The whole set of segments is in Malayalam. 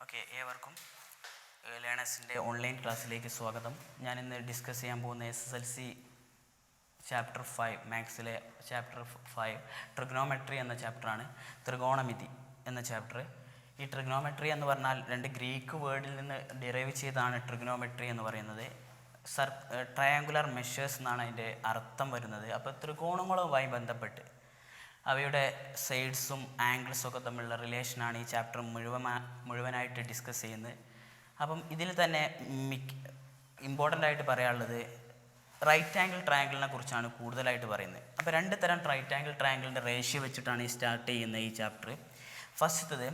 ഓക്കെ, ഏവർക്കും ലേണേഴ്സിൻ്റെ ഓൺലൈൻ ക്ലാസ്സിലേക്ക് സ്വാഗതം. ഞാനിന്ന് ഡിസ്കസ് ചെയ്യാൻ പോകുന്ന SSLC ചാപ്റ്റർ 5 മാത്സിലെ ചാപ്റ്റർ 5 ട്രിഗ്നോമെട്രി എന്ന ചാപ്റ്ററാണ്. ത്രികോണമിതി എന്ന ചാപ്റ്റർ. ഈ ട്രിഗ്നോമെട്രി എന്ന് പറഞ്ഞാൽ രണ്ട് ഗ്രീക്ക് വേർഡിൽ നിന്ന് ഡിറൈവ് ചെയ്താണ് ട്രിഗ്നോമെട്രി എന്ന് പറയുന്നത്. ട്രയാങ്കുലർ മെഷേഴ്സ് എന്നാണ് അതിൻ്റെ അർത്ഥം വരുന്നത്. അപ്പോൾ ത്രികോണങ്ങളുമായി ബന്ധപ്പെട്ട് അവയുടെ സൈഡ്സും ആംഗിൾസും ഒക്കെ തമ്മിലുള്ള റിലേഷനാണ് ഈ ചാപ്റ്റർ മുഴുവനായിട്ട് ഡിസ്കസ് ചെയ്യുന്നത്. അപ്പം ഇതിൽ തന്നെ ഇമ്പോർട്ടൻ്റ് ആയിട്ട് പറയാനുള്ളത് റൈറ്റ് ആംഗിൾ ട്രയാങ്കിളിനെ കുറിച്ചാണ് കൂടുതലായിട്ട് പറയുന്നത്. അപ്പോൾ രണ്ട് തരം റൈറ്റ് ആംഗിൾ ട്രയാങ്കിളിൻ്റെ റേഷ്യോ വെച്ചിട്ടാണ് ഈ സ്റ്റാർട്ട് ചെയ്യുന്നത് ഈ ചാപ്റ്റർ. ഫസ്റ്റത്തത്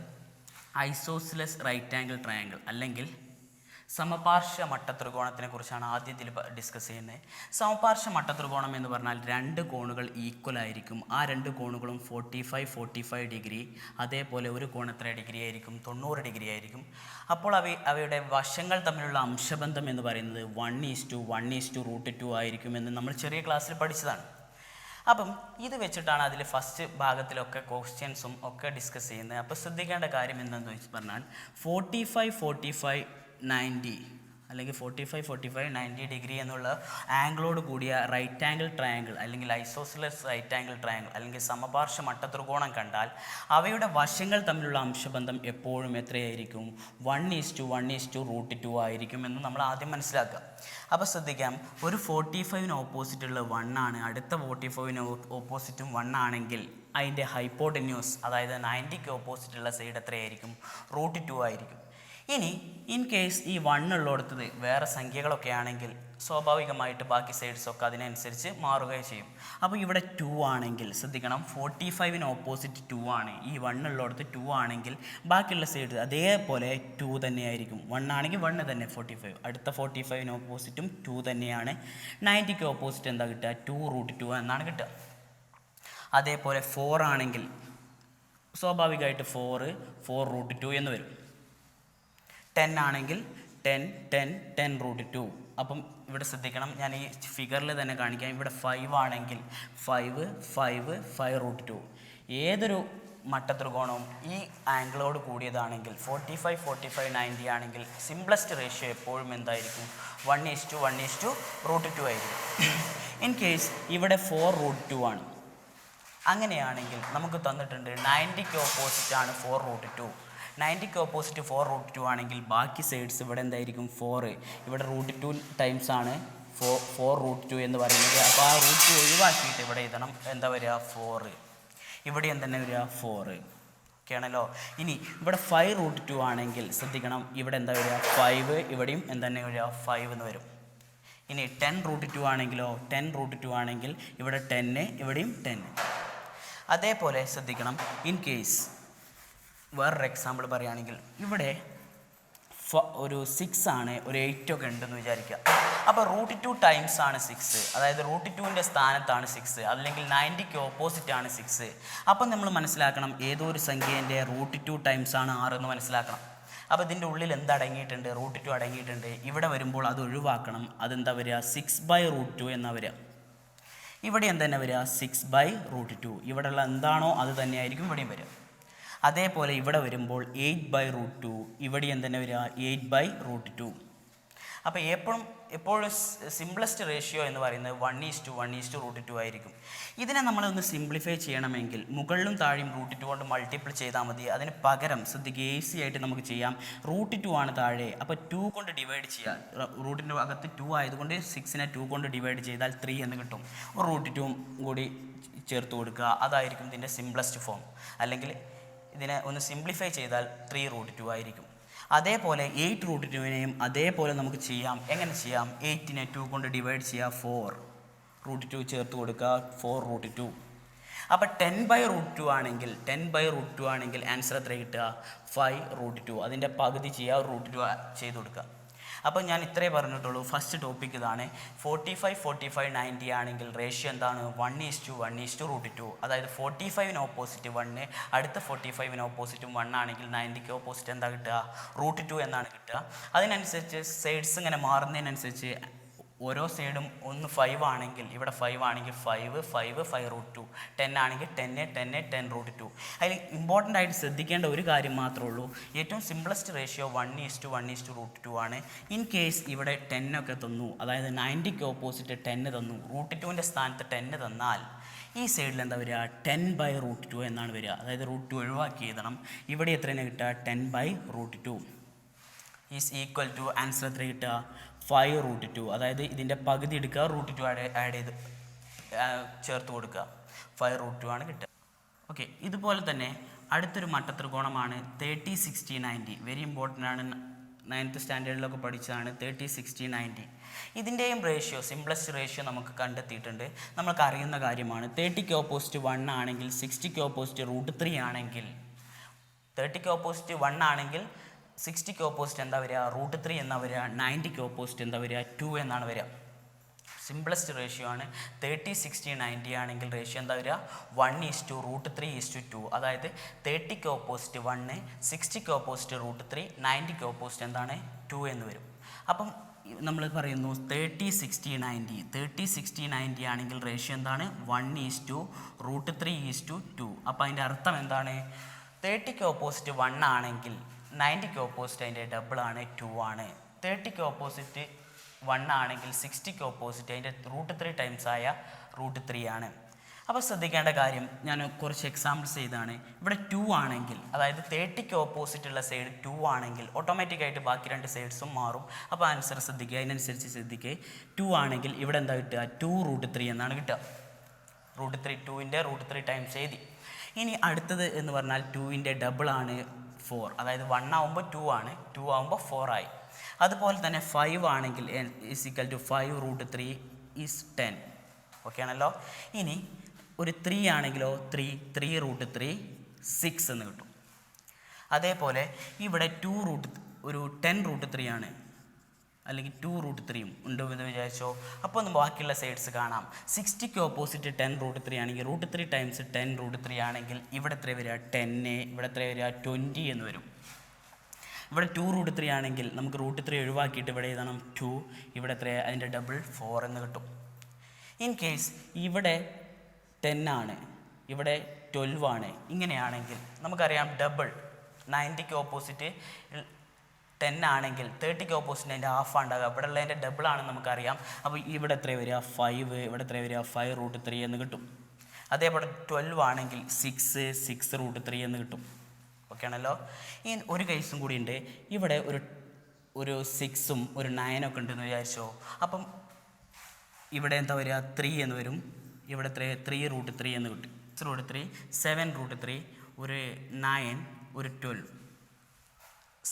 ഐസോസിലസ് റൈറ്റ് ആംഗിൾ ട്രയാങ്കിൾ അല്ലെങ്കിൽ സമപാർശ്വ മട്ടത്രികോണത്തിനെ കുറിച്ചാണ് ആദ്യത്തിൽ ഡിസ്കസ് ചെയ്യുന്നത്. സമപാർശ്വ മട്ടത്രികോണം എന്ന് പറഞ്ഞാൽ രണ്ട് കോണുകൾ ഈക്വൽ ആയിരിക്കും. ആ രണ്ട് കോണുകളും 45 ഡിഗ്രി, അതേപോലെ ഒരു കോൺ എത്ര ഡിഗ്രി ആയിരിക്കും? 90 ഡിഗ്രി ആയിരിക്കും. അപ്പോൾ അവയുടെ വശങ്ങൾ തമ്മിലുള്ള അംശബന്ധം എന്ന് പറയുന്നത് 1:1:√2 ആയിരിക്കും എന്ന് നമ്മൾ ചെറിയ ക്ലാസ്സിൽ പഠിച്ചതാണ്. അപ്പം ഇത് വെച്ചിട്ടാണ് അതിൽ ഫസ്റ്റ് ഭാഗത്തിലൊക്കെ ക്വസ്റ്റ്യൻസും ഒക്കെ ഡിസ്കസ് ചെയ്യുന്നത്. അപ്പോൾ ശ്രദ്ധിക്കേണ്ട കാര്യം എന്താണെന്ന് വെച്ച് പറഞ്ഞാൽ 45 അല്ലെങ്കിൽ 45 ഡിഗ്രി എന്നുള്ള ആംഗിളോട് കൂടിയ റൈറ്റ് ആംഗിൾ ട്രയാങ്കിൾ അല്ലെങ്കിൽ ഐസോസിലസ് റൈറ്റ് ആംഗിൾ ട്രയാങ്കിൾ അല്ലെങ്കിൽ സമപാർശ്വ മട്ടത്രികോണം കണ്ടാൽ അവയുടെ വശങ്ങൾ തമ്മിലുള്ള അംശബന്ധം എപ്പോഴും എത്രയായിരിക്കും? 1:1:√2 ആയിരിക്കും എന്ന് നമ്മൾ ആദ്യം മനസ്സിലാക്കുക. അപ്പോൾ ശ്രദ്ധിക്കാം, ഒരു 45 ഓപ്പോസിറ്റുള്ള 1 ആണ്, അടുത്ത 45 ഓപ്പോസിറ്റും 1 ആണെങ്കിൽ അതിൻ്റെ ഹൈപ്പോട്ടന്യൂസ് അതായത് 90ക്ക് ഓപ്പോസിറ്റുള്ള സൈഡ് എത്രയായിരിക്കും? √2 ആയിരിക്കും. ഇനി ഇൻ കേസ് ഈ 1 ഉള്ളിടത്തത് വേറെ സംഖ്യകളൊക്കെ ആണെങ്കിൽ സ്വാഭാവികമായിട്ട് ബാക്കി സൈഡ്സൊക്കെ അതിനനുസരിച്ച് മാറുകയും ചെയ്യും. അപ്പോൾ ഇവിടെ 2 ആണെങ്കിൽ ശ്രദ്ധിക്കണം, 45 ഓപ്പോസിറ്റ് 2 ആണ്. ഈ 1 ഉള്ളിടത്ത് 2 ആണെങ്കിൽ ബാക്കിയുള്ള സൈഡ് അതേപോലെ 2 തന്നെയായിരിക്കും. 1 ആണെങ്കിൽ 1 തന്നെ 45, അടുത്ത 45 ഓപ്പോസിറ്റും 2 തന്നെയാണ്. 90ക്ക് ഓപ്പോസിറ്റ് എന്താ കിട്ടുക? 2√2 എന്നാണ് കിട്ടുക. അതേപോലെ 4 ആണെങ്കിൽ സ്വാഭാവികമായിട്ട് 4√2 എന്ന് വരും. 10 ആണെങ്കിൽ 10√2. അപ്പം ഇവിടെ ശ്രദ്ധിക്കണം, ഞാൻ ഈ ഫിഗറിൽ തന്നെ കാണിക്കാം. ഇവിടെ 5 ആണെങ്കിൽ 5√2. ഏതൊരു മട്ടത്രികോണവും ഈ ആംഗിളോട് കൂടിയതാണെങ്കിൽ 45 90 ആണെങ്കിൽ സിംപ്ലസ്റ്റ് റേഷ്യോ എപ്പോഴും എന്തായിരിക്കും? 1:1:√2 ആയിരിക്കും. ഇൻ കേസ് ഇവിടെ 4√2 ആണ്. അങ്ങനെയാണെങ്കിൽ നമുക്ക് തന്നിട്ടുണ്ട് 90ക്ക് ഓപ്പോസിറ്റ് ആണ് 4√2. 90ക്ക് ഓപ്പോസിറ്റ് 4√2 ആണെങ്കിൽ ബാക്കി സൈഡ്സ് ഇവിടെ എന്തായിരിക്കും? 4. ഇവിടെ √2 ടൈംസ് ആണ് 4√2 എന്ന് പറയുന്നത്. അപ്പോൾ ആ √2 ഒഴിവാക്കിയിട്ട് ഇവിടെ എഴുതണം. എന്താ വരിക? 4. ഇവിടെ എന്തെന്നെ വരിക? 4. ഓക്കെ ആണല്ലോ. ഇനി ഇവിടെ 5√2 ആണെങ്കിൽ ശ്രദ്ധിക്കണം, ഇവിടെ എന്താ വരിക? 5. ഇവിടെയും എന്തെന്നെ വരിക? 5 എന്ന് വരും. ഇനി 10√2 ആണെങ്കിലോ? 10√2 ആണെങ്കിൽ ഇവിടെ 10, ഇവിടെയും 10. അതേപോലെ ശ്രദ്ധിക്കണം, ഇൻ കേസ് വേറൊരു എക്സാമ്പിൾ പറയുകയാണെങ്കിൽ ഇവിടെ ഒരു 6 ആണ്, ഒരു 8 ഒക്കെ ഉണ്ടെന്ന് വിചാരിക്കുക. അപ്പോൾ √2 ടൈംസ് ആണ് 6, അതായത് √2ൻ്റെ സ്ഥാനത്താണ് 6, അല്ലെങ്കിൽ 90ക്ക് ഓപ്പോസിറ്റ് ആണ് 6. അപ്പം നമ്മൾ മനസ്സിലാക്കണം, ഏതോ ഒരു സംഖ്യേൻ്റെ √2 ടൈംസ് ആണ് 6 എന്ന് മനസ്സിലാക്കണം. അപ്പോൾ ഇതിൻ്റെ ഉള്ളിൽ എന്തടങ്ങിയിട്ടുണ്ട്? √2 അടങ്ങിയിട്ടുണ്ട്. ഇവിടെ വരുമ്പോൾ അത് ഒഴിവാക്കണം. അതെന്താ വരിക? 6/√2 എന്നാ വരിക. ഇവിടെ എന്തെന്നെ വരിക? 6/√2. ഇവിടെയുള്ള എന്താണോ അത് തന്നെയായിരിക്കും ഇവിടെയും വരിക. അതേപോലെ ഇവിടെ വരുമ്പോൾ 8/√2, ഇവിടെ എന്തെന്നെ വരിക? 8/√2. അപ്പോൾ എപ്പോഴും സിംപ്ലസ്റ്റ് റേഷ്യോ എന്ന് പറയുന്നത് 1:1:√2 ആയിരിക്കും. ഇതിനെ നമ്മളൊന്ന് സിംപ്ലിഫൈ ചെയ്യണമെങ്കിൽ മുകളിലും താഴെയും √2 കൊണ്ട് മൾട്ടിപ്പിൾ ചെയ്താൽ മതി. അതിന് പകരം ശ്രദ്ധിക്കുക, ഈസി ആയിട്ട് നമുക്ക് ചെയ്യാം. √2 ആണ് താഴെ, അപ്പോൾ 2 കൊണ്ട് ഡിവൈഡ് ചെയ്യാം. റൂട്ടിൻ്റെ അകത്ത് 2 ആയതുകൊണ്ട് 6നെ 2 കൊണ്ട് ഡിവൈഡ് ചെയ്താൽ 3 എന്ന് കിട്ടും. ഒരു √2 കൂടി ചേർത്ത് കൊടുക്കുക. അതായിരിക്കും ഇതിൻ്റെ സിംപ്ലസ്റ്റ് ഫോം. അല്ലെങ്കിൽ ഇതിനെ ഒന്ന് സിംപ്ലിഫൈ ചെയ്താൽ 3√2 ആയിരിക്കും. അതേപോലെ 8√2നെയും അതേപോലെ നമുക്ക് ചെയ്യാം. എങ്ങനെ ചെയ്യാം? 8നെ 2 കൊണ്ട് ഡിവൈഡ് ചെയ്യുക, 4√2 ചേർത്ത് കൊടുക്കുക, 4√2. അപ്പോൾ 10/√2 ആണെങ്കിൽ ആൻസർ എത്ര കിട്ടുക? 5√2. അതിൻ്റെ പകുതി ചെയ്യുക, √2 ചെയ്ത് കൊടുക്കുക. അപ്പോൾ ഞാൻ ഇത്രേ പറഞ്ഞിട്ടുള്ളൂ. ഫസ്റ്റ് ടോപ്പിക് ഇതാണ്. 45 90 ആണെങ്കിൽ റേഷ്യോ എന്താണ്? 1:1:√2. അതായത് 45 ഓപ്പോസിറ്റ് 1, അടുത്ത 45 ഓപ്പോസിറ്റും 1 ആണെങ്കിൽ 90ക്ക് ഓപ്പോസിറ്റ് എന്താ കിട്ടുക? √2 എന്നാണ് കിട്ടുക. അതിനനുസരിച്ച് സൈഡ്സ് ഇങ്ങനെ മാറുന്നതിനനുസരിച്ച് ഓരോ സൈഡും ഒന്ന് 5 ആണെങ്കിൽ ഇവിടെ 5 ആണെങ്കിൽ 5 5 5 റൂട്ട് 2, 10 ആണെങ്കിൽ 10 10 10 റൂട്ട് 2. അതിൽ ഇമ്പോർട്ടൻ്റ് ആയിട്ട് ശ്രദ്ധിക്കേണ്ട ഒരു കാര്യം മാത്രമേ ഉള്ളൂ, ഏറ്റവും സിംപ്ലസ്റ്റ് റേഷ്യോ 1:1 റൂട്ട് 2 ആണ്. ഇൻ കേസ് ഇവിടെ 10 ഒക്കെ തന്നു, അതായത് 90ക്ക് ഓപ്പോസിറ്റ് 10 തന്നു, റൂട്ട് 2ൻ്റെ സ്ഥാനത്ത് 10 തന്നാൽ ഈ സൈഡിൽ എന്താ വരിക, 10/√2 എന്നാണ് വരിക. അതായത് റൂട്ട് 2 ഒഴിവാക്കി എഴുതണം. ഇവിടെ എത്രയാണ് കിട്ടുക, 10/√2 ഈസ് ഈക്വൽ ടു ആൻസർ എത്ര കിട്ടുക, 5√2. അതായത് ഇതിൻ്റെ പകുതി എടുക്കുക, റൂട്ട് 2 ആഡ് ചെയ്ത് ചേർത്ത് കൊടുക്കുക, 5√2 ആണ് കിട്ടുക. ഓക്കെ, ഇതുപോലെ തന്നെ അടുത്തൊരു മട്ടത്രികോണമാണ് 30 60 90. വെരി ഇമ്പോർട്ടൻ്റ് ആണ്, 9th സ്റ്റാൻഡേർഡിലൊക്കെ പഠിച്ചതാണ് 30 60 90. ഇതിൻ്റെയും റേഷ്യോ, സിംപ്ലസ്റ്റ് റേഷ്യോ നമുക്ക് കണ്ടെത്തിയിട്ടുണ്ട്. നമുക്ക് അറിയുന്ന കാര്യമാണ്. 30ക്ക് ഓപ്പോസിറ്റ് 1 ആണെങ്കിൽ 60ക്ക് ഓപ്പോസിറ്റ് √3 ആണെങ്കിൽ, 30ക്ക് ഓപ്പോസിറ്റ് 1 ആണെങ്കിൽ 60ക്ക് ഓപ്പോസിറ്റ് എന്താ വരിക, √3 എന്നാ വരിക. 90ക്ക് ഓപ്പോസിറ്റ് എന്താ വരിക, 2 എന്നാണ് വരിക. സിംപ്ലസ്റ്റ് റേഷ്യോ ആണ്. 30 60 90 ആണെങ്കിൽ റേഷ്യോ എന്താ വരിക, 1:√3:2. അതായത് 30ക്ക് ഓപ്പോസിറ്റ് 1, 60ക്ക് ഓപ്പോസിറ്റ് √3, 90ക്ക് ഓപ്പോസിറ്റ് എന്താണ്, 2 എന്ന് വരും. അപ്പം നമ്മൾ പറയുന്നു 30 60 90. 30 60 90 ആണെങ്കിൽ റേഷ്യോ എന്താണ്, 1:√3:2. അപ്പോൾ അതിൻ്റെ അർത്ഥം എന്താണ്, 30ക്ക് ഓപ്പോസിറ്റ് 1 ആണെങ്കിൽ 90ക്ക് ഓപ്പോസിറ്റ് അതിൻ്റെ ഡബിളാണ്, 2 ആണ്. 30ക്ക് ഓപ്പോസിറ്റ് 1 ആണെങ്കിൽ 60ക്ക് ഓപ്പോസിറ്റ് അതിൻ്റെ √3 ടൈംസ് ആയ √3 ആണ്. അപ്പോൾ ശ്രദ്ധിക്കേണ്ട കാര്യം, ഞാൻ കുറച്ച് എക്സാമ്പിൾസ് ചെയ്താണ്. ഇവിടെ 2 ആണെങ്കിൽ, അതായത് 30ക്ക് ഓപ്പോസിറ്റ് ഉള്ള സൈഡ് 2 ആണെങ്കിൽ ഓട്ടോമാറ്റിക്കായിട്ട് ബാക്കി 2 സൈഡ്സും മാറും. അപ്പോൾ ആൻസർ ശ്രദ്ധിക്കുക, അതിനനുസരിച്ച് ശ്രദ്ധിക്കുക. 2 ആണെങ്കിൽ ഇവിടെ എന്താ കിട്ടുക, 2√3 എന്നാണ് കിട്ടുക. √3, 2ൻ്റെ √3 ടൈംസ് എഴുതി. ഇനി അടുത്തത് എന്ന് പറഞ്ഞാൽ 2ൻ്റെ ഡബിളാണ് 4. അതായത് 1 ആവുമ്പോൾ 2 ആണ്, 2 ആവുമ്പോൾ 4 ആയി. അതുപോലെ തന്നെ 5 ആണെങ്കിൽ = 5√3 ഈസ് 10. ഓക്കെ ആണല്ലോ. ഇനി ഒരു 3 ആണെങ്കിലോ, 3√3 6 എന്ന് കിട്ടും. അതേപോലെ ഇവിടെ 10√3 ആണ്, അല്ലെങ്കിൽ 2√3 ഉണ്ട് എന്ന് വിചാരിച്ചോ. അപ്പോൾ ഒന്ന് ബാക്കിയുള്ള സൈഡ്സ് കാണാം. 60ക്ക് ഓപ്പോസിറ്റ് 10√3 ആണെങ്കിൽ √3 ടൈംസ് 10√3 ആണെങ്കിൽ ഇവിടെ എത്ര വരിക, 10, ഇവിടെ എത്ര വരിക, 20 എന്ന് വരും. ഇവിടെ 2√3 ആണെങ്കിൽ നമുക്ക് √3 ഒഴിവാക്കിയിട്ട് ഇവിടെ എഴുതണം 2, ഇവിടെ എത്ര, അതിൻ്റെ ഡബിൾ 4 എന്ന് കിട്ടും. ഇൻ കേസ് ഇവിടെ 10 ആണ്, ഇവിടെ 12 ആണ്, ഇങ്ങനെയാണെങ്കിൽ നമുക്കറിയാം ഡബിൾ 90ക്ക് ഓപ്പോസിറ്റ് 10 ആണെങ്കിൽ 30ക്ക് ഓപ്പോസിറ്റ് അതിൻ്റെ ഹാഫ് ഉണ്ടാകുക, ഇവിടെ ഉള്ളതിൻ്റെ ഡബിൾ ആണെന്ന് നമുക്കറിയാം. അപ്പോൾ ഇവിടെ എത്ര വരിക, 5, ഇവിടെ എത്ര വരിക, 5√3 എന്ന് കിട്ടും. അതേപോലെ 12 ആണെങ്കിൽ 6√3 എന്ന് കിട്ടും. ഓക്കെ ആണല്ലോ. ഈ ഒരു കേസും കൂടി ഉണ്ട്. ഇവിടെ ഒരു 6ഉം ഒരു 9 ഒക്കെ ഉണ്ടെന്ന് വിചാരിച്ചോ. അപ്പം ഇവിടെ എന്താ വരിക, 3 എന്ന് വരും. ഇവിടെ എത്ര, 3√3 എന്ന് കിട്ടും. 6√3, 7√3, ഒരു 9, ഒരു 12.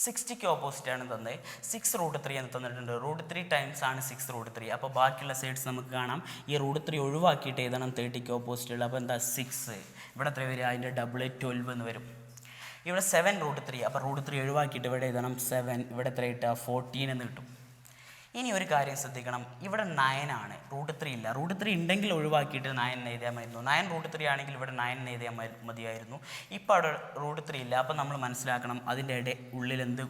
60ക്ക് ഓപ്പോസിറ്റ് ആണ് തന്നത്, 6√3 എന്ന് തന്നിട്ടുണ്ട്. √3 ടൈംസ് ആണ് 6√3. അപ്പോൾ ബാക്കിയുള്ള സൈഡ്സ് നമുക്ക് കാണാം. ഈ √3 ഒഴിവാക്കിയിട്ട് എഴുതണം 30ക്ക് ഓപ്പോസിറ്റ് ഉള്ള. അപ്പോൾ എന്താ 6, ഇവിടെ എത്ര വരിക, അതിൻ്റെ ഡബിൾ 12 എന്ന് വരും. ഇവിടെ 7√3, അപ്പോൾ √3 ഒഴിവാക്കിയിട്ട് ഇവിടെ എഴുതണം 7, ഇവിടെ എത്ര കിട്ടുക, 14 എന്ന് കിട്ടും. ഇനി ഒരു കാര്യം ശ്രദ്ധിക്കണം, ഇവിടെ 9 ആണ്, √3 ഇല്ല. √3 ഉണ്ടെങ്കിൽ ഒഴിവാക്കിയിട്ട് 9 എഴുതിയാൽ മതിയായിരുന്നു. 9√3 ആണെങ്കിൽ ഇവിടെ 9 എഴുതിയാൽ മതിയായിരുന്നു. ഇപ്പോൾ അവിടെ √3 ഇല്ല. അപ്പോൾ നമ്മൾ മനസ്സിലാക്കണം അതിൻ്റെ ഉള്ളിൽ എന്ത്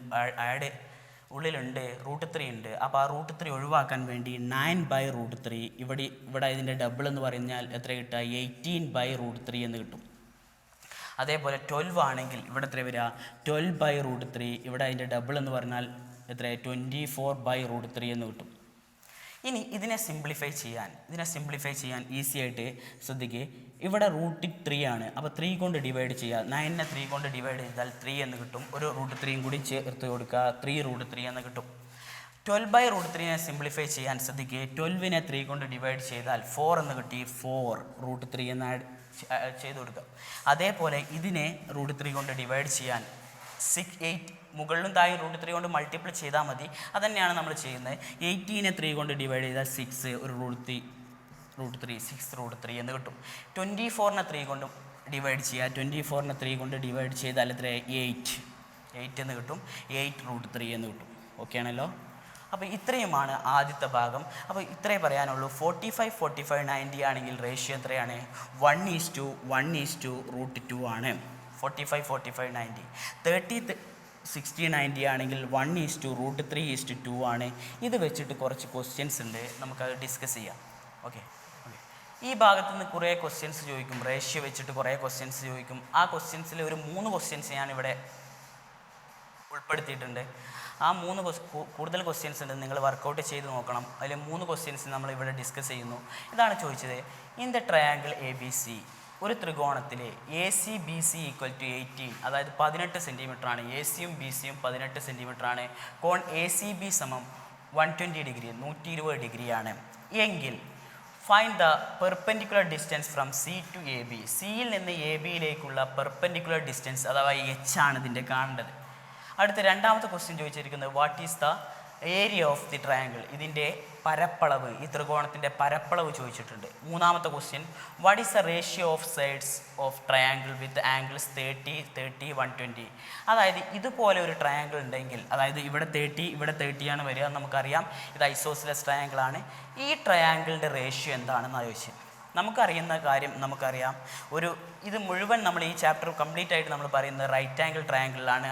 ഉള്ളിലുണ്ട്, √3 ഉണ്ട്. അപ്പോൾ ആ √3 ഒഴിവാക്കാൻ വേണ്ടി 9/√3, ഇവിടെ ഇതിൻ്റെ ഡബിൾ എന്ന് പറഞ്ഞാൽ എത്ര കിട്ടുക, 18/√3 എന്ന് കിട്ടും. അതേപോലെ 12 ആണെങ്കിൽ ഇവിടെ എത്ര വരിക, 12/√3, ഇവിടെ അതിൻ്റെ ഡബിൾ എന്ന് പറഞ്ഞാൽ എത്ര, 24/√3 എന്ന് കിട്ടും. ഇനി ഇതിനെ സിംപ്ലിഫൈ ചെയ്യാൻ ഈസി ആയിട്ട് ശ്രദ്ധിക്കുക. ഇവിടെ √3 ആണ്, അപ്പോൾ 3 കൊണ്ട് ഡിവൈഡ് ചെയ്യുക. 9നെ 3 കൊണ്ട് ഡിവൈഡ് ചെയ്താൽ 3 എന്ന് കിട്ടും. ഒരു √3 കൂടി ചേർത്ത് കൊടുക്കുക, 3√3 എന്ന് കിട്ടും. 12/√3നെ സിംപ്ലിഫൈ ചെയ്യാൻ ശ്രദ്ധിക്കുക. 12നെ 3 കൊണ്ട് ഡിവൈഡ് ചെയ്താൽ 4 എന്ന് കിട്ടി, 4√3 എന്ന് ചെയ്ത് കൊടുക്കുക. അതേപോലെ ഇതിനെ √3 കൊണ്ട് ഡിവൈഡ് ചെയ്യാൻ 8 മുകളിലും താഴെ √3 കൊണ്ട് മൾട്ടിപ്പിൾ ചെയ്താൽ മതി. അതുതന്നെയാണ് നമ്മൾ ചെയ്യുന്നത്. 18നെ 3 കൊണ്ട് ഡിവൈഡ് ചെയ്താൽ 6, ഒരു √3 6√3 എന്ന് കിട്ടും. 24നെ 3 കൊണ്ട് ഡിവൈഡ് ചെയ്യുക. 24നെ 3 കൊണ്ട് ഡിവൈഡ് ചെയ്താൽ എത്ര, 8 എന്ന് കിട്ടും. 8√3 എന്ന് കിട്ടും. ഓക്കെ ആണല്ലോ. അപ്പോൾ ഇത്രയുമാണ് ആദ്യത്തെ ഭാഗം. അപ്പോൾ ഇത്രയേ പറയാനുള്ളൂ. 45 45 90 ആണെങ്കിൽ റേഷ്യോ എത്രയാണ്, 1:1:√2 ആണ്. 45 45 90. 60/90 ആണെങ്കിൽ 1:√3:2 ആണ്. ഇത് വെച്ചിട്ട് കുറച്ച് ക്വസ്റ്റ്യൻസ് ഉണ്ട്, നമുക്കത് ഡിസ്കസ് ചെയ്യാം. ഓക്കെ ഓക്കെ ഈ ഭാഗത്ത് നിന്ന് കുറേ ക്വസ്റ്റ്യൻസ് ചോദിക്കും, റേഷ്യോ വെച്ചിട്ട് കുറേ ക്വസ്റ്റ്യൻസ് ചോദിക്കും. ആ ക്വസ്റ്റ്യൻസിൽ ഒരു 3 ക്വസ്റ്റ്യൻസ് ഞാനിവിടെ ഉൾപ്പെടുത്തിയിട്ടുണ്ട്. ആ 3 കൂടുതൽ ക്വസ്റ്റ്യൻസ് ഉണ്ട്, നിങ്ങൾ വർക്കൗട്ട് ചെയ്ത് നോക്കണം. അതിൽ 3 ക്വസ്റ്റ്യൻസ് നമ്മൾ ഇവിടെ ഡിസ്കസ് ചെയ്യുന്നു. ഇതാണ് ചോദിച്ചത്, in the triangle A B C, ഒരു ത്രികോണത്തിലെ A C B C equal to 18, അതായത് 18 സെൻറ്റിമീറ്റർ ആണ്. എ സിയും ബി സിയും 18 സെൻറ്റിമീറ്റർ ആണ്. കോൺ എ സി ബി സമം 120 ഡിഗ്രി, 120 ഡിഗ്രിയാണ് എങ്കിൽ find the perpendicular distance from C to A B. സിയിൽ നിന്ന് എ ബിയിലേക്കുള്ള പെർപെൻഡിക്കുലർ ഡിസ്റ്റൻസ് അഥവാ എച്ച് ആണ് ഇതിൻ്റെ കാണേണ്ടത്. അടുത്ത രണ്ടാമത്തെ ക്വസ്റ്റ്യൻ ചോദിച്ചിരിക്കുന്നത് what is the area of the triangle, ഇതിൻ്റെ പരപ്പളവ്, ഈ ത്രികോണത്തിൻ്റെ പരപ്പളവ് ചോദിച്ചിട്ടുണ്ട്. മൂന്നാമത്തെ question what is the ratio of sides of triangle with angles 30, 30, 120. അതായത് ഇതുപോലെ ഒരു ട്രയാങ്കിൾ ഉണ്ടെങ്കിൽ, അതായത് ഇവിടെ 30 ഇവിടെ 30 ആണ് വരിക, നമുക്കറിയാം ഇത് ഐസോസിലസ് ട്രയാങ്കിൾ ആണ്. ഈ ട്രയാങ്കിളിൻ്റെ റേഷ്യോ എന്താണെന്ന് ചോദിച്ചത്. നമുക്കറിയുന്ന കാര്യം നമുക്കറിയാം, ഇത് മുഴുവൻ നമ്മൾ ഈ ചാപ്റ്റർ കംപ്ലീറ്റ് ആയിട്ട് നമ്മൾ പറയുന്നത് റൈറ്റ് ആംഗിൾ ട്രയാങ്കിളിലാണ്.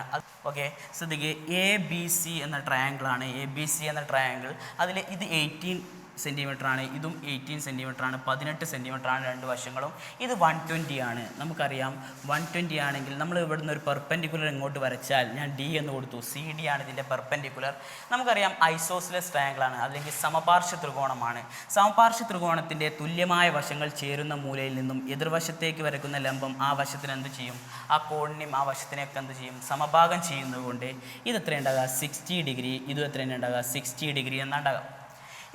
ഓക്കെ ശ്രദ്ധിക്കുക, എ ബി സി എന്ന ട്രയാങ്കിളാണ്. എ ബി സി എന്ന ട്രയാങ്കിൾ, അതിൽ ഇത് 18 സെൻറ്റിമീറ്റർ ആണ്, ഇതും 18 സെൻറ്റിമീറ്റർ ആണ്, 18 സെൻറ്റിമീറ്റർ ആണ് രണ്ട് വശങ്ങളും. ഇത് 120 ആണ്. നമുക്കറിയാം 120 ആണെങ്കിൽ നമ്മൾ ഇവിടുന്ന് ഒരു പെർപെൻഡിക്കുലർ ഇങ്ങോട്ട് വരച്ചാൽ, ഞാൻ ഡി എന്ന് കൊടുത്തു, സി ഡി ആണ് ഇതിൻ്റെ പെർപെൻഡിക്കുലർ. നമുക്കറിയാം ഐസോസിലസ് ട്രയാങ്കിൾ ആണ്, അല്ലെങ്കിൽ സമപാർശ്വ ത്രികോണമാണ്. സമപാർശ്വ ത്രികോണത്തിൻ്റെ തുല്യമായ വശങ്ങൾ ചേരുന്ന മൂലയിൽ നിന്നും എതിർവശത്തേക്ക് വരയ്ക്കുന്ന ലംബം ആ വശത്തിന് എന്ത് ചെയ്യും, ആ കോണിനും ആ വശത്തിനെയൊക്കെ എന്ത് ചെയ്യും, സമഭാഗം ചെയ്യുന്നതുകൊണ്ട് ഇത് എത്ര ഉണ്ടാകുക, 60 ഡിഗ്രി, ഇതും എത്ര ഉണ്ടാകുക, 60 ഡിഗ്രി എന്നുണ്ടാകാം.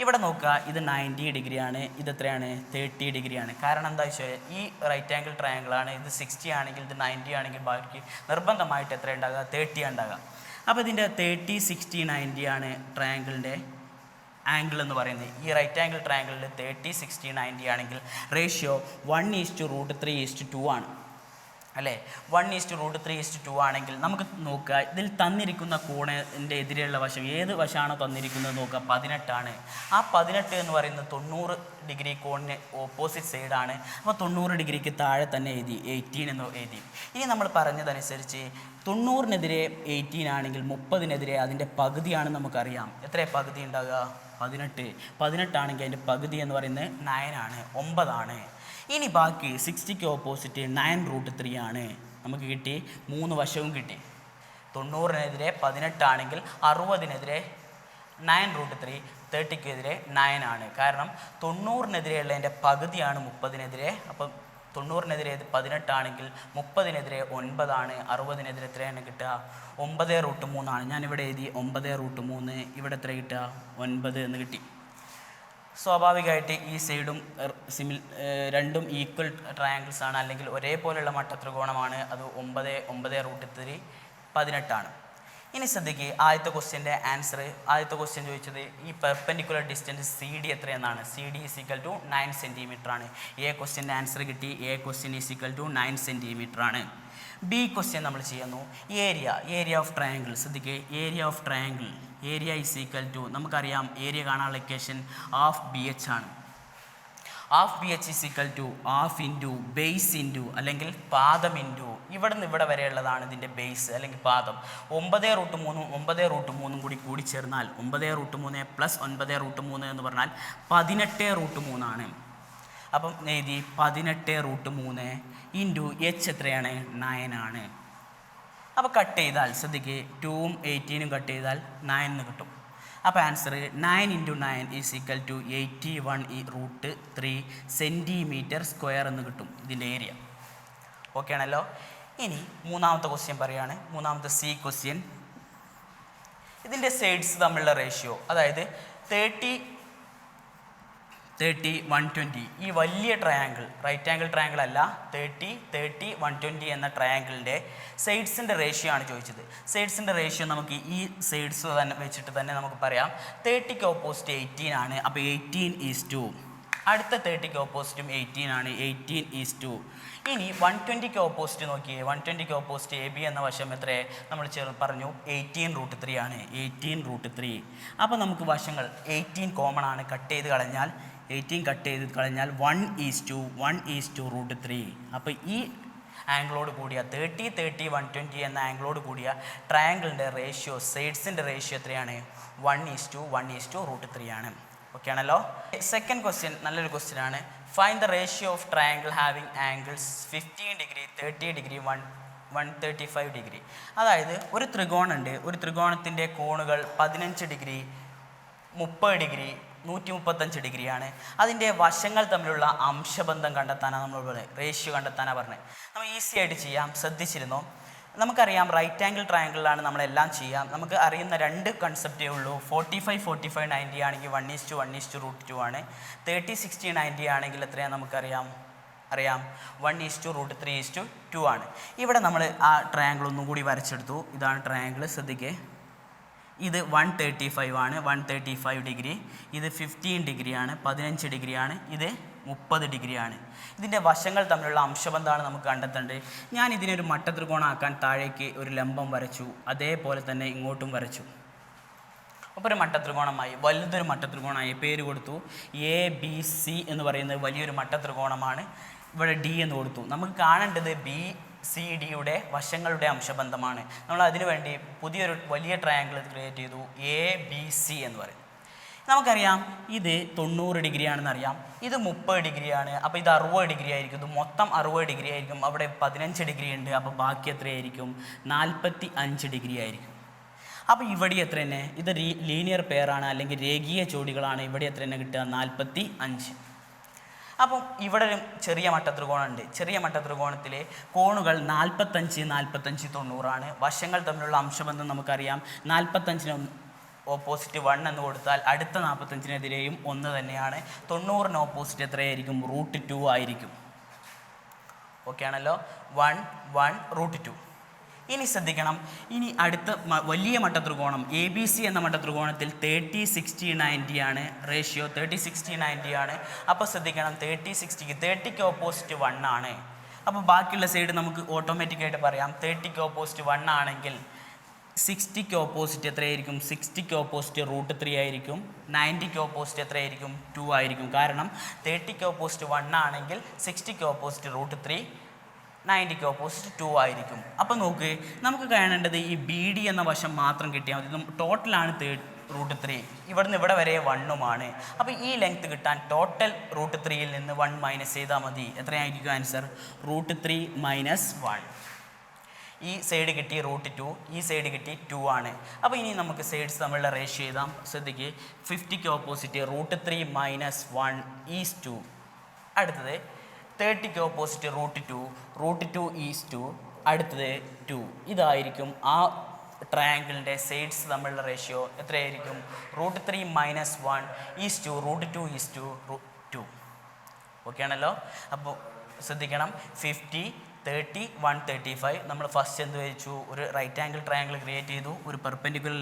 ഇവിടെ നോക്കുക, ഇത് 90 ഡിഗ്രിയാണ്, ഇത് എത്രയാണ്, 30 ഡിഗ്രിയാണ്. കാരണം എന്താ വെച്ചാൽ ഈ റൈറ്റ് ആംഗിൾ ട്രയാങ്കിളാണ്. ഇത് 60 ആണെങ്കിൽ ഇത് 90 ആണെങ്കിൽ ബാക്കി നിർബന്ധമായിട്ട് എത്ര ഉണ്ടാകുക, 30 ഉണ്ടാകുക. അപ്പോൾ ഇതിൻ്റെ 30, 60, 90 ആണ് ട്രയാങ്കിളിൻ്റെ ആംഗിൾ എന്ന് പറയുന്നത്. ഈ റൈറ്റ് ആംഗിൾ ട്രയാങ്കിളിൽ 30, 60, 90 ആണെങ്കിൽ റേഷ്യോ 1:√3:2 ആണ് അല്ലേ. 1:√3:2 ആണെങ്കിൽ നമുക്ക് നോക്കുക, ഇതിൽ തന്നിരിക്കുന്ന കോണിൻ്റെ എതിരെയുള്ള വശം ഏത് വശമാണോ തന്നിരിക്കുന്നത് നോക്കുക, 18 ആണ്. ആ 18 എന്ന് പറയുന്നത് 90 ഡിഗ്രി കോണിന് ഓപ്പോസിറ്റ് സൈഡാണ്. അപ്പോൾ 90 ഡിഗ്രിക്ക് താഴെ തന്നെ എഴുതി 18 എന്ന് എഴുതി. ഇനി നമ്മൾ പറഞ്ഞതനുസരിച്ച് 90-നെതിരെ 18 ആണെങ്കിൽ 30-നെതിരെ അതിൻ്റെ പകുതിയാണ് നമുക്കറിയാം. എത്ര പകുതി ഉണ്ടാകുക, 18 ആണെങ്കിൽ അതിൻ്റെ പകുതി എന്ന് പറയുന്നത് 9 ആണ്, 9 ആണ്. ഇനി ബാക്കി 60ക്ക് ഓപ്പോസിറ്റ് 9√3 ആണ്. നമുക്ക് കിട്ടി 3 വശവും കിട്ടി. 90-നെതിരെ 18 ആണെങ്കിൽ 60-നെതിരെ 9√3, 30-ക്കെതിരെ 9 ആണ്. കാരണം 90-നെതിരെയുള്ളതിൻ്റെ പകുതിയാണ് 30-നെതിരെ. അപ്പം 90-നെതിരെ 18 ആണെങ്കിൽ 30-നെതിരെ 9 ആണ്. 60-നെതിരെ എത്രയാണ് കിട്ടുക, 9√3 ആണ്. ഞാനിവിടെ എഴുതി 9√3, ഇവിടെ എത്ര കിട്ടുക, 9 എന്ന് കിട്ടി. സ്വാഭാവികമായിട്ട് ഈ സൈഡും രണ്ടും ഈക്വൽ ട്രയാങ്കിൾസ് ആണ്, അല്ലെങ്കിൽ ഒരേപോലെയുള്ള മട്ടത്രികോണമാണ്. അത് 9√3 18 ആണ്. ഇനി ശ്രദ്ധിക്കുക, ആദ്യത്തെ ക്വസ്റ്റ്യൻ്റെ ആൻസർ. ആദ്യത്തെ ക്വസ്റ്റ്യൻ ചോദിച്ചത് ഈ പെർപെൻഡിക്കുലർ ഡിസ്റ്റൻസ് സി ഡി എത്രയെന്നാണ്. സി ഡി = 9 സെൻറ്റിമീറ്റർ ആണ്. എ ക്വസ്റ്റ്യൻ്റെ ആൻസർ കിട്ടി. എ ക്വസ്റ്റ്യൻ = 9 സെൻറ്റിമീറ്റർ ആണ്. ബി ക്വസ്റ്റ്യൻ നമ്മൾ ചെയ്യുന്നു, ഏരിയ ഓഫ് ട്രയാങ്കിൾ. ശ്രദ്ധിക്കുക, ഏരിയ ഓഫ് ട്രയാങ്കിൾ, ഏരിയ = നമുക്കറിയാം ഏരിയ കാണാനുള്ള ഇക്വേഷൻ ഹാഫ് ബി എച്ച് ആണ്. Half B H half into base into അല്ലെങ്കിൽ പാദം ഇൻറ്റു ഇവിടെ നിന്ന് ഇവിടെ വരെയുള്ളതാണ് ഇതിൻ്റെ ബേസ് അല്ലെങ്കിൽ പാദം. 9√3 കൂടി ചേർന്നാൽ 9√3 + 9√3 എന്ന് പറഞ്ഞാൽ 18√3 ആണ്. അപ്പം എഴുതി 18√3 ഇൻറ്റു എച്ച് എത്രയാണ്, 9 ആണ്. അപ്പോൾ കട്ട് ചെയ്താൽ ശ്രദ്ധിക്കുക, 2ഉം 18ഉം കട്ട് ചെയ്താൽ 9 എന്ന് കിട്ടും. അപ്പോൾ ആൻസർ 9 × 9 = 81√3 സെൻറ്റിമീറ്റർ സ്ക്വയർ എന്ന് കിട്ടും ഇതിൻ്റെ ഏരിയ. ഓക്കെ ആണല്ലോ. ഇനി മൂന്നാമത്തെ ക്വസ്റ്റ്യൻ പറയുകയാണ്, മൂന്നാമത്തെ സി ക്വസ്റ്റ്യൻ. ഇതിൻ്റെ സൈഡ്സ് തമ്മിലുള്ള റേഷ്യോ, അതായത് 30, 120 ഈ വലിയ ട്രയാങ്കിൾ, റൈറ്റ് ആംഗിൾ ട്രയാങ്കിൾ അല്ല, 30, 120 എന്ന ട്രയാങ്കിളിൻ്റെ സൈഡ്സിൻ്റെ റേഷ്യോ ആണ് ചോദിച്ചത്. സൈഡ്സിൻ്റെ റേഷ്യോ നമുക്ക് ഈ സൈഡ്സ് തന്നെ വെച്ചിട്ട് തന്നെ നമുക്ക് പറയാം. 30ക്ക് ഓപ്പോസിറ്റ് 18 ആണ്. അപ്പോൾ 18:2. അടുത്ത 30ക്ക് ഓപ്പോസിറ്റും 18 ആണ്. 18:2. ഇനി 120ക്ക് ഓപ്പോസിറ്റ് നോക്കിയേ. 120ക്ക് ഓപ്പോസിറ്റ് എ ബി എന്ന വശം എത്രയെ നമ്മൾ പറഞ്ഞു, 18√3 ആണ്. 18√3. അപ്പോൾ നമുക്ക് വശങ്ങൾ 18 കോമൺ ആണ്. കട്ട് ചെയ്ത് കളഞ്ഞാൽ 1:1:√3. അപ്പോൾ ഈ ആംഗിളോട് കൂടിയ 30 30 120 എന്ന ആംഗിളോട് കൂടിയ ട്രയാങ്കിളിൻ്റെ റേഷ്യോ സൈഡ്സിൻ്റെ റേഷ്യോ എത്രയാണ്? 1:1:√3 ആണ്. ഓക്കെ ആണല്ലോ. സെക്കൻഡ് ക്വസ്റ്റ്യൻ നല്ലൊരു ക്വസ്റ്റ്യൻ ആണ്. Find the ratio of triangle having angles 15 degree 30 degree 135 degree. അതായത് ഒരു ത്രികോണമുണ്ട്, ഒരു ത്രികോണത്തിൻ്റെ കോണുകൾ 15 ഡിഗ്രി 30 ഡിഗ്രി 135 ഡിഗ്രിയാണ്. അതിൻ്റെ വശങ്ങൾ തമ്മിലുള്ള അംശബന്ധം കണ്ടെത്താനാണ് നമ്മൾ റേഷ്യോ കണ്ടെത്താനാണ് പറഞ്ഞത്. നമ്മൾ ഈസി ആയിട്ട് ചെയ്യാം. ശ്രദ്ധിച്ചിരുന്നോ? നമുക്കറിയാം റൈറ്റ് ആംഗിൾ ട്രയാങ്കിളിലാണ് നമ്മളെല്ലാം ചെയ്യാം. നമുക്ക് അറിയുന്ന രണ്ട് കൺസെപ്റ്റേ ഉള്ളൂ. 45 45 90 ആണെങ്കിൽ 1:1:√2 ആണ്. 30 60 90 ആണെങ്കിൽ എത്രയാണ് നമുക്കറിയാം? 1:√3:2 ആണ്. ഇവിടെ നമ്മൾ ആ ട്രയാങ്കിൾ ഒന്നും കൂടി വരച്ചെടുത്തു. ഇതാണ് ട്രയാങ്കിൾ, ശ്രദ്ധിക്കേ. ഇത് 135 ആണ്, 135 ഡിഗ്രി. ഇത് 15 ഡിഗ്രിയാണ്, 15 ഡിഗ്രിയാണ്. ഇത് 30 ഡിഗ്രിയാണ്. ഇതിൻ്റെ വശങ്ങൾ തമ്മിലുള്ള അംശബന്ധമാണ് നമുക്ക് കണ്ടെത്തേണ്ടത്. ഞാൻ ഇതിനൊരു മട്ടത്രികോണമാക്കാൻ താഴേക്ക് ഒരു ലംബം വരച്ചു, അതേപോലെ തന്നെ ഇങ്ങോട്ടും വരച്ചു. അപ്പോൾ ഒരു മട്ടത്രികോണമായി, വലുതൊരു മട്ടത്രികോണമായി പേര് കൊടുത്തു. ABC എന്ന് പറയുന്നത് വലിയൊരു മട്ടത്രികോണമാണ്. ഇവിടെ D എന്ന് കൊടുത്തു. നമുക്ക് കാണേണ്ടത് BCDയുടെ വശങ്ങളുടെ അംശബന്ധമാണ്. നമ്മൾ അതിനു വേണ്ടി പുതിയൊരു വലിയ ട്രയാങ്കിൾ ക്രിയേറ്റ് ചെയ്തു, ABC എന്ന് പറയും. നമുക്കറിയാം ഇത് 90 ഡിഗ്രിയാണെന്ന് അറിയാം, ഇത് 30 ഡിഗ്രിയാണ്. അപ്പോൾ ഇത് 60 ഡിഗ്രി ആയിരിക്കും. ഇത് മൊത്തം 60 ഡിഗ്രി ആയിരിക്കും. അവിടെ 15 ഡിഗ്രി ഉണ്ട്, അപ്പോൾ ബാക്കി എത്രയായിരിക്കും? 45 ഡിഗ്രി ആയിരിക്കും. അപ്പോൾ ഇവിടെ എത്ര തന്നെ? ഇത് ലീനിയർ പെയറാണ്, അല്ലെങ്കിൽ രേഖീയ ജോഡികളാണ്. ഇവിടെ എത്ര തന്നെ കിട്ടുക? 45. അപ്പം ഇവിടെ ഒരു ചെറിയ മട്ടത്രികോണമുണ്ട്. ചെറിയ മട്ടത്രികോണത്തിലെ കോണുകൾ 45 45 90 വശങ്ങൾ തമ്മിലുള്ള അംശബന്ധം നമുക്കറിയാം. 45 ഓപ്പോസിറ്റ് 1 എന്ന് കൊടുത്താൽ അടുത്ത 45-നെതിരെയും 1 തന്നെയാണ്. 90 ഓപ്പോസിറ്റ് എത്രയായിരിക്കും? √2 ആയിരിക്കും. ഓക്കെ ആണല്ലോ. 1 1 √2. ഇനി ശ്രദ്ധിക്കണം, ഇനി അടുത്ത വലിയ മട്ടത്രികോണം ABC എന്ന മട്ടത്രികോണത്തിൽ 30 60 90 ആണ് റേഷ്യോ. 30 60 90 ആണ്. അപ്പോൾ ശ്രദ്ധിക്കണം, 30 60 30ക്ക് ഓപ്പോസിറ്റ് 1 ആണ്. അപ്പോൾ ബാക്കിയുള്ള സൈഡ് നമുക്ക് ഓട്ടോമാറ്റിക്കായിട്ട് പറയാം. 30ക്ക് ഓപ്പോസിറ്റ് 1 ആണെങ്കിൽ 60ക്ക് ഓപ്പോസിറ്റ് എത്രയായിരിക്കും? 60ക്ക് ഓപ്പോസിറ്റ് √3 ആയിരിക്കും. 90ക്ക് ഓപ്പോസിറ്റ് എത്രയായിരിക്കും? 2 ആയിരിക്കും. കാരണം 30ക്ക് ഓപ്പോസിറ്റ് 1 ആണെങ്കിൽ 60ക്ക് ഓപ്പോസിറ്റ് √3, 90ക്ക് ഓപ്പോസിറ്റ് 2 ആയിരിക്കും. അപ്പോൾ നോക്ക്, നമുക്ക് കാണേണ്ടത് ഈ BD എന്ന വശം മാത്രം കിട്ടിയാൽ മതി. ടോട്ടലാണ് √3. ഇവിടുന്ന് ഇവിടെ വരെ 1ഉമാണ്. അപ്പോൾ ഈ ലെങ്ത് കിട്ടാൻ ടോട്ടൽ √3-യിൽ നിന്ന് 1 മൈനസ് ചെയ്താൽ മതി. എത്രയായിരിക്കും ആൻസർ? √3 - 1. ഈ സൈഡ് കിട്ടി √2, ഈ സൈഡ് കിട്ടി 2 ആണ്. അപ്പോൾ ഇനി നമുക്ക് സൈഡ്സ് തമ്മിലുള്ള റേഷ്യോ എഴുതാം. ശ്രദ്ധിക്ക്, 50ക്ക് ഓപ്പോസിറ്റ് √3 - 1 = 2. അടുത്തത് 30ക്ക് ഓപ്പോസിറ്റ് √2 = അടുത്തത് 2. ഇതായിരിക്കും ആ ട്രയാങ്കിളിൻ്റെ സൈഡ്സ് തമ്മിലുള്ള റേഷ്യോ. എത്രയായിരിക്കും? √3 - 1 = √2 = 2. ഓക്കെ ആണല്ലോ. അപ്പോൾ ശ്രദ്ധിക്കണം, 50 30 135. നമ്മൾ ഫസ്റ്റ് എന്ത് വെച്ചു? ഒരു റൈറ്റ് ആംഗിൾ ട്രയാങ്കിൾ ക്രിയേറ്റ് ചെയ്തു, ഒരു പെർപെൻഡിക്കുലർ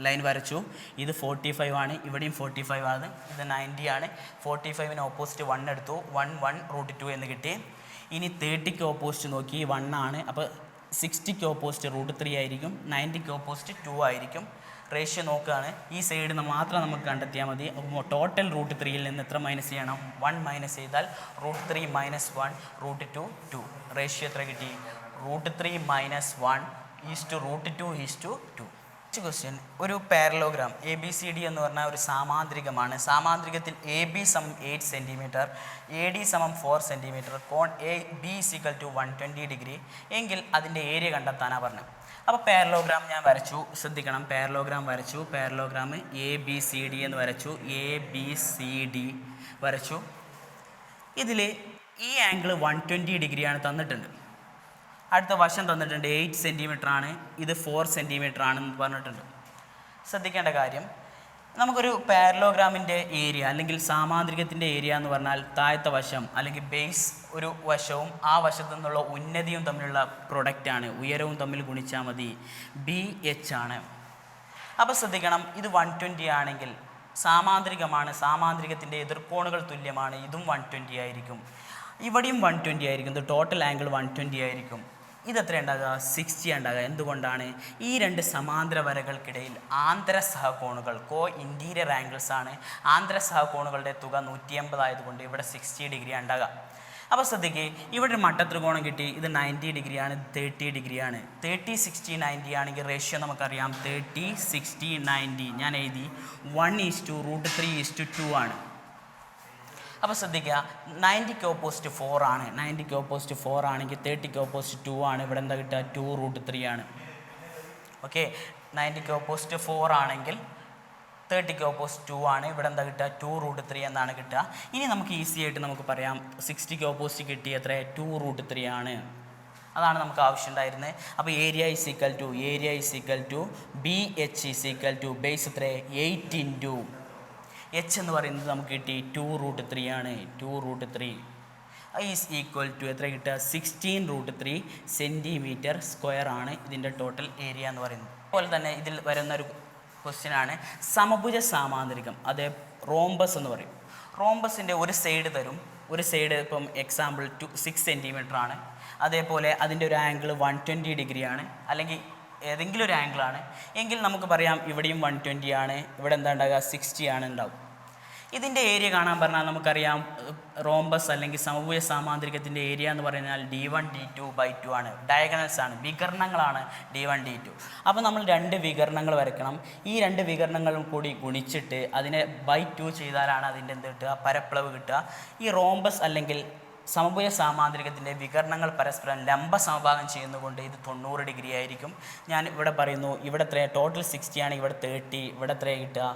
ലൈൻ വരച്ചു. ഇത് 45 ആണ്, ഇവിടെയും 45 ആണ്, ഇത് 90 ആണ്. 45-ന് ഓപ്പോസിറ്റ് 1 എടുത്തു, 1 1 √2 എന്ന് കിട്ടി. ഇനി 30ക്ക് ഓപ്പോസിറ്റ് നോക്കി 1 ആണ്. അപ്പോൾ 60ക്ക് ഓപ്പോസിറ്റ് √3 ആയിരിക്കും, 90ക്ക് ഓപ്പോസിറ്റ് 2 ആയിരിക്കും. റേഷ്യോ നോക്കുകയാണ്, ഈ സൈഡിൽ നിന്ന് മാത്രം നമുക്ക് കണ്ടെത്തിയാൽ മതി. അപ്പോൾ ടോട്ടൽ √3-യിൽ നിന്ന് എത്ര മൈനസ് ചെയ്യണം? 1 മൈനസ് ചെയ്താൽ √3 - 1 √2 2. റേഷ്യോ എത്ര കിട്ടി? √3 - 1 = √2 നെക്സ്റ്റ് ക്വസ്റ്റ്യൻ, ഒരു പാരലോഗ്രാം ABCD എന്ന് പറഞ്ഞാൽ ഒരു സാമാന്ത്രികമാണ്. സാമാന്ത്രികത്തിൽ AB = 8 സെൻറ്റിമീറ്റർ, AD = 4 സെൻറ്റിമീറ്റർ, കോൺ AB = 120 ഡിഗ്രി എങ്കിൽ അതിൻ്റെ ഏരിയ കണ്ടെത്താനാണ് പറഞ്ഞത്. അപ്പോൾ പാരലോഗ്രാം ഞാൻ വരച്ചു. ശ്രദ്ധിക്കണം, പാരലോഗ്രാം വരച്ചു. പാരലോഗ്രാം ABCD എന്ന് വരച്ചു. ABCD വരച്ചു. ഇതിൽ ഈ ആംഗിൾ 120 ഡിഗ്രിയാണ് തന്നിട്ടുണ്ട്. അടുത്ത വശം തന്നിട്ടുണ്ട് 8 സെൻറ്റിമീറ്റർ ആണ്, ഇത് 4 സെൻറ്റിമീറ്റർ ആണെന്ന് പറഞ്ഞിട്ടുണ്ട്. ശ്രദ്ധിക്കേണ്ട കാര്യം, നമുക്കൊരു പാരലോഗ്രാമിൻ്റെ ഏരിയ അല്ലെങ്കിൽ സാമാന്ത്രികത്തിൻ്റെ ഏരിയ എന്ന് പറഞ്ഞാൽ താഴത്തെ വശം അല്ലെങ്കിൽ ബേസ് ഒരു വശവും ആ വശത്തു നിന്നുള്ള ഉന്നതിയും തമ്മിലുള്ള പ്രൊഡക്റ്റാണ്. ഉയരവും തമ്മിൽ ഗുണിച്ചാൽ മതി. BH ആണ്. അപ്പോൾ ശ്രദ്ധിക്കണം, ഇത് 120 ആണെങ്കിൽ സാമാന്ത്രികമാണ്. സാമാന്ത്രികത്തിൻ്റെ എതിർക്കോണുകൾ തുല്യമാണ്. ഇതും 120 ആയിരിക്കും, ഇവിടെയും 120 ആയിരിക്കും. ഇത് ടോട്ടൽ ആംഗിൾ 120 ആയിരിക്കും. ഇതെത്ര ഉണ്ടാകുക? 60 ഉണ്ടാകുക. എന്തുകൊണ്ടാണ്? ഈ രണ്ട് സമാന്തര വരകൾക്കിടയിൽ ആന്തര സഹകോണുകൾ ഇന്റീരിയർ ആംഗിൾസ് ആണ്. ആന്തര സഹകോണുകളുടെ തുക 180 ആയതുകൊണ്ട് ഇവിടെ 60 ഡിഗ്രി ഉണ്ടാകുക. അപ്പോൾ ശ്രദ്ധിക്കുക, ഇവിടെ ഒരു മട്ടത്രികോണം കിട്ടി. ഇത് 90 ഡിഗ്രിയാണ്, 30 ഡിഗ്രിയാണ്. 30, 60, 90 ആണെങ്കിൽ റേഷ്യോ നമുക്കറിയാം 30, 60, 90. ഞാൻ എഴുതി 1:√3:2 ആണ്. അപ്പോൾ ശ്രദ്ധിക്കുക, 90ക്ക് ഓപ്പോസിറ്റ് 4 ആണ്. 90ക്ക് ഓപ്പോസിറ്റ് 4 ആണെങ്കിൽ 30ക്ക് ഓപ്പോസിറ്റ് 2 ആണ്. ഇവിടെ എന്താ കിട്ടുക? 2√3 ആണ്. ഓക്കെ, 90ക്ക് ഓപ്പോസിറ്റ് 4 ആണെങ്കിൽ 30ക്ക് ഓപ്പോസിറ്റ് 2 ആണ്. ഇവിടെ എന്താ കിട്ടുക? 2√3 എന്നാണ് കിട്ടുക. ഇനി നമുക്ക് ഈസി ആയിട്ട് നമുക്ക് പറയാം 60ക്ക് ഓപ്പോസിറ്റ് കിട്ടി എത്ര? 2√3 ആണ്. അതാണ് നമുക്ക് ആവശ്യമുണ്ടായിരുന്നത്. അപ്പോൾ area is equal to BH is equal to base എത്ര? 8 ഇൻറ്റു H എന്ന് പറയുന്നത് നമുക്ക് കിട്ടി 2√3 ആണ്. 2√3 ഈസ് ഈക്വൽ ടു എത്ര കിട്ടുക? 16√3 സെൻറ്റിമീറ്റർ സ്ക്വയർ ആണ് ഇതിൻ്റെ ടോട്ടൽ ഏരിയ എന്ന് പറയുന്നത്. അതുപോലെ തന്നെ ഇതിൽ വരുന്നൊരു ക്വസ്റ്റ്യൻ ആണ് സമഭുജ സാമാന്തരികം, അതേ റോംബസ് എന്ന് പറയും. റോംബസിൻ്റെ ഒരു സൈഡ് തരും, ഒരു സൈഡ് ഇപ്പം എക്സാമ്പിൾ 6 സെൻറ്റിമീറ്റർ ആണ്. അതേപോലെ അതിൻ്റെ ഒരു ആംഗിൾ 120 ഡിഗ്രിയാണ്, അല്ലെങ്കിൽ ഏതെങ്കിലും ഒരു ആംഗിളാണ് എങ്കിൽ നമുക്ക് പറയാം ഇവിടെയും 120 ആണ്, ഇവിടെ എന്താ ഉണ്ടാകുക? 60 ആണ് ഉണ്ടാവും. ഇതിൻ്റെ ഏരിയ കാണാൻ പറഞ്ഞാൽ നമുക്കറിയാം റോംബസ് അല്ലെങ്കിൽ സമഭുജ സാമാന്തരികത്തിൻ്റെ ഏരിയ എന്ന് പറഞ്ഞാൽ D1 D2/2 ആണ്. ഡയഗണൽസ് ആണ്, വികരണങ്ങളാണ് D1 D2. അപ്പോൾ നമ്മൾ 2 വികരണങ്ങൾ വരയ്ക്കണം. ഈ 2 വികരണങ്ങളും കൂടി ഗുണിച്ചിട്ട് അതിനെ /2 ചെയ്താലാണ് അതിൻ്റെ എന്ത് കിട്ടുക? പരപ്പളവ് കിട്ടുക. ഈ റോംബസ് അല്ലെങ്കിൽ സമഭുജ സാമാന്തരികത്തിൻ്റെ വികരണങ്ങൾ പരസ്പരം ലംബ സമഭാഗം ചെയ്യുന്നതുകൊണ്ട് ഇത് 90 ഡിഗ്രി ആയിരിക്കും. ഞാൻ ഇവിടെ പറയുന്നു, ഇവിടെ എത്ര? ടോട്ടൽ 60 ആണ്, ഇവിടെ 30, ഇവിടെ എത്ര കിട്ടുക?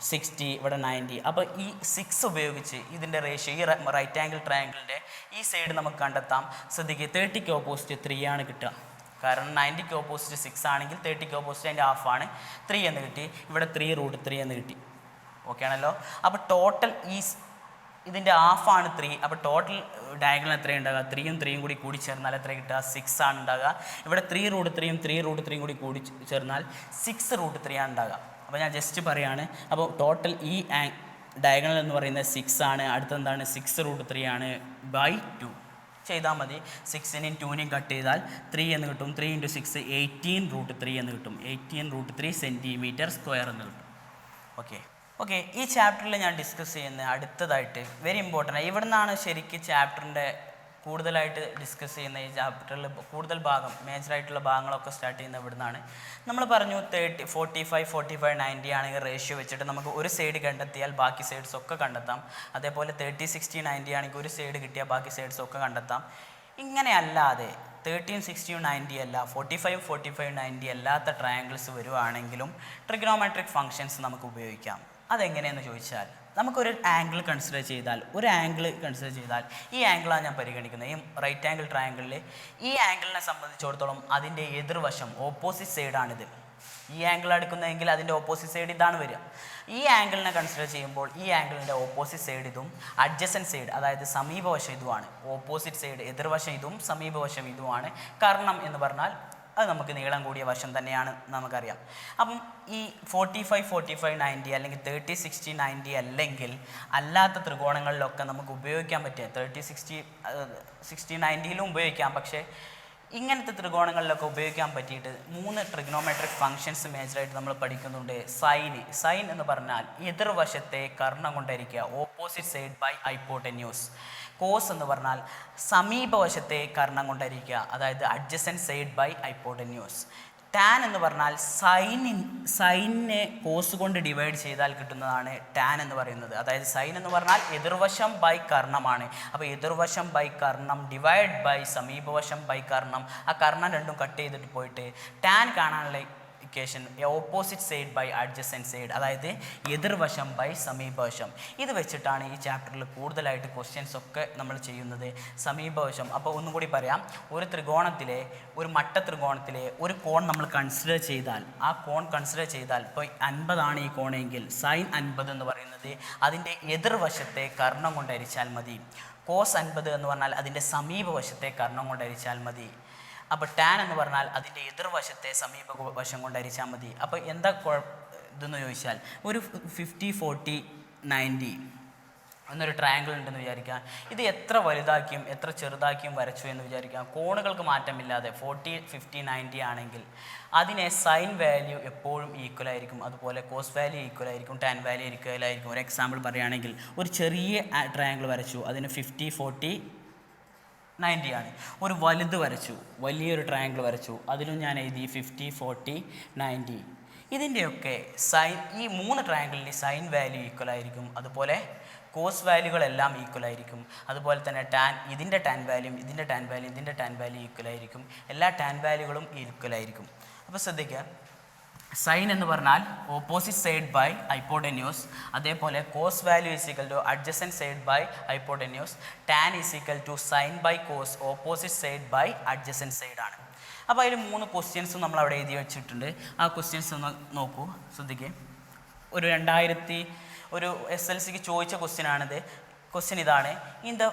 60, ഇവിടെ 90. അപ്പോൾ ഈ 6 ഉപയോഗിച്ച് ഇതിൻ്റെ റേഷ്യോ, ഈ റൈറ്റ് ആംഗിൾ ട്രയാങ്കിളിൻ്റെ ഈ സൈഡ് നമുക്ക് കണ്ടെത്താം. ശ്രദ്ധിക്കുക, 30ക്ക് ഓപ്പോസിറ്റ് 3 ആണ് കിട്ടുക. കാരണം 90ക്ക് ഓപ്പോസിറ്റ് 6 ആണെങ്കിൽ 30ക്ക് ഓപ്പോസിറ്റ് അതിൻ്റെ ഹാഫ് ആണ്, 3 എന്ന് കിട്ടി. ഇവിടെ 3√3 എന്ന് കിട്ടി. ഓക്കെ ആണല്ലോ. അപ്പോൾ ടോട്ടൽ ഇതിൻ്റെ ഹാഫാണ് 3. അപ്പോൾ ടോട്ടൽ ഡയഗണൽ എത്ര ഉണ്ടാകുക? 3യും 3യും കൂടി ചേർന്നാൽ എത്ര കിട്ടുക? 6 ആണ് ഉണ്ടാകുക. ഇവിടെ 3√3യും 3√3യും കൂടി ചേർന്നാൽ 6√3 ആണ് ഉണ്ടാകുക. അപ്പോൾ ഞാൻ ജസ്റ്റ് പറയാണ്. അപ്പോൾ ടോട്ടൽ ഈ ഡയഗണൽ എന്ന് പറയുന്നത് 6 ആണ്. അടുത്തെന്താണ്? 6√3 ആണ് /2 ചെയ്താൽ മതി. 6നെയും 2നെയും കട്ട് ചെയ്താൽ 3 എന്ന് കിട്ടും. 3 × 6 18√3 എന്ന് കിട്ടും. 18√3 സെൻറ്റിമീറ്റർ സ്ക്വയർ എന്ന് കിട്ടും. ഓക്കെ, ഈ ചാപ്റ്ററിൽ ഞാൻ ഡിസ്കസ് ചെയ്യുന്ന അടുത്തതായിട്ട് വെരി ഇമ്പോർട്ടൻ്റ്, ഇവിടെ നിന്നാണ് ശരിക്കും ചാപ്റ്ററിൻ്റെ കൂടുതലായിട്ട് ഡിസ്കസ് ചെയ്യുന്ന. ഈ ചാപ്റ്ററിൽ കൂടുതൽ ഭാഗം, മേജറായിട്ടുള്ള ഭാഗങ്ങളൊക്കെ സ്റ്റാർട്ട് ചെയ്യുന്നത് ഇവിടെ നിന്നാണ്. നമ്മൾ പറഞ്ഞു 30, 45, 45, 90 ആണെങ്കിൽ റേഷ്യോ വെച്ചിട്ട് നമുക്ക് ഒരു സൈഡ് കണ്ടെത്തിയാൽ ബാക്കി സൈഡ്സ് ഒക്കെ കണ്ടെത്താം. അതേപോലെ 30, 60, 90 ആണെങ്കിൽ ഒരു സൈഡ് കിട്ടിയാൽ ബാക്കി സൈഡ്സ് ഒക്കെ കണ്ടെത്താം. ഇങ്ങനെ അല്ലാതെ 13, 60, 90 അല്ല, 45, 45, 90 അല്ലാത്ത ട്രയാങ്കിൾസ് വരുവാണെങ്കിലും ട്രിഗണോമെട്രിക് ഫങ്ഷൻസ് നമുക്ക് ഉപയോഗിക്കാം. അതെങ്ങനെയെന്ന് ചോദിച്ചാൽ, നമുക്കൊരു ആംഗിൾ കൺസിഡർ ചെയ്താൽ, ഈ ആംഗിളാണ് ഞാൻ പരിഗണിക്കുന്നത്. ഈ റൈറ്റ് ആംഗിൾ ട്രയാങ്കിളിൽ ഈ ആംഗിളിനെ സംബന്ധിച്ചിടത്തോളം അതിൻ്റെ എതിർവശം ഓപ്പോസിറ്റ് സൈഡാണിത്. ഈ ആംഗിൾ എടുക്കുന്നതെങ്കിൽ അതിൻ്റെ ഓപ്പോസിറ്റ് സൈഡ് ഇതാണ് വരിക. ഈ ആംഗിളിനെ കൺസിഡർ ചെയ്യുമ്പോൾ ഈ ആംഗിളിൻ്റെ ഓപ്പോസിറ്റ് സൈഡ് ഇതും അഡ്ജസൻറ്റ് സൈഡ്, അതായത് സമീപവശം ഇതുമാണ്. ഓപ്പോസിറ്റ് സൈഡ് എതിർവശം ഇതും സമീപവശം ഇതുമാണ്. കർണം എന്ന് പറഞ്ഞാൽ അത് നമുക്ക് നീളം കൂടിയ വശം തന്നെയാണ് നമുക്കറിയാം. അപ്പം ഈ 45, 45, 90 അല്ലെങ്കിൽ 30, 60, 90 അല്ലെങ്കിൽ അല്ലാത്ത ത്രികോണങ്ങളിലൊക്കെ നമുക്ക് ഉപയോഗിക്കാൻ പറ്റിയ 30, 60, 90യിലും ഉപയോഗിക്കാം. പക്ഷേ ഇങ്ങനത്തെ ത്രികോണങ്ങളിലൊക്കെ ഉപയോഗിക്കാൻ പറ്റിയിട്ട് 3 ട്രിഗണോമെട്രിക് ഫങ്ഷൻസ് മേജറായിട്ട് നമ്മൾ പഠിക്കുന്നുണ്ട്. സൈൻ എന്ന് പറഞ്ഞാൽ എതിർവശത്തെ കർണം കൊണ്ടിരിക്കുക, opposite side by hypotenuse. Cos എന്ന് പറഞ്ഞാൽ സമീപവശത്തെ കർണം കൊണ്ടിരിക്കുക, അതായത് adjacent side by hypotenuse. Tan എന്ന് പറഞ്ഞാൽ സൈനിനെ കോസ് കൊണ്ട് ഡിവൈഡ് ചെയ്താൽ കിട്ടുന്നതാണ് ടാൻ എന്ന് പറയുന്നത്. അതായത് സൈൻ എന്ന് പറഞ്ഞാൽ എതിർവശം ബൈ കർണമാണ്. അപ്പോൾ എതിർവശം ബൈ കർണം ഡിവൈഡ് ബൈ സമീപവശം ബൈ കർണം. ആ കർണം രണ്ടും കട്ട് ചെയ്തിട്ട് പോയിട്ട് ടാൻ കാണാനുള്ള equation opposite side by adjacent side, അതായത് എതിർവശം ബൈ സമീപവശം. ഇത് വെച്ചിട്ടാണ് ഈ ചാപ്റ്ററിൽ കൂടുതലായിട്ട് ക്വസ്റ്റ്യൻസ് ഒക്കെ നമ്മൾ ചെയ്യുന്നത്. സമീപവശം, അപ്പോൾ ഒന്നും കൂടി പറയാം. ഒരു മട്ട ത്രികോണത്തിലെ ഒരു കോൺ നമ്മൾ കൺസിഡർ ചെയ്താൽ, ആ കോൺ കൺസിഡർ ചെയ്താൽ ഇപ്പോൾ 50 ഈ കോണെങ്കിൽ സൈൻ 50 എന്ന് പറയുന്നത് അതിൻ്റെ എതിർവശത്തെ കർണം കൊണ്ട് ഹരിച്ചാൽ മതി. കോസ് 50 എന്ന് പറഞ്ഞാൽ അതിൻ്റെ സമീപവശത്തെ കർണം കൊണ്ട് ഹരിച്ചാൽ മതി. അപ്പോൾ ടാൻ എന്ന് പറഞ്ഞാൽ അതിൻ്റെ എതിർവശത്തെ സമീപവശം കൊണ്ട് ഹരിച്ചാൽ മതി. അപ്പോൾ എന്താ ഇതെന്ന് ചോദിച്ചാൽ, ഒരു 50, 40, 90 എന്നൊരു ട്രയാങ്കിൾ ഉണ്ടെന്ന് വിചാരിക്കാം. ഇത് എത്ര വലുതാക്കിയും എത്ര ചെറുതാക്കിയും വരച്ചു എന്ന് വിചാരിക്കാം. കോണുകൾക്ക് മാറ്റമില്ലാതെ 40, 50, 90 ആണെങ്കിൽ അതിനെ സൈൻ വാല്യൂ എപ്പോഴും ഈക്വൽ ആയിരിക്കും, അതുപോലെ കോസ് വാല്യൂ ഈക്വൽ ആയിരിക്കും, ടാൻ വാല്യൂ ഈക്വൽ ആയിരിക്കും. ഒരു എക്സാമ്പിൾ പറയുകയാണെങ്കിൽ ഒരു ചെറിയ ട്രയാങ്കിൾ വരച്ചു, അതിന് 50, 40, 90 ആണ്. ഒരു വലുത് വരച്ചു, വലിയൊരു ട്രയാങ്കിൾ വരച്ചു, അതിലും ഞാൻ എഴുതി 50, 40, 90. ഇതിൻ്റെയൊക്കെ സൈൻ, ഈ 3 ട്രയാങ്കിളിൻ്റെ സൈൻ വാല്യൂ ഈക്വൽ ആയിരിക്കും. അതുപോലെ കോസ് വാല്യൂകളെല്ലാം ഈക്വൽ ആയിരിക്കും. അതുപോലെ തന്നെ ഇതിൻ്റെ ടാൻ വാല്യൂം ഇതിൻ്റെ ടാൻ വാല്യൂ ഇതിൻ്റെ ടാൻ വാല്യൂ ഈക്വൽ ആയിരിക്കും. എല്ലാ ടാൻ വാല്യൂകളും ഈക്വൽ ആയിരിക്കും. അപ്പോൾ ശ്രദ്ധിക്കുക, സൈൻ എന്ന് പറഞ്ഞാൽ ഓപ്പോസിറ്റ് സൈഡ് ബൈ ഹൈപ്പോട്ടന്യൂസ്. അതേപോലെ cos value is equal to adjacent side by hypotenuse. Tan is equal to sine by cos opposite side by adjacent side ആണ്. അപ്പോൾ അതിൽ 3 ക്വസ്റ്റ്യൻസും നമ്മൾ അവിടെ എഴുതി വെച്ചിട്ടുണ്ട്. ആ ക്വസ്റ്റ്യൻസ് ഒന്ന് നോക്കൂ, ശ്രദ്ധിക്കുക. ഒരു SLCക്ക് ചോദിച്ച ക്വസ്റ്റ്യൻ ആണിത്. ക്വസ്റ്റ്യൻ ഇതാണ്: ഇൻ ദ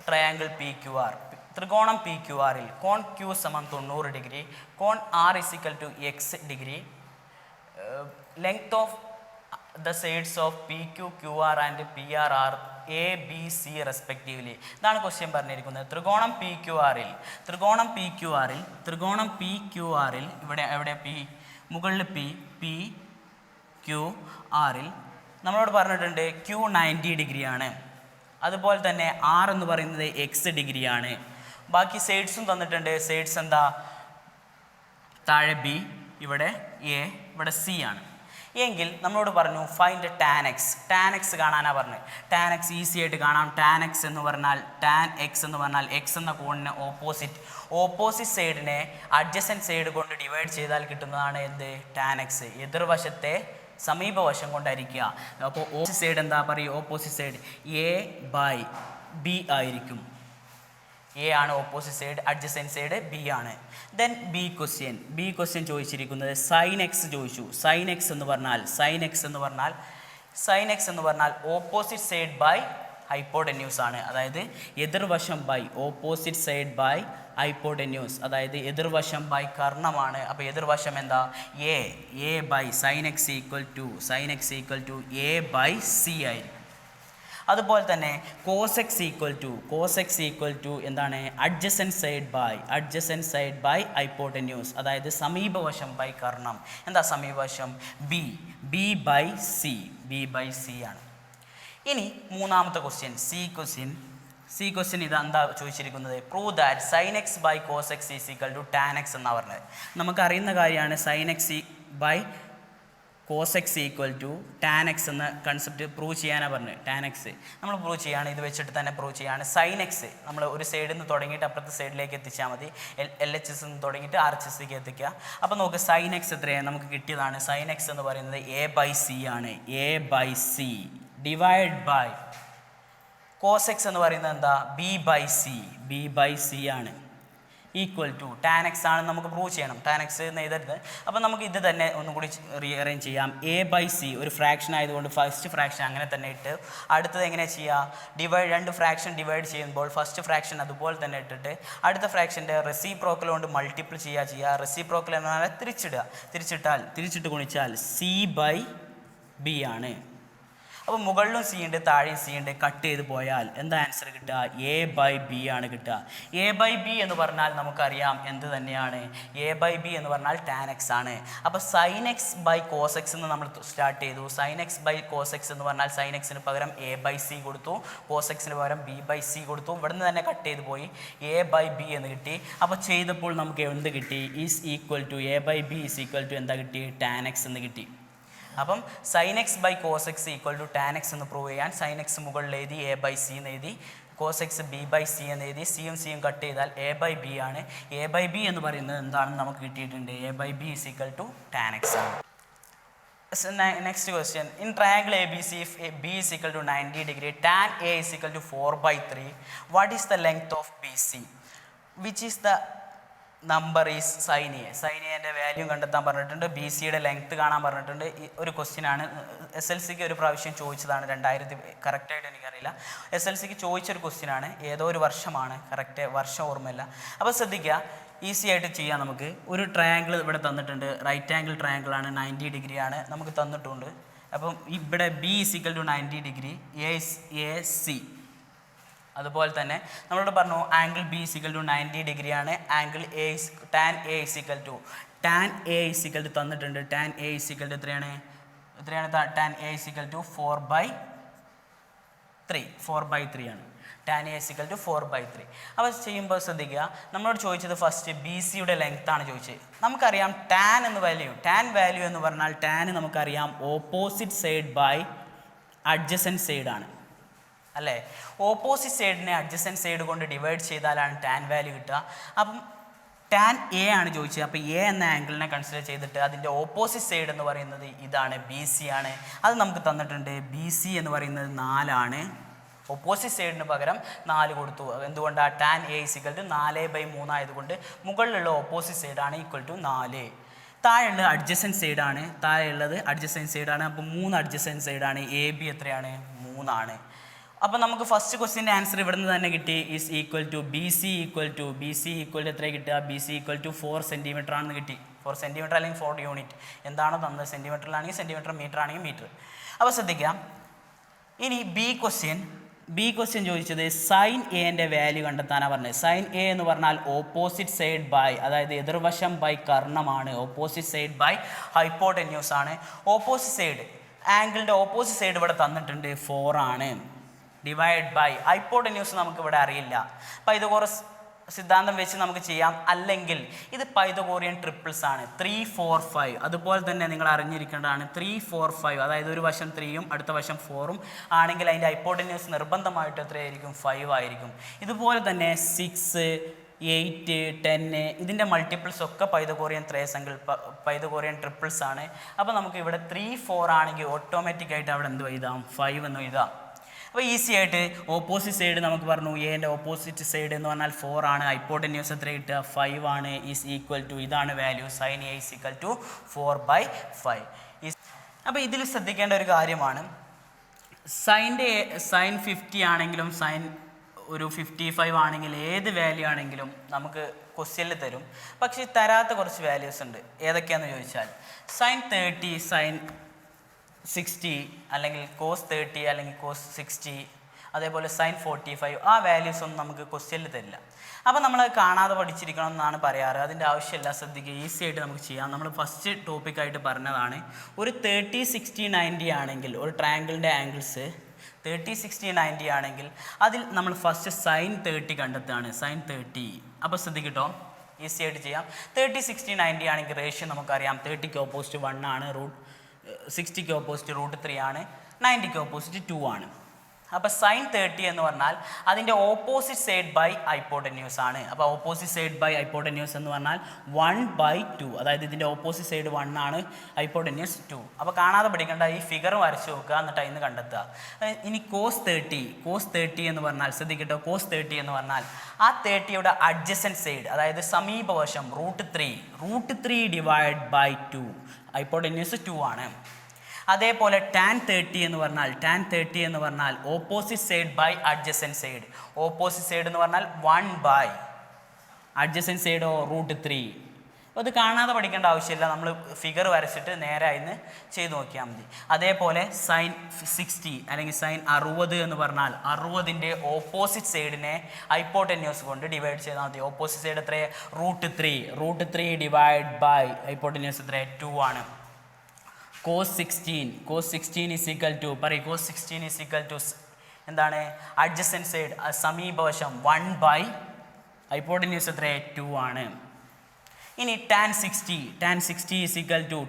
ട്രയാങ്കിൾ PQR, ത്രികോണം PQRൽ കോൺ Q സമം 90 ഡിഗ്രി, കോൺ R is equal to X ഡിഗ്രി, length of the sides of PQ, QR and PR are ABC respectively. ഇതാണ് ക്വസ്റ്റ്യൻ പറഞ്ഞിരിക്കുന്നത്. ത്രികോണം PQRൽ ഇവിടെ P, മുകളിൽ PQRൽ നമ്മളോട് പറഞ്ഞിട്ടുണ്ട് Q 90 ഡിഗ്രിയാണ്. അതുപോലെ തന്നെ R എന്ന് പറയുന്നത് X ഡിഗ്രിയാണ്. ബാക്കി സൈഡ്സും തന്നിട്ടുണ്ട്. സൈഡ്സ് എന്താ? താഴെ B, ഇവിടെ A, ഇവിടെ C ആണ്. എങ്കിൽ നമ്മളോട് പറഞ്ഞു find tan X. Tan X കാണാനാണ് പറഞ്ഞത്. ടാൻ എക്സ് ഈസി ആയിട്ട് കാണാം. ടാൻ എക്സ് എന്ന് പറഞ്ഞാൽ എക്സ് എന്ന കോണിന് ഓപ്പോസിറ്റ് സൈഡിനെ അഡ്ജസൻറ്റ് സൈഡ് കൊണ്ട് ഡിവൈഡ് ചെയ്താൽ കിട്ടുന്നതാണ് എന്ത്? Tan X. എതിർവശത്തെ സമീപവശം കൊണ്ടായിരിക്കുക. അപ്പോൾ ഓപ്പോസിറ്റ് സൈഡ് എന്താ പറയുക? ഓപ്പോസിറ്റ് സൈഡ് A/B ആയിരിക്കും. എ ആണ് opposite side, adjacent side B ആണ്. ദെൻ ബി ക്വസ്റ്റ്യൻ ചോദിച്ചിരിക്കുന്നത് സൈൻ എക്സ് ചോദിച്ചു. സൈൻ എക്സ് എന്ന് പറഞ്ഞാൽ ഓപ്പോസിറ്റ് സൈഡ് ബൈ ഹൈപ്പോട്ടന്യൂസ് ആണ്. അതായത് എതിർവശം by opposite side by hypotenuse, അതായത് എതിർവശം ബൈ കർണമാണ്. അപ്പോൾ എതിർവശം എന്താ? A by sine X equal to A/C ആയിരിക്കും. അതുപോലെ തന്നെ കോസ് എക്സ് ഈക്വൽ ടു എന്താണ്? അഡ്ജസൻറ്റ് സൈഡ് ബൈ ഹൈപ്പോട്ടന്യൂസ്, അതായത് സമീപവശം ബൈ കർണം. എന്താ സമീപവശം? B/C ആണ്. ഇനി മൂന്നാമത്തെ ക്വസ്റ്റ്യൻ സി ക്വസ്റ്റ്യൻ ഇതെന്താ ചോദിച്ചിരിക്കുന്നത്? Prove that sine X by cos X is equal to tan X എന്നാണ് പറഞ്ഞത്. നമുക്കറിയുന്ന കാര്യമാണ് sine X by cos X equal to tan X എന്ന കൺസെപ്റ്റ് പ്രൂവ് ചെയ്യാനാണ് പറഞ്ഞത്. ടാൻ എക്സ് നമ്മൾ പ്രൂവ് ചെയ്യുകയാണ്, ഇത് വെച്ചിട്ട് തന്നെ പ്രൂവ് ചെയ്യുകയാണ്. സൈൻ എക്സ് നമ്മൾ ഒരു സൈഡിൽ നിന്ന് തുടങ്ങിയിട്ട് അപ്പുറത്തെ സൈഡിലേക്ക് എത്തിച്ചാൽ മതി. LHS നിന്ന് തുടങ്ങിയിട്ട് RHSലേക്ക് എത്തിക്കുക. അപ്പോൾ നമുക്ക് സൈൻ എക്സ് എത്രയാണ്? നമുക്ക് കിട്ടിയതാണ്. സൈൻ എക്സ് എന്ന് പറയുന്നത് A/C ആണ്. A/C divide by cos X എന്ന് പറയുന്നത് എന്താ? B/C ആണ്. ഈക്വൽ ടു ടാൻ എക്സ് ആണ് നമുക്ക് പ്രൂവ് ചെയ്യണം. ടാൻ എക്സ് എന്ന് എഴുതരുത്. അപ്പോൾ നമുക്ക് ഇത് തന്നെ ഒന്നും കൂടി റീഅറേഞ്ച് ചെയ്യാം. A/C ഒരു ഫ്രാക്ഷൻ ആയതുകൊണ്ട് ഫസ്റ്റ് ഫ്രാക്ഷൻ അങ്ങനെ തന്നെ ഇട്ട് അടുത്തത് എങ്ങനെ ചെയ്യുക? രണ്ട് ഫ്രാക്ഷൻ ഡിവൈഡ് ചെയ്യുമ്പോൾ ഫസ്റ്റ് ഫ്രാക്ഷൻ അതുപോലെ തന്നെ ഇട്ടിട്ട് അടുത്ത ഫ്രാക്ഷൻ്റെ റെസിപ്രോക്കൽ കൊണ്ട് മൾട്ടിപ്പിൾ ചെയ്യുക. റെസിപ്രോക്കൽ എന്ന് പറഞ്ഞാൽ തിരിച്ചിട്ട് ഗുണിച്ചാൽ C/B ആണ്. അപ്പോൾ മുകളിലും C ഉണ്ട്, താഴെയും C ഉണ്ട്. കട്ട് ചെയ്ത് പോയാൽ എന്താ ആൻസർ കിട്ടുക? A/B ആണ് കിട്ടുക. A/B എന്ന് പറഞ്ഞാൽ നമുക്കറിയാം എന്ത് തന്നെയാണ്? A/B എന്ന് പറഞ്ഞാൽ ടാൻ എക്സ് ആണ്. അപ്പോൾ sine X by cos X എന്ന് നമ്മൾ സ്റ്റാർട്ട് ചെയ്തു. Sine X by cos X എന്ന് പറഞ്ഞാൽ സൈൻ എക്സിന് പകരം A/C കൊടുത്തു, കോസ് എക്സിന് പകരം B/C കൊടുത്തു. ഇവിടുന്ന് തന്നെ കട്ട് ചെയ്ത് പോയി A/B എന്ന് കിട്ടി. അപ്പോൾ ചെയ്തപ്പോൾ നമുക്ക് എന്ത് കിട്ടി? Is equal to A/B is equal to എന്താ കിട്ടി? ടാൻ എക്സ് എന്ന് കിട്ടി. അപ്പം sine X by cos X equal to tan X എന്ന് പ്രൂവ് ചെയ്യാൻ സൈൻ എക്സ് മുകളിൽ എഴുതി A/C എന്ന് എഴുതി, കോസ് എക്സ് B/C എന്ന് എഴുതി. സിയും കട്ട് ചെയ്താൽ A/B ആണ്. A/B എന്ന് പറയുന്നത് എന്താണെന്ന് നമുക്ക് കിട്ടിയിട്ടുണ്ട്. A/B is equal to tan X ആണ്. Next question. In triangle ABC if B is equal to 90 degree, tan A is equal to 4/3, what is the length of BC? Which is the number is sign എയുടെ വാല്യൂ കണ്ടെത്താൻ പറഞ്ഞിട്ടുണ്ട്. BCയുടെ ലെങ്ത്ത് കാണാൻ പറഞ്ഞിട്ടുണ്ട്. ഒരു ക്വസ്റ്റ്യനാണ്. SLCക്ക് ഒരു പ്രാവശ്യം ചോദിച്ചതാണ്. 2000 കറക്റ്റായിട്ട് എനിക്കറിയില്ല. SLCക്ക് ചോദിച്ചൊരു ക്വസ്റ്റ്യനാണ്. ഏതോ ഒരു വർഷമാണ്, കറക്റ്റ് വർഷം ഓർമ്മയില്ല. അപ്പോൾ ശ്രദ്ധിക്കുക, ഈസി ആയിട്ട് ചെയ്യാം. നമുക്ക് ഒരു ട്രയാങ്കിൾ ഇവിടെ തന്നിട്ടുണ്ട്. റൈറ്റ് ആംഗിൾ ട്രയാങ്കിൾ ആണ്, 90 ഡിഗ്രി ആണ് നമുക്ക് തന്നിട്ടുണ്ട്. അപ്പം ഇവിടെ B is equal to 90 degree, AC. അതുപോലെ തന്നെ നമ്മളോട് പറഞ്ഞു angle B is equal to 90 ഡിഗ്രിയാണ്. Angle tan A is equal to തന്നിട്ടുണ്ട്. tan A is equal to എത്രയാണ്? tan A is equal to 4/3 ആണ്. Tan A is equal to 4/3. അപ്പോൾ ചെയ്യുമ്പോൾ ശ്രദ്ധിക്കുക, നമ്മളോട് ചോദിച്ചത് ഫസ്റ്റ് ബി സിയുടെ ലെങ്ത് ആണ് ചോദിച്ചത്. നമുക്കറിയാം ടാൻ വാല്യൂ എന്ന് പറഞ്ഞാൽ ടാൻ നമുക്കറിയാം opposite side by adjacent side ആണ് അല്ലേ. ഓപ്പോസിറ്റ് സൈഡിനെ അഡ്ജസൻറ്റ് സൈഡ് കൊണ്ട് ഡിവൈഡ് ചെയ്താലാണ് ടാൻ വാല്യൂ കിട്ടുക. അപ്പം ടാൻ എ ആണ് ചോദിച്ചത്. അപ്പോൾ എ എന്ന ആംഗിളിനെ കൺസിഡർ ചെയ്തിട്ട് അതിൻ്റെ ഓപ്പോസിറ്റ് സൈഡ് എന്ന് പറയുന്നത് ഇതാണ്, ബി സി ആണ്. അത് നമുക്ക് തന്നിട്ടുണ്ട്. ബി സി എന്ന് പറയുന്നത് 4 ആണ്. ഓപ്പോസിറ്റ് സൈഡിന് പകരം 4 കൊടുത്തു. എന്തുകൊണ്ടാണ്? Tan A is equal to 4/3 ആയതുകൊണ്ട് മുകളിലുള്ള ഓപ്പോസിറ്റ് സൈഡാണ് ഈക്വൽ ടു 4. താഴെയുള്ളത് അഡ്ജസൻറ്റ് സൈഡാണ്. അപ്പോൾ 3 അഡ്ജസൻറ്റ് സൈഡാണ്. എ ബി എത്രയാണ്? 3 ആണ്. അപ്പോൾ നമുക്ക് ഫസ്റ്റ് ക്വസ്റ്റ്യൻ്റെ ആൻസർ ഇവിടെ നിന്ന് തന്നെ കിട്ടി. Is equal to B C equal to എത്ര കിട്ടുക? B C equal to 4 centimetre ആണെന്ന് കിട്ടി. 4 സെൻറ്റിമീറ്റർ അല്ലെങ്കിൽ 4 യൂണിറ്റ് എന്താണോ തന്നത്, സെൻറ്റിമീറ്ററിലാണെങ്കിൽ സെൻറ്റിമീറ്റർ, മീറ്റർ ആണെങ്കിൽ മീറ്റർ. അപ്പോൾ ശ്രദ്ധിക്കാം. ഇനി ബി ക്വസ്റ്റ്യൻ ചോദിച്ചത് സൈൻ എൻ്റെ വാല്യൂ കണ്ടെത്താനാണ് പറഞ്ഞത്. സൈൻ എ എന്ന് പറഞ്ഞാൽ ഓപ്പോസിറ്റ് സൈഡ് ബൈ, അതായത് എതിർവശം ബൈ കർണമാണ്. ഓപ്പോസിറ്റ് സൈഡ് ബൈ ഹൈപ്പോടെന്യൂസ് ആണ്. ഓപ്പോസിറ്റ് സൈഡ് ആംഗിളിൻ്റെ ഓപ്പോസിറ്റ് സൈഡ് ഇവിടെ തന്നിട്ടുണ്ട് 4 ആണ്. ഡിവൈഡ് ബൈ ഹൈപ്പോടെന്യൂസ് നമുക്ക് ഇവിടെ അറിയില്ല. പൈതഗോറസ് സിദ്ധാന്തം വെച്ച് നമുക്ക് ചെയ്യാം. അല്ലെങ്കിൽ ഇത് പൈതഗോറിയൻ ട്രിപ്പിൾസ് ആണ്, 3, 4, 5. അതുപോലെ തന്നെ നിങ്ങൾ അറിഞ്ഞിരിക്കേണ്ടതാണ് 3, 4, 5, അതായത് ഒരു വശം 3ഉം അടുത്ത വശം 4ഉം ആണെങ്കിൽ അതിൻ്റെ ഹൈപ്പോടെന്യൂസ് നിർബന്ധമായിട്ട് എത്രയായിരിക്കും? 5 ആയിരിക്കും. ഇതുപോലെ തന്നെ 6, 8, 10 ഇതിൻ്റെ മൾട്ടിപ്പിൾസ് ഒക്കെ പൈതഗോറിയൻ പൈതഗോറിയൻ ട്രിപ്പിൾസ് ആണ്. അപ്പോൾ നമുക്ക് ഇവിടെ 3, 4 ആണെങ്കിൽ ഓട്ടോമാറ്റിക്കായിട്ട് അവിടെ എന്ത് എഴുതാം? 5 എന്ന് എഴുതാം. അപ്പോൾ ഈസി ആയിട്ട് ഓപ്പോസിറ്റ് സൈഡ് നമുക്ക് പറഞ്ഞു എൻ്റെ ഓപ്പോസിറ്റ് സൈഡ് എന്ന് പറഞ്ഞാൽ 4 ആണ്. ഹൈപ്പോടെന്യൂസ് എത്ര കിട്ടുക? 5 ആണ്. ഈസ് ഈക്വൽ ടു ഇതാണ് value, sine A is equal to 4/5. അപ്പോൾ ഇതിൽ ശ്രദ്ധിക്കേണ്ട ഒരു കാര്യമാണ്, സൈൻ 50 ആണെങ്കിലും സൈൻ ഒരു 55 ആണെങ്കിൽ ഏത് വാല്യൂ ആണെങ്കിലും നമുക്ക് ക്വസ്റ്റ്യനിൽ തരും. പക്ഷേ തരാത്ത കുറച്ച് വാല്യൂസ് ഉണ്ട്. ഏതൊക്കെയാണെന്ന് ചോദിച്ചാൽ സൈൻ 30, സൈൻ 60 അല്ലെങ്കിൽ കോസ് 30 അല്ലെങ്കിൽ കോസ് 60, അതേപോലെ സൈൻ 45, ആ വാല്യൂസ് ഒന്നും നമുക്ക് ക്വസ്റ്റ്യനിൽ തരില്ല. അപ്പോൾ നമ്മൾ കാണാതെ പഠിച്ചിരിക്കണം എന്നാണ് പറയാറ്. അതിൻ്റെ ആവശ്യമില്ല. ശ്രദ്ധിക്കുക, ഈസി ആയിട്ട് നമുക്ക് ചെയ്യാം. നമ്മൾ ഫസ്റ്റ് ടോപ്പിക്കായിട്ട് പറഞ്ഞതാണ്, ഒരു 30, 60, 90 ആണെങ്കിൽ ഒരു ട്രയാങ്കിളിൻ്റെ ആംഗിൾസ് 30, 60, 90 ആണെങ്കിൽ അതിൽ നമ്മൾ ഫസ്റ്റ് സൈൻ 30 കണ്ടെത്തുകയാണ്. സൈൻ 30. അപ്പോൾ ശ്രദ്ധിക്കട്ടോ, ഈസി ആയിട്ട് ചെയ്യാം. 30, 60, 90 ആണെങ്കിൽ റേഷ്യോ നമുക്കറിയാം. 30ക്ക് ഓപ്പോസിറ്റ് 1 ആണ്, 60ക്ക് ഓപ്പോസിറ്റ് √3 ആണ്, 90ക്ക് ഓപ്പോസിറ്റ് 2 ആണ്. അപ്പോൾ സൈൻ 30 എന്ന് പറഞ്ഞാൽ അതിൻ്റെ ഓപ്പോസിറ്റ് സൈഡ് ബൈ ഹൈപ്പോടെന്യൂസ് ആണ്. അപ്പോൾ ഓപ്പോസിറ്റ് സൈഡ് ബൈ ഹൈപ്പോടെന്യൂസ് എന്ന് പറഞ്ഞാൽ 1/2, അതായത് ഇതിൻ്റെ ഓപ്പോസിറ്റ് സൈഡ് 1 ആണ്, ഹൈപ്പോടെന്യൂസ് 2. അപ്പോൾ കാണാതെ പഠിക്കേണ്ട, ഈ ഫിഗർ വരച്ച് നോക്കുക, എന്നിട്ട് അതിന് കണ്ടെത്തുക. ഇനി കോസ് 30 എന്ന് പറഞ്ഞാൽ ശ്രദ്ധിക്കട്ടോ, കോസ് 30 എന്ന് പറഞ്ഞാൽ ആ 30യുടെ അഡ്ജസൻറ്റ് സൈഡ്, അതായത് സമീപവശം √3 ഡിവൈഡ് ബൈ 2, ഹൈപ്പോടെന്യൂസ് 2 ആണ്. അതേപോലെ ടാൻ 30 എന്ന് പറഞ്ഞാൽ opposite side by adjacent side. Opposite side എന്ന് പറഞ്ഞാൽ 1/ അഡ്ജസൻറ്റ് സൈഡോ √3. അപ്പോൾ അത് കാണാതെ പഠിക്കേണ്ട ആവശ്യമില്ല, നമ്മൾ ഫിഗർ വരച്ചിട്ട് നേരെ അതിന് ചെയ്ത് നോക്കിയാൽ മതി. അതേപോലെ സൈൻ 60 അല്ലെങ്കിൽ സൈൻ 60 എന്ന് പറഞ്ഞാൽ 60ൻ്റെ ഓപ്പോസിറ്റ് സൈഡിനെ ഹൈപ്പോടെന്യൂസ് കൊണ്ട് ഡിവൈഡ് ചെയ്താൽ മതി. ഓപ്പോസിറ്റ് സൈഡ് എത്രയാണ്? √3 ഡിവൈഡ് ബൈ ഹൈപ്പോടെന്യൂസ് എത്രയാണ്? 2 ആണ്. Cos 16 is equal to cos 16 is equal to എന്താണ്? അഡ്ജസൻറ്റ് സൈഡ്, സമീപവശം 1/ ഹൈപ്പോടെന്യൂസ് എത്രയാണ്? 2 ആണ്. ഇനി ടാൻ 60 ഈസ് ഈക്വൽ ടു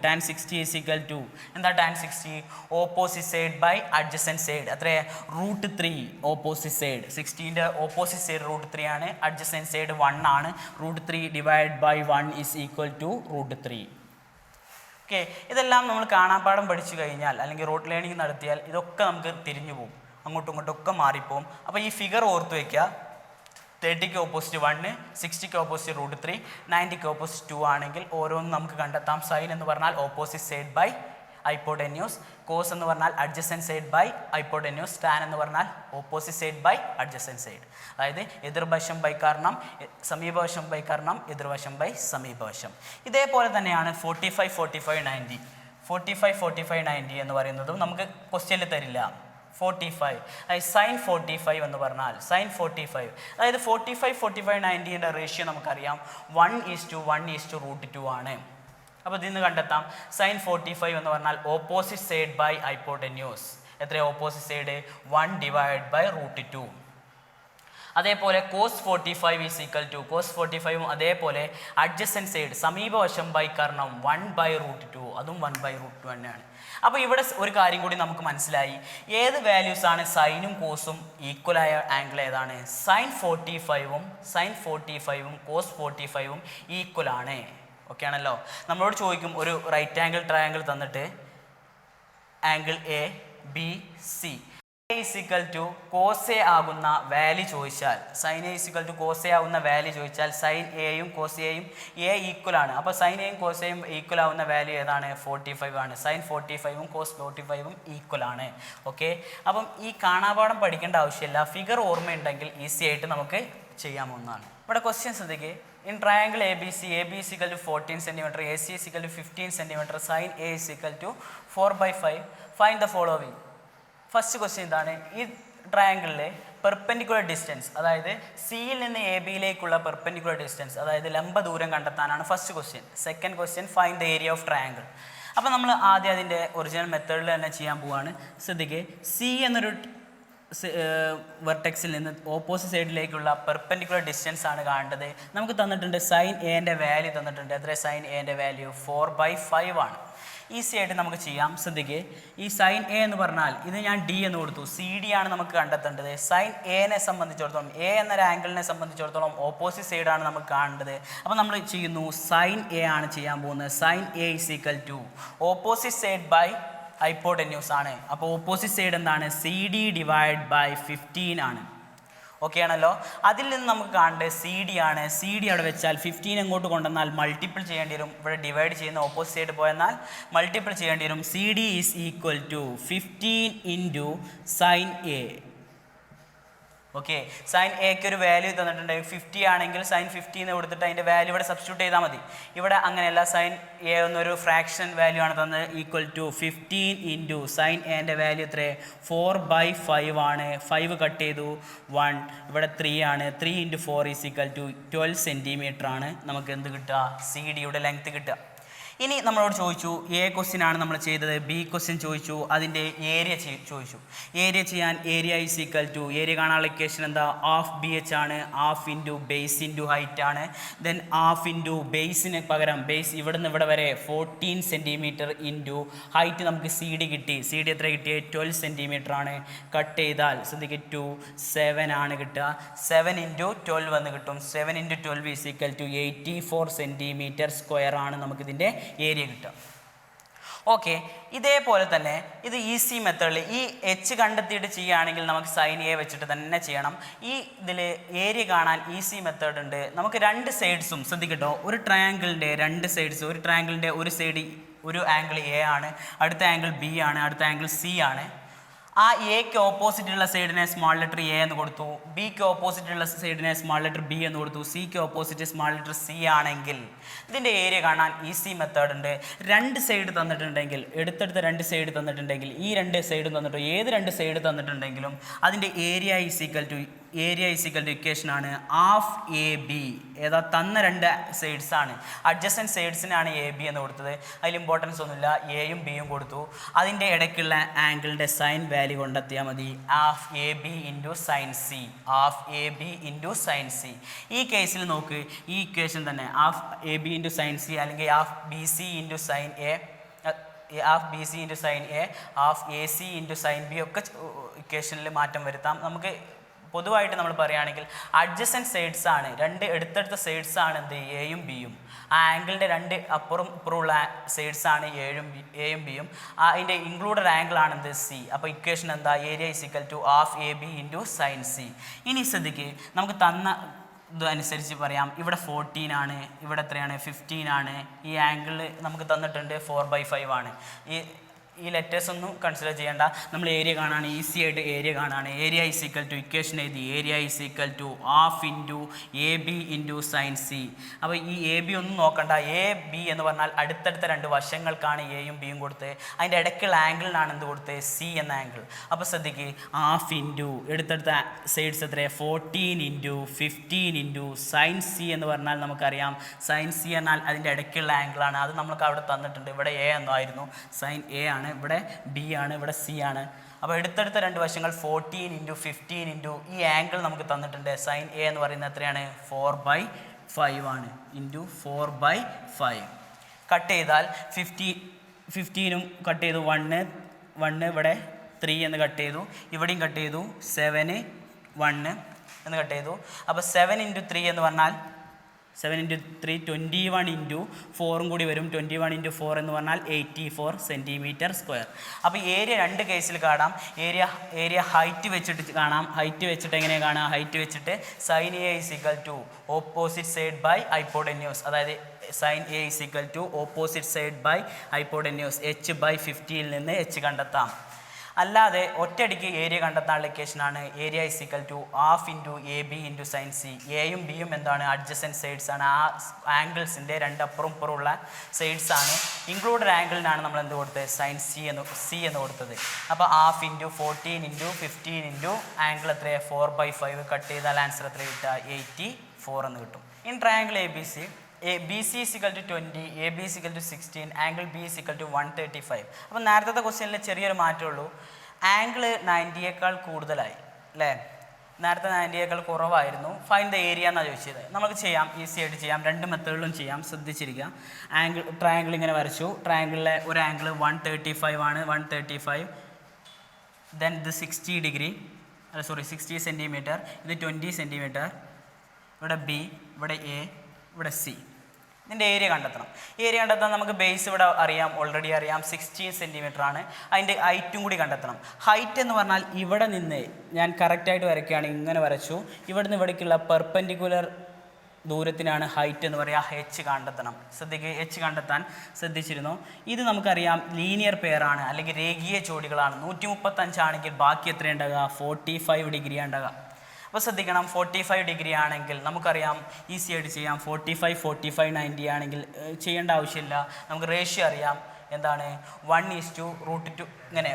എന്താ? Tan 60 opposite side by adjacent side എത്രയാണ്? √3 ഓപ്പോസിറ്റ് സൈഡ്. 60ൻ്റെ ഓപ്പോസിറ്റ് സൈഡ് √3 ആണ്, അഡ്ജസൻറ്റ് സൈഡ് 1 ആണ്. √3 divide by 1 is equal to √3. Okay, ഇതെല്ലാം നമ്മൾ കാണാപ്പാഠം പഠിച്ചു കഴിഞ്ഞാൽ അല്ലെങ്കിൽ റോഡ് ലേണിംഗ് നടത്തിയാൽ ഇതൊക്കെ നമുക്ക് തിരിഞ്ഞു പോകും, അങ്ങോട്ടും ഇങ്ങോട്ടും ഒക്കെ മാറിപ്പോവും. അപ്പോൾ ഈ ഫിഗർ ഓർത്ത് വയ്ക്കുക. 30ക്ക് ഓപ്പോസിറ്റ് 1, 60ക്ക് ഓപ്പോസിറ്റ് √3, 90ക്ക് ഓപ്പോസിറ്റ് 2 ആണെങ്കിൽ ഓരോന്നും നമുക്ക് കണ്ടെത്താം. സൈൻ എന്ന് പറഞ്ഞാൽ opposite side by hypotenuse, cos എന്ന് പറഞ്ഞാൽ adjacent side by hypotenuse, tan എന്ന് പറഞ്ഞാൽ opposite side by adjacent side, അതായത് എതിർവശം by Karnam, സമീപവശം by Karnam, എതിർവശം by സമീപവശം. ഇതേപോലെ തന്നെയാണ് 45, 45, 90. 45, 45, 90 എന്ന് പറയുന്നതും നമുക്ക് ക്വസ്റ്റ്യനിൽ തരില്ല. 45 അതായത് സൈൻ 45 എന്ന് പറഞ്ഞാൽ സൈൻ 45, അതായത് 45, 45, 90യുടെ റേഷ്യോ നമുക്കറിയാം 1:1:√2 ആണ്. അപ്പോൾ ഇതിൽ നിന്ന് കണ്ടെത്താം സൈൻ 45 എന്ന് പറഞ്ഞാൽ ഓപ്പോസിറ്റ് സൈഡ് ബൈ ഹൈപ്പോടെന്യൂസ്. എത്രയാണ് ഓപ്പോസിറ്റ് സൈഡ്? 1 divide by √2. അതേപോലെ cos 45 is equal to cos 45 അതേപോലെ അഡ്ജസൻറ്റ് സൈഡ് സമീപവശം ബൈ കർണം 1/√2 അതും 1/√2 തന്നെയാണ്. അപ്പോൾ ഇവിടെ ഒരു കാര്യം കൂടി നമുക്ക് മനസ്സിലായി, ഏത് വാല്യൂസ് ആണ് സൈനും കോസും ഈക്വലായ ആംഗിൾ ഏതാണ്? സൈൻ 45ഉം കോസ് 45ഉം ഈക്വൽ ആണ്. ഓക്കെ ആണല്ലോ. നമ്മളോട് ചോദിക്കും ഒരു റൈറ്റ് ആംഗിൾ ട്രയാംഗിൾ തന്നിട്ട് angle A B C = cos A ആകുന്ന വാല്യൂ ചോദിച്ചാൽ, സൈൻ എ = കോസ് എ ആകുന്ന വാല്യൂ ചോദിച്ചാൽ സൈൻ എയും കോസ് എയും എ ഈക്വൽ ആണ്. അപ്പോൾ സൈൻ എയും കോസ് എയും ഈക്വൽ ആവുന്ന വാല്യൂ ഏതാണ്? 45 ആണ്. സൈൻ 45ഉം കോസ് 45ഉം ഈക്വൽ ആണ്. ഓക്കെ, അപ്പം ഈ കാണാപാഠം പഠിക്കേണ്ട ആവശ്യമില്ല, ഫിഗർ ഓർമ്മയുണ്ടെങ്കിൽ ഈസി ആയിട്ട് നമുക്ക് ചെയ്യാവുന്നതാണ്. ഇവിടെ ക്വസ്റ്റ്യൻ ശ്രദ്ധിക്കുക. In triangle ABC, AB is equal to 14 cm, AC is equal to 15 cm, sin A is equal to 4/5. Find the following. First question ഇതാണ്, ഈ ട്രയാങ്കിളിലെ പെർപെൻഡിക്കുലർ ഡിസ്റ്റൻസ്, അതായത് സിയിൽ നിന്ന് എ ബിയിലേക്കുള്ള പെർപെൻഡിക്കുലർ ഡിസ്റ്റൻസ്, അതായത് ലംബ ദൂരം കണ്ടെത്താനാണ് first question. Second question, find the area of triangle. അപ്പോൾ നമ്മൾ ആദ്യം അതിൻ്റെ ഒറിജിനൽ മെത്തേഡിൽ തന്നെ ചെയ്യാൻ പോവുകയാണ്. ശ്രദ്ധിക്കുക, സി എന്നൊരു വെർട്ടെക്സിൽ നിന്ന് ഓപ്പോസിറ്റ് സൈഡിലേക്കുള്ള പെർപെൻഡിക്കുലർ ഡിസ്റ്റൻസ് ആണ് കാണേണ്ടത്. നമുക്ക് തന്നിട്ടുണ്ട് സൈൻ എൻ്റെ വാല്യൂ തന്നിട്ടുണ്ട്. എത്ര? സൈൻ എൻ്റെ വാല്യൂ 4/5 ആണ്. ഈസി ആയിട്ട് നമുക്ക് ചെയ്യാം. ശ്രദ്ധിക്കുക, ഈ സൈൻ എ എന്ന് പറഞ്ഞാൽ ഇത് ഞാൻ ഡി എന്ന് കൊടുത്തു, സി ഡി ആണ് നമുക്ക് കണ്ടെത്തേണ്ടത്. സൈൻ എനെ സംബന്ധിച്ചിടത്തോളം, എ എന്നൊരു ആംഗിളിനെ സംബന്ധിച്ചിടത്തോളം ഓപ്പോസിറ്റ് സൈഡാണ് നമുക്ക് കാണേണ്ടത്. അപ്പോൾ നമ്മൾ ചെയ്യുന്നു സൈൻ എ ആണ് ചെയ്യാൻ പോകുന്നത്. Sine A = opposite side by hypotenuse ആണ്. അപ്പോൾ ഓപ്പോസിറ്റ് സൈഡ് എന്താണ്? സി ഡി / 15 ആണ്. ഓക്കെ ആണല്ലോ. അതിൽ നിന്ന് നമുക്ക് കാണേണ്ടത് സി ഡി ആണ്. സി ഡി അവിടെ വെച്ചാൽ 15 എങ്ങോട്ട് കൊണ്ടുവന്നാൽ മൾട്ടിപ്പിൾ ചെയ്യേണ്ടി വരും. ഇവിടെ ഡിവൈഡ് ചെയ്യുന്ന ഓപ്പോസിറ്റ് സൈഡ് പോയെന്നാൽ മൾട്ടിപ്പിൾ ചെയ്യേണ്ടി വരും. C D is equal to 15 into sine A. Okay, sine എക്ക് ഒരു വാല്യൂ തന്നിട്ടുണ്ട്. 50 ആണെങ്കിൽ സൈൻ 50 എന്ന് കൊടുത്തിട്ട് അതിൻ്റെ വാല്യൂ ഇവിടെ സബ്സ്റ്റിറ്റ്യൂട്ട് ചെയ്താൽ മതി. ഇവിടെ അങ്ങനെയല്ല, സൈൻ എ എന്നൊരു ഫ്രാക്ഷൻ വാല്യൂ ആണ് തന്നത്. = 15 ഇൻറ്റു സൈൻ എൻ്റെ വാല്യൂ എത്ര? 4/5 ആണ്. 5 കട്ട് ചെയ്തു 1, ഇവിടെ 3 ആണ്. 3 × 4 = 12 സെൻറ്റിമീറ്റർ ആണ് നമുക്ക് എന്ത് കിട്ടുക? സി ഡിയുടെ ലെങ്ത് കിട്ടുക. ഇനി നമ്മളോട് ചോദിച്ചു, എ ക്വസ്റ്റ്യൻ ആണ് നമ്മൾ ചെയ്തത്, ബി ക്വസ്റ്റ്യൻ ചോദിച്ചു, അതിൻ്റെ ഏരിയ ചോദിച്ചു. ഏരിയ ചെയ്യാൻ ഏരിയ = ഏരിയ കാണാനുള്ള ഇക്വേഷൻ എന്താ? ഹാഫ് ബി എച്ച് ആണ്. Half into base into height ആണ്. ദെൻ ഹാഫ് ഇൻറ്റു ബേസിന് പകരം ബേസ് ഇവിടെ നിന്ന് ഇവിടെ വരെ 14 സെൻറ്റിമീറ്റർ ഇൻറ്റു ഹൈറ്റ് നമുക്ക് സി ഡി കിട്ടി. സി ഡി എത്ര കിട്ടിയത്? 12 സെൻറ്റിമീറ്റർ ആണ്. കട്ട് ചെയ്താൽ ശ്രദ്ധിക്കുക 2 7 ആണ് കിട്ടുക. 7 × 12 എന്ന് കിട്ടും. 7 × 12 = 84 സെൻറ്റിമീറ്റർ സ്ക്വയർ ആണ് നമുക്കിതിൻ്റെ ഏരിയ കിട്ടുക. ഓക്കെ, ഇതേപോലെ തന്നെ ഇത് ഈസി മെത്തേഡിൽ ഈ എച്ച് കണ്ടെത്തിയിട്ട് ചെയ്യുകയാണെങ്കിൽ നമുക്ക് സൈൻ എ വെച്ചിട്ട് തന്നെ ചെയ്യണം. ഈ ഇതിൽ ഏരിയ കാണാൻ ഈസി മെത്തേഡ് ഉണ്ട്. നമുക്ക് രണ്ട് സൈഡ്സും ശ്രദ്ധിക്കട്ടോ, ഒരു ട്രയാങ്കിളിൻ്റെ രണ്ട് സൈഡ്സ്, ഒരു ട്രയാങ്കിളിൻ്റെ ഒരു സൈഡ് ഒരു ആംഗിൾ എ ആണ്, അടുത്ത ആംഗിൾ ബി ആണ്, അടുത്ത ആംഗിൾ സി ആണ്. ആ എക്ക് ഓപ്പോസിറ്റുള്ള സൈഡിനെ സ്മാൾ ലെറ്റർ എ എന്ന് കൊടുത്തു, ബിക്ക് ഓപ്പോസിറ്റുള്ള സൈഡിനെ സ്മാൾ ലെറ്റർ ബി എന്ന് കൊടുത്തു, സിക്ക് ഓപ്പോസിറ്റ് സ്മാൾ ലെറ്റർ സി ആണെങ്കിൽ ഇതിൻ്റെ ഏരിയ കാണാൻ ഈസി മെത്തേഡ് ഉണ്ട്. രണ്ട് സൈഡ് തന്നിട്ടുണ്ടെങ്കിൽ, എടുത്തെടുത്ത രണ്ട് സൈഡ് തന്നിട്ടുണ്ടെങ്കിൽ, ഈ രണ്ട് സൈഡും തന്നിട്ട് ഏത് രണ്ട് സൈഡ് തന്നിട്ടുണ്ടെങ്കിലും അതിൻ്റെ area is equal to equation ആണ് ഹാഫ് എ ബി. ഏതാ തന്ന രണ്ട് സൈഡ്സ് ആണ്, അഡ്ജസൻറ്റ് സൈഡ്സിനാണ് എ ബി എന്ന് കൊടുത്തത്. അതിൽ ഇമ്പോർട്ടൻസ് ഒന്നുമില്ല, എയും ബിയും കൊടുത്തു. അതിൻ്റെ ഇടയ്ക്കുള്ള ആംഗിളിൻ്റെ സൈൻ വാല്യൂ കൊണ്ടെത്തിയാൽ മതി. Half A B into sine C, half A B into sine C. ഈ കേസിൽ നോക്ക്, ഈ ഇക്വേഷൻ തന്നെ half A B into sine C അല്ലെങ്കിൽ half B C into sine A, half B C into sine A, half A C into sine B ഒക്കെ ഇക്വേഷനിൽ മാറ്റം വരുത്താം. നമുക്ക് പൊതുവായിട്ട് നമ്മൾ പറയുകയാണെങ്കിൽ അഡ്ജസൻറ്റ് സൈഡ്സ് ആണ്, രണ്ട് എടുത്തെടുത്ത സൈഡ്സ് ആണ് എന്ത് എയും ബിയും. ആ ആംഗിളിൻ്റെ രണ്ട് അപ്പുറം ഇപ്പുറമുള്ള സൈഡ്സ് ആണ് എയും ബിയും. അതിൻ്റെ ഇൻക്ലൂഡഡ് ആംഗിൾ ആണ് എന്ത് സി. അപ്പോൾ ഇക്വേഷൻ എന്താ? Area is equal to half A B into sine C. ഇനി ശ്രദ്ധിക്കുക, നമുക്ക് തന്ന ഇതനുസരിച്ച് പറയാം. ഇവിടെ 14 ആണ്, ഇവിടെ എത്രയാണ്? 15 ആണ്. ഈ ആംഗിൾ നമുക്ക് തന്നിട്ടുണ്ട് 4/5 ആണ്. ഈ ലെറ്റേഴ്സ് ഒന്നും കൺസിഡർ ചെയ്യേണ്ട. നമ്മൾ ഏരിയ കാണാൻ ഈസി ആയിട്ട് ഏരിയ കാണാൻ area is equal to equation എഴുതി. Area is equal to half into A B into sine C. അപ്പോൾ ഈ എ ബി ഒന്നും നോക്കണ്ട. എ ബി എന്ന് പറഞ്ഞാൽ അടുത്തടുത്ത രണ്ട് വശങ്ങൾക്കാണ് എയും ബിയും കൊടുത്ത്, അതിൻ്റെ ഇടയ്ക്കുള്ള ആംഗിളിനാണ് എന്ത് കൊടുത്ത്? സി എന്ന ആംഗിൾ. അപ്പോൾ ശ്രദ്ധിക്കുക, ഹാഫ് ഇൻറ്റു എടുത്തടുത്ത സൈഡ്സ് എത്ര? 14 ഇൻറ്റു 15 ഇൻറ്റു സൈൻ സി എന്ന് പറഞ്ഞാൽ നമുക്കറിയാം സൈൻ സി എന്നാൽ അതിൻ്റെ ഇടയ്ക്കുള്ള ആംഗിളാണ്. അത് നമുക്ക് അവിടെ തന്നിട്ടുണ്ട്. ഇവിടെ എ എന്നായിരുന്നു, സൈൻ എ ആണ്. ഇവിടെ ബി ആണ്, ഇവിടെ സി ആണ്. അപ്പോൾ എടുത്തെടുത്ത രണ്ട് വശങ്ങൾ 14 × 15 ഈ ആംഗിൾ നമുക്ക് തന്നിട്ടുണ്ട്. സൈൻ എ എന്ന് പറയുന്നത് എത്രയാണ്? 4/5 ആണ്. ഇൻറ്റു 4/5 കട്ട് ചെയ്താൽ 15ഉം കട്ട് ചെയ്തു. 1 ഇവിടെ 3 എന്ന് കട്ട് ചെയ്തു. ഇവിടെയും കട്ട് ചെയ്തു. 7 1 എന്ന് കട്ട് ചെയ്തു. അപ്പോൾ 7 × 3 എന്ന് പറഞ്ഞാൽ 7 × 3 21 × 4 കൂടി വരും. 21 × 4 എന്ന് പറഞ്ഞാൽ 84 cm². അപ്പോൾ ഏരിയ രണ്ട് കേസിൽ കാണാം. ഏരിയ ഹൈറ്റ് വെച്ചിട്ട് കാണാം. ഹൈറ്റ് വെച്ചിട്ട് എങ്ങനെയാണ് കാണാം? ഹൈറ്റ് വെച്ചിട്ട് sine A = opposite side by hypotenuse. അതായത് sine A = opposite side by hypotenuse. h/50 നിന്ന് h കണ്ടെത്താം. അല്ലാതെ ഒറ്റയടിക്ക് ഏരിയ കണ്ടെത്താനുള്ള ഇക്വേഷനാണ് ഏരിയ = ½ × AB × സൈൻ സി. എയും ബിയും എന്താണ്? അഡ്ജസൻറ്റ് സൈഡ്സ് ആണ്. ആ ആംഗിൾസിൻ്റെ രണ്ടപ്പുറം ഇപ്പുറമുള്ള സൈഡ്സ് ആണ്. ഇൻക്ലൂഡഡ് ആംഗിളിനാണ് നമ്മൾ എന്ത് കൊടുത്തത്? സൈൻ സി എന്ന് കൊടുത്തത്. അപ്പോൾ ½ × 14 × 15 ആംഗിൾ എത്രയാണ്? 4/5 കട്ട് ചെയ്താൽ ആൻസർ എത്ര കിട്ടുക? 84 എന്ന് കിട്ടും. In triangle ABC BC = 20, AB = 16, angle B = 135. അപ്പോൾ നേരത്തെ ക്വസ്റ്റ്യനിൽ ചെറിയൊരു മാറ്റമുള്ളൂ. ആംഗിൾ 90യേക്കാൾ കൂടുതലായി അല്ലേ? നേരത്തെ 90യേക്കാൾ കുറവായിരുന്നു. ഫൈൻ ദ ഏരിയ എന്നാണ് ചോദിച്ചത്. നമുക്ക് ചെയ്യാം, ഈസി ആയിട്ട് ചെയ്യാം. രണ്ട് മെത്തേഡിലും ചെയ്യാം. ശ്രദ്ധിച്ചിരിക്കുക. ട്രയാംഗിൾ ഇങ്ങനെ വരച്ചു. ട്രയാംഗിളിലെ ഒരു ആംഗിൾ 135 ആണ്. 135. ദെൻ ഇത് 60 സെൻറ്റിമീറ്റർ. ഇത് 20 സെൻറ്റിമീറ്റർ. ഇവിടെ B, ഇവിടെ A, ഇവിടെ C. ഇതിൻ്റെ ഏരിയ കണ്ടെത്തണം. ഏരിയ കണ്ടെത്താൻ നമുക്ക് ബേസ് ഇവിടെ അറിയാം, ഓൾറെഡി അറിയാം. 16 സെൻറ്റിമീറ്റർ ആണ്. അതിൻ്റെ ഹൈറ്റും കൂടി കണ്ടെത്തണം. ഹൈറ്റ് എന്ന് പറഞ്ഞാൽ ഇവിടെ നിന്ന് ഞാൻ കറക്റ്റായിട്ട് വരയ്ക്കുകയാണ്. ഇങ്ങനെ വരച്ചു. ഇവിടെ നിന്ന് ഇവിടേക്കുള്ള പെർപെൻഡിക്കുലർ ദൂരത്തിനാണ് ഹൈറ്റ് എന്ന് പറയുക. h കണ്ടെത്തണം. ശ്രദ്ധിക്കുക, h കണ്ടെത്താൻ ശ്രദ്ധിച്ചിരുന്നു. ഇത് നമുക്കറിയാം ലീനിയർ പെയറാണ്, അല്ലെങ്കിൽ രേഖീയ ജോഡികളാണ്. 135 ആണെങ്കിൽ ബാക്കി എത്രയുണ്ടാകുക? 45 ഡിഗ്രിയാണ് ഉണ്ടാകുക. അപ്പോൾ ശ്രദ്ധിക്കണം, 45 ഡിഗ്രി ആണെങ്കിൽ നമുക്കറിയാം ഈസി ആയിട്ട് ചെയ്യാം. 45 90 ആണെങ്കിൽ ചെയ്യേണ്ട ആവശ്യമില്ല. നമുക്ക് റേഷ്യോ അറിയാം. എന്താണ്? 1:√2. ഇങ്ങനെ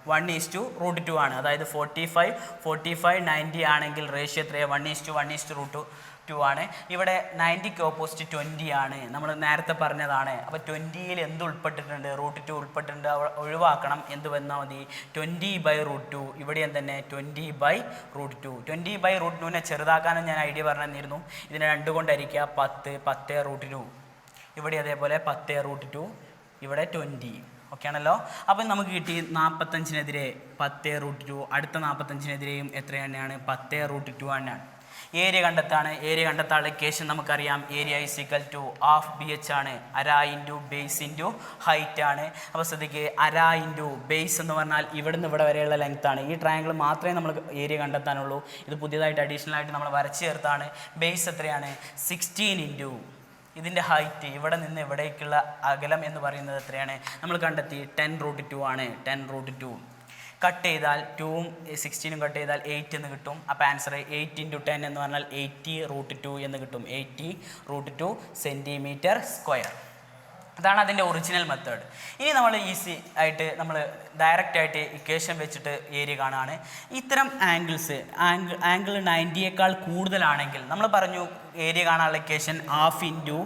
1:√2 ആണ്. അതായത് 45 90 ആണെങ്കിൽ റേഷ്യോ എത്രയാണ്? 1:1:√2 ആണ്. ഇവിടെ 90ക്ക് ഓപ്പോസിറ്റ് 20 ആണ്. നമ്മൾ നേരത്തെ പറഞ്ഞതാണ്. അപ്പോൾ 20യിൽ എന്ത് ഉൾപ്പെട്ടിട്ടുണ്ട്? √2 ഉൾപ്പെട്ടിട്ടുണ്ട്. ഒഴിവാക്കണം. എന്ത് വന്നാൽ മതി? 20/√2. ഇവിടെയും തന്നെ 20/√2. 20/√2നെ ചെറുതാക്കാനും ഞാൻ ഐഡിയ പറഞ്ഞു തന്നിരുന്നു. ഇതിനെ 2 കൊണ്ട് ഹരിക്കുക. 10/√2. ഇവിടെ അതേപോലെ 10/√2. ഇവിടെ 20. ഓക്കെ ആണല്ലോ. അപ്പം നമുക്ക് കിട്ടി 45-നെതിരെ 10√2. അടുത്ത 45-നെതിരെയും എത്ര തന്നെയാണ്? 10√2 തന്നെയാണ്. ഏരിയ കണ്ടെത്താണ്. ഏരിയ കണ്ടെത്താനുള്ള ഇക്വേഷൻ നമുക്കറിയാം. ഏരിയ = ½ BH ആണ്. അര ഇൻറ്റു ബേസ് ഇൻറ്റു ഹൈറ്റ് ആണ്. അപ്പോൾ ശ്രദ്ധിക്കുക, അര ഇൻറ്റു ബേസ് എന്ന് പറഞ്ഞാൽ ഇവിടുന്ന് ഇവിടെ വരെയുള്ള ലെങ്ത് ആണ്. ഈ ട്രയാങ്കിൾ മാത്രമേ നമ്മൾ ഏരിയ കണ്ടെത്താനുള്ളൂ. ഇത് പുതിയതായിട്ട് അഡീഷണൽ ആയിട്ട് നമ്മൾ വരച്ച് ചേർത്താണ്. ബേസ് എത്രയാണ്? 16 ഇൻറ്റു ഇതിൻ്റെ ഹൈറ്റ്, ഇവിടെ നിന്ന് ഇവിടേക്കുള്ള അകലം എന്ന് പറയുന്നത് എത്രയാണ്? നമ്മൾ കണ്ടെത്തി 10√2 ആണ്. 10√2 കട്ട് ചെയ്താൽ 2ഉം 16ഉം കട്ട് ചെയ്താൽ 8 എന്ന് കിട്ടും. അപ്പോൾ ആൻസർ 8 × 10 എന്ന് പറഞ്ഞാൽ 80√2 എന്ന് കിട്ടും. 80√2 cm². അതാണ് അതിൻ്റെ ഒറിജിനൽ മെത്തേഡ്. ഇനി നമ്മൾ ഈസി ആയിട്ട് നമ്മൾ ഡയറക്റ്റ് ആയിട്ട് ഇക്വേഷൻ വെച്ചിട്ട് ഏരിയ കാണുകയാണ്. ഇത്തരം ആംഗിൾ 90യേക്കാൾ കൂടുതലാണെങ്കിൽ നമ്മൾ പറഞ്ഞു ഏരിയ കാണാനുള്ള ഇക്വേഷൻ ½ ×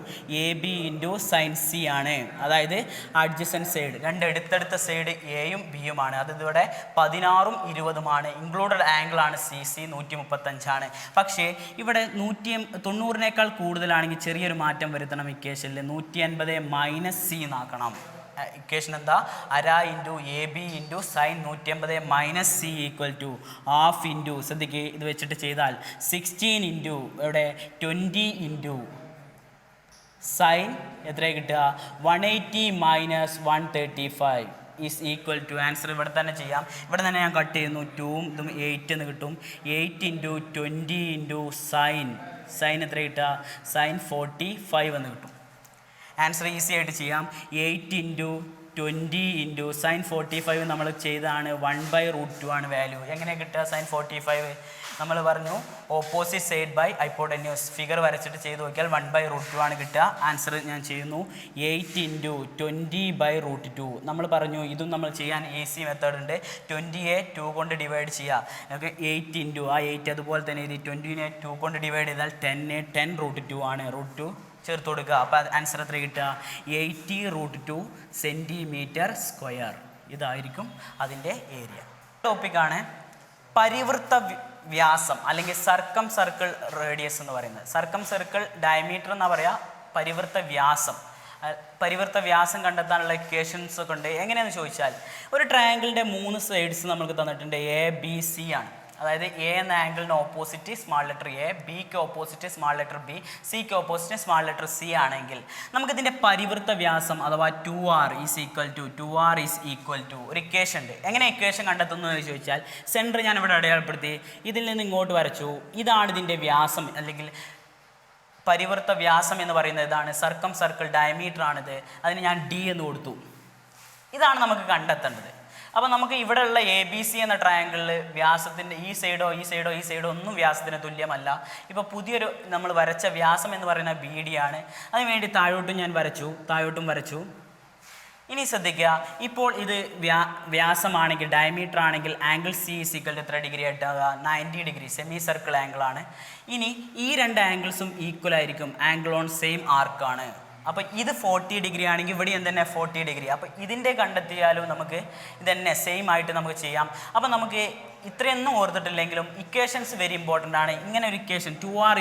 AB × സൈൻ സി ആണ്. അതായത് അഡ്ജസൻറ്റ് സൈഡ്, രണ്ട് എടുത്തെടുത്ത സൈഡ് എയും ബിയുമാണ്. അത് ഇവിടെ 16ഉം 20ഉമാണ്. ഇൻക്ലൂഡഡ് ആംഗിളാണ് CC 135 ആണ്. പക്ഷേ ഇവിടെ 190-നേക്കാൾ കൂടുതലാണെങ്കിൽ ചെറിയൊരു മാറ്റം വരുത്തണം. ഇക്വേഷനിൽ 180 - C എന്നാക്കണം. ഇക്വേഷൻ എന്താ? അര ഇൻറ്റു AB × സൈൻ 180 - C = ½ ശ്രദ്ധിക്കുക, ഇത് വെച്ചിട്ട് ചെയ്താൽ 16 ഇൻറ്റു ഇവിടെ 20 ഇൻറ്റു സൈൻ എത്ര കിട്ടുക? 180 - 135 ഈസ് ഈക്വൽ ടു ആൻസർ ഇവിടെ തന്നെ ചെയ്യാം. ഇവിടെ തന്നെ ഞാൻ കട്ട് ചെയ്യുന്നു. 2ഉം ഇതും 8 എന്ന് കിട്ടും. 8 × 20 × സൈൻ എത്ര കിട്ടുക? സൈൻ 45 എന്ന് കിട്ടും. ആൻസർ ഈസി ആയിട്ട് ചെയ്യാം. 8 × 20 × സൈൻ 45 നമ്മൾ ചെയ്തതാണ്. 1/√2 ആണ് വാല്യൂ. എങ്ങനെ കിട്ടുക സൈൻ 45? നമ്മൾ പറഞ്ഞു opposite side by hypotenuse. Figure വരച്ചിട്ട് ചെയ്ത് നോക്കിയാൽ 1/√2 ആണ് കിട്ടുക. ആൻസർ ഞാൻ ചെയ്യുന്നു 8 × 20/√2. നമ്മൾ പറഞ്ഞു ഇതും നമ്മൾ ചെയ്യാൻ ഈസി മെത്തേഡ് ഉണ്ട്. 20യെ 2 കൊണ്ട് ഡിവൈഡ് ചെയ്യുക. നമുക്ക് 8 × ആ 8 അതുപോലെ തന്നെ ഇത് 20നെ 2 കൊണ്ട് ഡിവൈഡ് ചെയ്താൽ 10 10√2 ആണ്. √2 ചേർത്ത് കൊടുക്കുക. അപ്പോൾ ആൻസർ എത്ര കിട്ടുക? 80√2 സെൻറ്റിമീറ്റർ സ്ക്വയർ. ഇതായിരിക്കും അതിൻ്റെ ഏരിയ. ടോപ്പിക്കാണ് പരിവൃത്ത വ്യാസം അല്ലെങ്കിൽ സർക്കം സർക്കിൾ റേഡിയസ് എന്ന് പറയുന്നത്. സർക്കം സർക്കിൾ ഡയമീറ്റർ എന്നാ പറയുക, പരിവൃത്ത വ്യാസം കണ്ടെത്താനുള്ള ഇക്വേഷൻസ് ഒക്കെ ഉണ്ട്. എങ്ങനെയാണെന്ന് ചോദിച്ചാൽ ഒരു ട്രയാങ്കിളിൻ്റെ 3 സൈഡ്സ് നമുക്ക് തന്നിട്ടുണ്ട്. ABC ആണ്. അതായത് എ എന്ന ആംഗിളിന് ഓപ്പോസിറ്റ് സ്മാൾ ലെറ്റർ എ, ബിക്ക് ഓപ്പോസിറ്റ് സ്മാൾ ലെറ്റർ ബി, സിക്ക് ഓപ്പോസിറ്റ് സ്മാൾ ലെറ്റർ സി ആണെങ്കിൽ നമുക്കിതിൻ്റെ പരിവൃത്ത വ്യാസം അഥവാ 2r ഈസ് ഈക്വൽ ടു ഒരു ഇക്വേഷൻ ഉണ്ട്. എങ്ങനെ ഇക്വേഷൻ കണ്ടെത്തുന്നു എന്ന് ചോദിച്ചാൽ സെൻറ്റർ ഞാൻ ഇവിടെ അടയാളപ്പെടുത്തി, ഇതിൽ നിന്ന് ഇങ്ങോട്ട് വരച്ചു. ഇതാണ് ഇതിൻ്റെ വ്യാസം അല്ലെങ്കിൽ പരിവൃത്ത വ്യാസം എന്ന് പറയുന്നത് ഇതാണ്. സർക്കം സർക്കിൾ ഡയമീറ്റർ ആണിത്. അതിന് ഞാൻ D എന്ന് കൊടുത്തു. ഇതാണ് നമുക്ക് കണ്ടെത്തേണ്ടത്. അപ്പോൾ നമുക്ക് ഇവിടെയുള്ള ABC എന്ന ട്രയാങ്കിളിൽ വ്യാസത്തിൻ്റെ ഈ സൈഡോ ഒന്നും വ്യാസത്തിന് തുല്യമല്ല. ഇപ്പോൾ പുതിയൊരു നമ്മൾ വരച്ച വ്യാസം എന്ന് പറയുന്ന BD ആണ്. അതിനുവേണ്ടി താഴോട്ടും വരച്ചു. ഇനി ശ്രദ്ധിക്കുക, ഇപ്പോൾ ഇത് വ്യാസമാണെങ്കിൽ ഡയമീറ്റർ ആണെങ്കിൽ ആംഗിൾ C = എത്ര ഡിഗ്രി ആയിട്ടാകുക? 90 ഡിഗ്രി. സെമി സർക്കിൾ ആംഗിൾ ആണ്. ഇനി ഈ 2 ആംഗിൾസും ഈക്വൽ ആയിരിക്കും. ആംഗിൾ ഓൺ സെയിം ആർക്കാണ്. അപ്പോൾ ഇത് 40 ഡിഗ്രി ആണെങ്കിൽ ഇവിടെ തന്നെ 40 ഡിഗ്രി. അപ്പോൾ ഇതിൻ്റെ കണ്ടെത്തിയാലും നമുക്ക് ഇതന്നെ സെയിം ആയിട്ട് നമുക്ക് ചെയ്യാം. അപ്പോൾ നമുക്ക് ഇത്രയൊന്നും ഓർത്തിട്ടില്ലെങ്കിലും ഇക്വേഷൻസ് വെരി ഇമ്പോർട്ടൻ്റ് ആണ്. ഇങ്ങനെ ഒരു ഇക്വേഷൻ 2r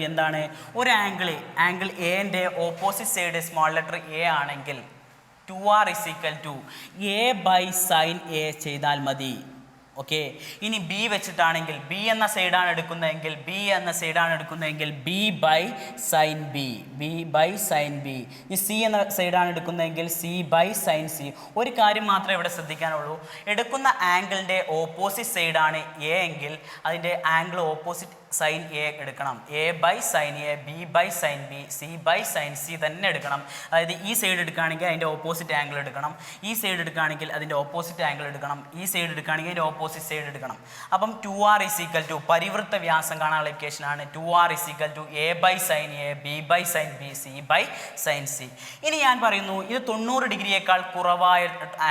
= എന്താണ്? ഒരു ആംഗിൾ എൻ്റെ opposite side small letter A ആണെങ്കിൽ 2r = a/sin a ചെയ്താൽ മതി. ഓക്കെ. ഇനി ബി വെച്ചിട്ടാണെങ്കിൽ ബി എന്ന സൈഡാണ് എടുക്കുന്നതെങ്കിൽ b/sin b. ഇനി സി എന്ന സൈഡാണ് എടുക്കുന്നതെങ്കിൽ c/sin c. ഒരു കാര്യം മാത്രമേ ഇവിടെ ശ്രദ്ധിക്കാനുള്ളൂ, എടുക്കുന്ന ആംഗിളിൻ്റെ ഓപ്പോസിറ്റ് സൈഡാണ് എ എങ്കിൽ അതിൻ്റെ ആംഗിൾ ഓപ്പോസിറ്റ് sin a എടുക്കണം. a/sin a, b/sin b, c/sin c തന്നെ എടുക്കണം. അതായത് ഈ സൈഡ് എടുക്കുകയാണെങ്കിൽ അതിൻ്റെ ഓപ്പോസിറ്റ് ആംഗിൾ എടുക്കണം, ഈ സൈഡ് എടുക്കുകയാണെങ്കിൽ അതിൻ്റെ ഓപ്പോസിറ്റ് ആംഗിൾ എടുക്കണം, ഈ സൈഡ് എടുക്കുകയാണെങ്കിൽ അതിൻ്റെ ഓപ്പോസിറ്റ് സൈഡ് എടുക്കണം. അപ്പം 2r = പരിവൃത്ത വ്യാസം കാണാനുള്ള ഇക്വേഷനാണ്. 2r = a/sin a, b/sin b, c/sin c. ഇനി ഞാൻ പറയുന്നു ഇത് 90 ഡിഗ്രിയേക്കാൾ കുറവായ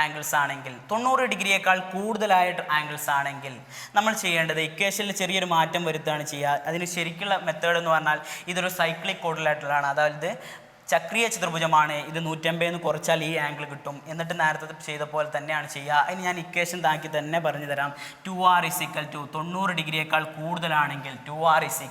ആംഗിൾസ് ആണെങ്കിൽ, 90 ഡിഗ്രിയേക്കാൾ കൂടുതലായ ആംഗിൾസ് ആണെങ്കിൽ നമ്മൾ ചെയ്യേണ്ടത് ഇക്വേഷനിൽ ചെറിയൊരു മാറ്റം വരുത്തുകയാണ് ചെയ്യുക. അതിന് ശരിക്കുള്ള മെത്തേഡ് എന്ന് പറഞ്ഞാൽ ഇതൊരു സൈക്ലിക് ക്വാഡ്രിലാറ്ററലാണ്. അതായത് ചക്രീയ ചതുർഭുജമാണ്. ഇത് 180 എന്ന് കുറച്ചാൽ ഈ ആംഗിൾ കിട്ടും. എന്നിട്ട് നേരത്തെ ചെയ്ത പോലെ തന്നെയാണ് ചെയ്യുക. അതിന് ഞാൻ ഇക്വേഷൻ താക്കി തന്നെ പറഞ്ഞു തരാം. 2r = 90 ഡിഗ്രിയേക്കാൾ കൂടുതലാണെങ്കിൽ 2r =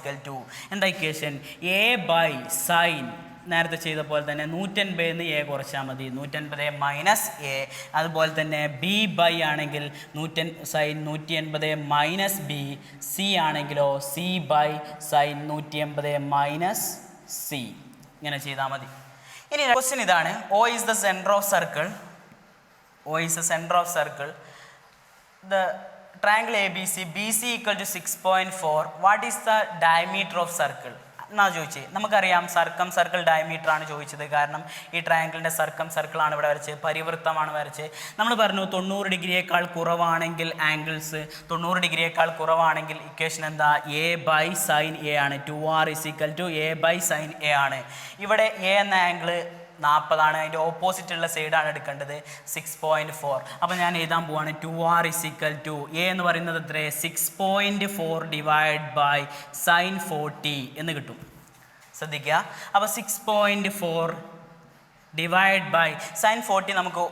എന്താ ഇക്വേഷൻ? a/sin നേരത്തെ ചെയ്ത പോലെ തന്നെ 180 എന്ന് a കുറച്ചാൽ മതി. 180 - a. അതുപോലെ തന്നെ b/ആണെങ്കിൽ sin 180 - b. c ആണെങ്കിലോ c/sin 180 - c. ഇങ്ങനെ ചെയ്താൽ മതി. ഇനി ക്വസ്റ്റ്യൻ ഇതാണ്. O is the center of circle. The triangle ABC, BC = 6.4. What is the diameter of circle? എന്നാ ചോദിച്ചേ. നമുക്കറിയാം സർക്കം സർക്കിൾ ഡയമീറ്റർ ആണ് ചോദിച്ചത്. കാരണം ഈ ട്രയാങ്കിളിൻ്റെ സർക്കം സർക്കിളാണ് ഇവിടെ വരച്ചത്, പരിവൃത്തമാണ് വരച്ചത്. നമ്മൾ പറഞ്ഞു 90 ഡിഗ്രിയേക്കാൾ കുറവാണെങ്കിൽ ആംഗിൾസ് 90 ഡിഗ്രിയേക്കാൾ കുറവാണെങ്കിൽ ഇക്വേഷൻ എന്താ? a/sin a ആണ്. 2r = a/sin a ആണ്. ഇവിടെ a എന്ന ആംഗിൾ 40 ആണ്. അതിൻ്റെ ഓപ്പോസിറ്റ് ഉള്ള സൈഡാണ് എടുക്കേണ്ടത് 6.4. അപ്പോൾ ഞാൻ എഴുതാൻ പോവാണ് 2r = a എന്ന് പറയുന്നത് എത്ര? 6.4 / sin 40 എന്ന് കിട്ടും. ശ്രദ്ധിക്കുക. അപ്പോൾ 6.4 / sin 40 നമുക്ക്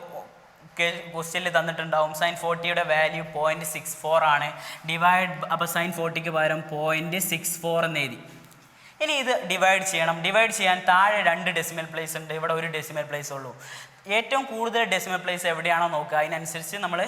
ക്വസ്റ്റ്യനിൽ തന്നിട്ടുണ്ടാവും. sin 40യുടെ വാല്യൂ 0.64 ആണ്. അപ്പോൾ sin 40ക്ക് പകരം 0.64 എന്ന് എഴുതി. ഇനി ഇത് ഡിവൈഡ് ചെയ്യണം. ഡിവൈഡ് ചെയ്യാൻ താഴെ 2 ഡെസിമൽ പ്ലേസ് ഉണ്ട്, ഇവിടെ 1 ഡെസിമൽ പ്ലേസ് ഉള്ളൂ. ഏറ്റവും കൂടുതൽ ഡെസിമൽ പ്ലേസ് എവിടെയാണോ നോക്കുക, അതിനനുസരിച്ച് നമ്മൾ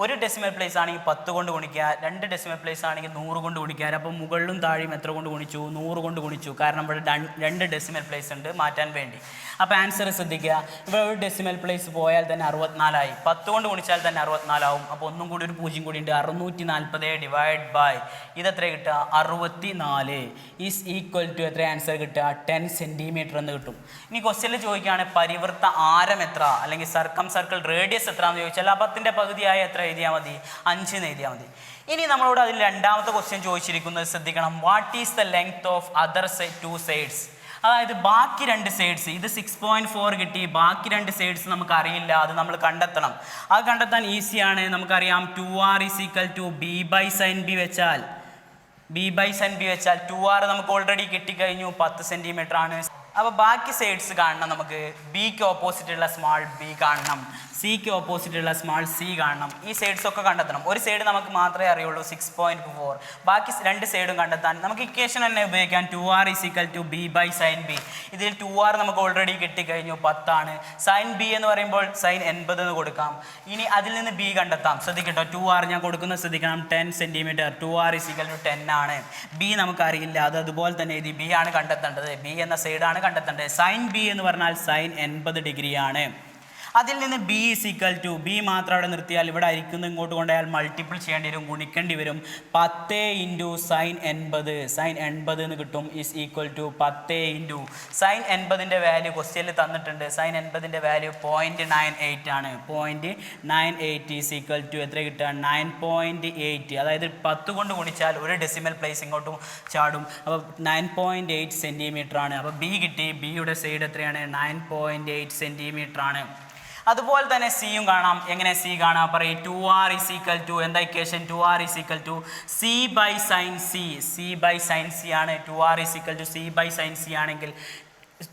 1 ഡെസിമൽ പ്ലേസ് ആണെങ്കിൽ 10 കൊണ്ട് ഗുണിക്കുക, 2 ഡെസിമൽ പ്ലേസ് ആണെങ്കിൽ 100 കൊണ്ട് ഗുണിക്കുക. അപ്പോൾ മുകളിലും താഴെയും എത്ര കൊണ്ട് ഗുണിച്ചു? 100 കൊണ്ട് ഗുണിച്ചു. കാരണം ഇവിടെ 2 ഡെസിമൽ പ്ലേസ് ഉണ്ട് മാറ്റാൻ വേണ്ടി. അപ്പോൾ ആൻസർ ശ്രദ്ധിക്കുക. ഇവിടെ 1 ഡെസിമൽ പ്ലേസ് പോയാൽ തന്നെ 64 ആയി. 10 കൊണ്ട് ഗുണിച്ചാൽ തന്നെ 64 ആവും. അപ്പോൾ ഒന്നും കൂടി ഒരു 0 കൂടി ഉണ്ട്. 640 ഇതെത്ര കിട്ടുക? 64 ഈസ് ഈക്വൽ ടു എത്ര ആൻസർ കിട്ടുക? 10 സെൻറ്റിമീറ്റർ എന്ന് കിട്ടും. ഇനി ക്വസ്റ്റ്യനിൽ ചോദിക്കുകയാണ് പരിവൃത്ത ആരം എത്ര അല്ലെങ്കിൽ സർക്കം സർക്കിൾ റേഡിയസ് എത്ര എന്ന് ചോദിച്ചാൽ ആ 10ൻ്റെ പകുതിയായി എത്ര എഴുതിയാൽ മതി? 5 എന്ന് എഴുതിയാൽ മതി. ഇനി നമ്മളോട് അതിൽ രണ്ടാമത്തെ ക്വസ്റ്റ്യൻ ചോദിച്ചിരിക്കുന്നത് ശ്രദ്ധിക്കണം. What is the length of other 2 sides? അതായത് ബാക്കി 2 സൈഡ്സ്, ഇത് 6.4 കിട്ടി, ബാക്കി 2 സൈഡ്സ് നമുക്ക് അറിയില്ല, അത് നമ്മൾ കണ്ടെത്തണം. അത് കണ്ടെത്താൻ ഈസിയാണ്. നമുക്കറിയാം 2r = b/sin b വെച്ചാൽ 2r നമുക്ക് ഓൾറെഡി കിട്ടിക്കഴിഞ്ഞു, 10 സെൻറ്റിമീറ്റർ ആണ്. അപ്പോൾ ബാക്കി സൈഡ്സ് കാണണം. നമുക്ക് ബിക്ക് ഓപ്പോസിറ്റുള്ള സ്മാൾ ബി കാണണം, സിക്ക് ഓപ്പോസിറ്റുള്ള സ്മാൾ സി കാണണം. ഈ സൈഡ്സ് ഒക്കെ കണ്ടെത്തണം. ഒരു സൈഡ് നമുക്ക് മാത്രമേ അറിയുള്ളൂ 6.4. ബാക്കി രണ്ട് സൈഡും കണ്ടെത്താൻ നമുക്ക് ഇക്വേഷൻ തന്നെ ഉപയോഗിക്കാം. 2r = b/sin b. ഇതിൽ 2r നമുക്ക് ഓൾറെഡി കിട്ടിക്കഴിഞ്ഞു, 10 ആണ്. sin b എന്ന് പറയുമ്പോൾ sin 80 എന്ന് കൊടുക്കാം. ഇനി അതിൽ നിന്ന് b കണ്ടെത്താം. ശ്രദ്ധിക്കട്ടോ, 2r ഞാൻ കൊടുക്കുന്നത് ശ്രദ്ധിക്കണം, 10 സെൻറ്റിമീറ്റർ. 2r = 10 ആണ്. b നമുക്കറിയില്ല, അത് അതുപോലെ തന്നെ എഴുതി. b ആണ് കണ്ടെത്തേണ്ടത്, b എന്ന സൈഡാണ് കണ്ടെത്തേണ്ടത്. sin b എന്ന് പറഞ്ഞാൽ sin 80 ഡിഗ്രിയാണ്. അതിൽ നിന്ന് b = b മാത്രം അവിടെ നിർത്തിയാൽ ഇവിടെ അരിക്കുന്ന ഇങ്ങോട്ട് കൊണ്ടുപോയാൽ മൾട്ടിപ്പിൾ ചെയ്യേണ്ടി വരും, ഗുണിക്കേണ്ടി വരും. 10 × sin 80, sin 80 എന്ന് കിട്ടും, = 10 × sin 80ൻ്റെ വാല്യൂ ക്വസ്റ്റ്യനിൽ തന്നിട്ടുണ്ട്. sin 80ൻ്റെ വാല്യൂ 0.98 ആണ്. 0.98 = എത്ര കിട്ടുക? 9.8. അതായത് 10 കൊണ്ട് ഗുണിച്ചാൽ ഒരു ഡെസിമൽ പ്ലേസ് ഇങ്ങോട്ടും ചാടും. അപ്പോൾ 9.8 സെൻറ്റിമീറ്റർ ആണ്. അപ്പോൾ b കിട്ടി. ബിയുടെ സൈഡ് എത്രയാണ്? 9.8 സെൻറ്റിമീറ്റർ ആണ്. അതുപോലെ തന്നെ സിയും കാണാം. എങ്ങനെ സി കാണാം? പറയും 2r = എന്താ equation? 2r = c/sin c. c/sin c ആണ്. 2r = c/sin c ആണെങ്കിൽ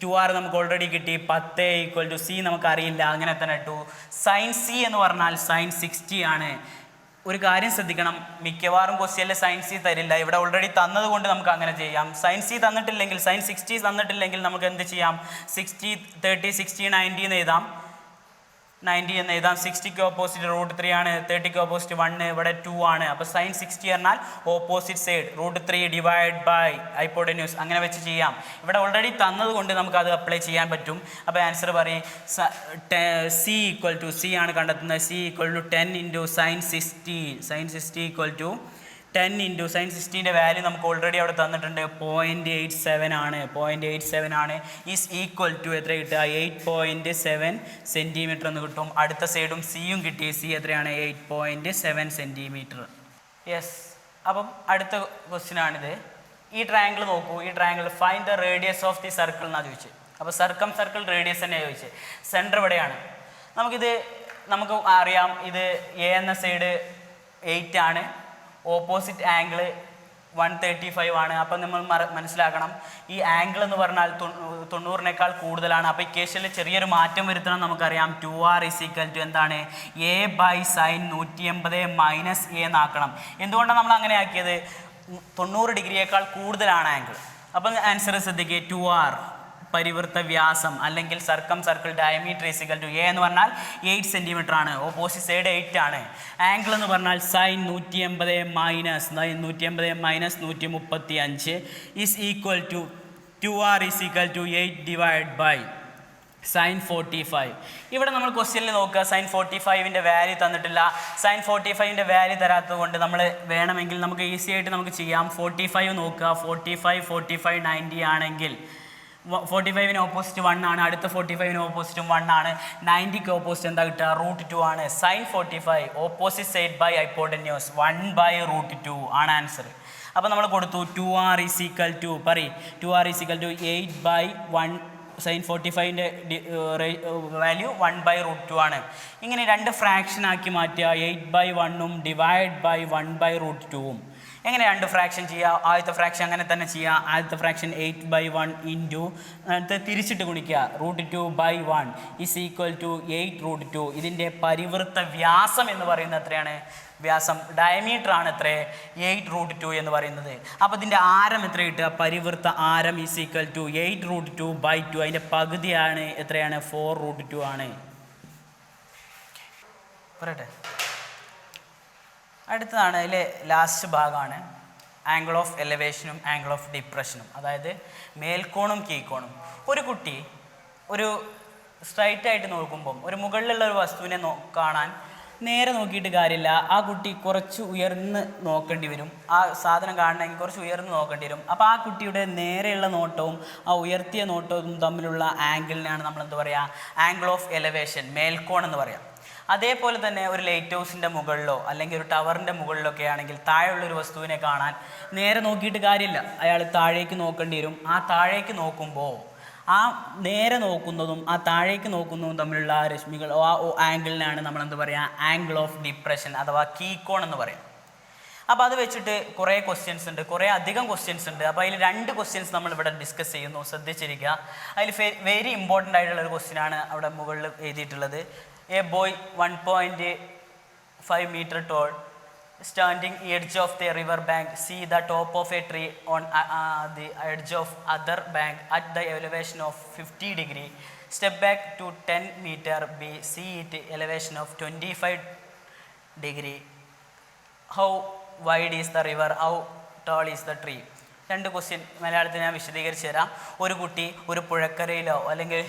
2r നമുക്ക് ഓൾറെഡി കിട്ടി. 10 = c നമുക്കറിയില്ല, അങ്ങനെ തന്നെ ഇട്ടു. sin c എന്ന് പറഞ്ഞാൽ sin 60 ആണ്. ഒരു കാര്യം ശ്രദ്ധിക്കണം, മിക്കവാറും ക്വസ്റ്റ്യനിൽ sin c തരില്ല. ഇവിടെ ഓൾറെഡി തന്നത് കൊണ്ട് നമുക്ക് അങ്ങനെ ചെയ്യാം. sin c തന്നിട്ടില്ലെങ്കിൽ, sin 60 തന്നിട്ടില്ലെങ്കിൽ നമുക്ക് എന്ത് ചെയ്യാം? 60 30 60 90 എന്ന് എഴുതാം. 90 എന്ന് എഴുതാം. 60ക്ക് ഓപ്പോസിറ്റ് √3 ആണ്, 30ക്ക് ഓപ്പോസിറ്റ് 1, ഇവിടെ 2 ആണ്. അപ്പോൾ sin 60 പറഞ്ഞാൽ ഓപ്പോസിറ്റ് സൈഡ് √3 / ഹൈപ്പോട്ടന്യൂസ്, അങ്ങനെ വെച്ച് ചെയ്യാം. ഇവിടെ ഓൾറെഡി തന്നത് കൊണ്ട് നമുക്ക് അത് അപ്ലൈ ചെയ്യാൻ പറ്റും. അപ്പോൾ ആൻസർ പറയും c ആണ് കണ്ടെത്തുന്നത്. c = 10 × sin 60. sin 60 = 10 × sin 60ൻ്റെ value നമുക്ക് ഓൾറെഡി അവിടെ തന്നിട്ടുണ്ട്. 0.87 ആണ്. 0.87 ആണ്. = എത്ര കിട്ടുക? 8.7 സെൻറ്റിമീറ്റർ എന്ന് കിട്ടും. അടുത്ത സൈഡും സിയും കിട്ടി. സി എത്രയാണ്? 8.7 സെൻറ്റിമീറ്റർ. യെസ്. അപ്പം അടുത്ത ക്വസ്റ്റ്യൻ ആണിത്. ഈ ട്രയാങ്കിൾ നോക്കൂ. ഈ triangle find the radius of the circle എന്നാണ് ചോദിച്ചത്. അപ്പോൾ സർക്കിൾ റേഡിയസ് തന്നെയാണ് ചോദിച്ചത്. സെൻറ്റർ ഇവിടെയാണ്. നമുക്ക് അറിയാം, ഇത് എ എന്ന സൈഡ് 8 ആണ്. ഓപ്പോസിറ്റ് ആംഗിൾ 135 ആണ്. അപ്പം നമ്മൾ മനസ്സിലാക്കണം, ഈ ആംഗിൾ എന്ന് പറഞ്ഞാൽ 90-നേക്കാൾ കൂടുതലാണ്. അപ്പോൾ ഇക്വേഷനിൽ ചെറിയൊരു മാറ്റം വരുത്തണം. നമുക്കറിയാം 2r = എന്താണ്? a/sin 180 - a എന്നാക്കണം. എന്തുകൊണ്ടാണ് നമ്മൾ അങ്ങനെ ആക്കിയത്? 90 ഡിഗ്രിയേക്കാൾ കൂടുതലാണ് ആംഗിൾ. അപ്പം ആൻസർ ശ്രദ്ധിക്കുക. 2r പരിവൃത്ത വ്യാസം അല്ലെങ്കിൽ സർക്കിൾ ഡയമീറ്റർ = a എന്ന് പറഞ്ഞാൽ 8 സെൻറ്റിമീറ്റർ ആണ്. ഓപ്പോസിറ്റ് സൈഡ് 8 ആണ്. ആംഗിൾ എന്ന് പറഞ്ഞാൽ sin 180 - 135 2r = 8 / sin 45. ഇവിടെ നമ്മൾ ക്വസ്റ്റ്യനിൽ നോക്കുക, sin 45ൻ്റെ വാല്യൂ തന്നിട്ടില്ല. sin 45ൻ്റെ വാല്യൂ തരാത്തത് കൊണ്ട് നമ്മൾ വേണമെങ്കിൽ നമുക്ക് ഈസി ആയിട്ട് നമുക്ക് ചെയ്യാം. 45 നോക്കുക. 45 90 ആണെങ്കിൽ 45ന് ഓപ്പോസിറ്റ് 1 ആണ്. അടുത്ത 45ന് ഓപ്പോസിറ്റും 1 ആണ്. 90ക്ക് ഓപ്പോസിറ്റ് എന്താ കിട്ടുക? √2 ആണ്. sin 45 opposite side by hypotenuse 1/√2 ആണ് ആൻസർ. അപ്പോൾ നമ്മൾ കൊടുത്തു 2r = 8/1. sin 45ൻ്റെ വാല്യൂ 1/√2 ആണ്. ഇങ്ങനെ രണ്ട് ഫ്രാക്ഷൻ ആക്കി മാറ്റുക. 8/1 /1/√2. എങ്ങനെ രണ്ട് ഫ്രാക്ഷൻ ചെയ്യുക? ആദ്യത്തെ ഫ്രാക്ഷൻ അങ്ങനെ തന്നെ ചെയ്യുക. ആദ്യത്തെ ഫ്രാക്ഷൻ 8/1 അടുത്ത തിരിച്ചിട്ട് ഗുണിക്കുക. √2/1 = 8√2. ഇതിൻ്റെ പരിവൃത്ത വ്യാസം എന്ന് പറയുന്നത് എത്രയാണ്? വ്യാസം ഡയമീറ്റർ ആണ് എത്ര? 8√2 എന്ന് പറയുന്നത്. അപ്പോൾ ഇതിൻ്റെ ആരം എത്ര കിട്ടുക? പരിവൃത്ത ആരം = 8√2/2. അതിൻ്റെ പകുതിയാണ് എത്രയാണ്? 4√2 ആണ്. പറയട്ടെ. അടുത്തതാണ് അതിലെ ലാസ്റ്റ് ഭാഗമാണ് ആംഗിൾ ഓഫ് എലവേഷനും ആംഗിൾ ഓഫ് ഡിപ്രഷനും, അതായത് മേൽക്കോണും കീഴ്ക്കോണും. ഒരു കുട്ടി ഒരു സ്ട്രൈറ്റ് ആയിട്ട് നോക്കുമ്പം ഒരു മുകളിലുള്ള ഒരു വസ്തുവിനെ കാണാൻ നേരെ നോക്കിയിട്ട് കാര്യമില്ല. ആ കുട്ടി കുറച്ച് ഉയർന്ന് നോക്കേണ്ടി വരും. ആ സാധനം കാണണമെങ്കിൽ കുറച്ച് ഉയർന്ന് നോക്കേണ്ടി വരും. അപ്പോൾ ആ കുട്ടിയുടെ നേരെയുള്ള നോട്ടവും ആ ഉയർത്തിയ നോട്ടവും തമ്മിലുള്ള ആംഗിളിനാണ് നമ്മൾ എന്താ പറയുക? ആംഗിൾ ഓഫ് എലവേഷൻ, മേൽക്കോൺ എന്ന് പറയാം. അതേപോലെ തന്നെ ഒരു ലൈറ്റ് ഹൗസിൻ്റെ മുകളിലോ അല്ലെങ്കിൽ ഒരു ടവറിൻ്റെ മുകളിലൊക്കെ ആണെങ്കിൽ താഴെയുള്ളൊരു വസ്തുവിനെ കാണാൻ നേരെ നോക്കിയിട്ട് കാര്യമില്ല. അയാൾ താഴേക്ക് നോക്കേണ്ടി വരും. ആ താഴേക്ക് നോക്കുമ്പോൾ ആ നേരെ നോക്കുന്നതും ആ താഴേക്ക് നോക്കുന്നതും തമ്മിലുള്ള ആ രശ്മികൾ, ആ ആംഗിളിനാണ് നമ്മൾ എന്താ പറയുക? ആംഗിൾ ഓഫ് ഡിപ്രഷൻ അഥവാ കീക്കോൺ എന്ന് പറയാം. അപ്പോൾ അത് വെച്ചിട്ട് കുറേ ക്വസ്റ്റ്യൻസ് ഉണ്ട്, കുറേ അധികം ക്വസ്റ്റ്യൻസ് ഉണ്ട്. അപ്പോൾ അതിൽ 2 ക്വസ്റ്റ്യൻസ് നമ്മളിവിടെ ഡിസ്കസ് ചെയ്യുന്നു, ശ്രദ്ധിച്ചിരിക്കുക. അതിൽ വെരി ഇമ്പോർട്ടൻ്റ് ആയിട്ടുള്ളൊരു ക്വസ്റ്റ്യനാണ് അവിടെ മുകളിൽ എഴുതിയിട്ടുള്ളത്. A boy 1.5 meter tall standing edge of the river bank see the top of a tree on the edge of other bank at the elevation of 50 degree. Step back to 10 meter b see it elevation of 25 degree. How wide is the river? How tall is the tree? 2 question മലയാളത്തിൽ ഞാൻ വിശദീകരിച്ച് തരാം. ഒരു കുട്ടി ഒരു പുഴക്കരയിലോ അല്ലെങ്കിൽ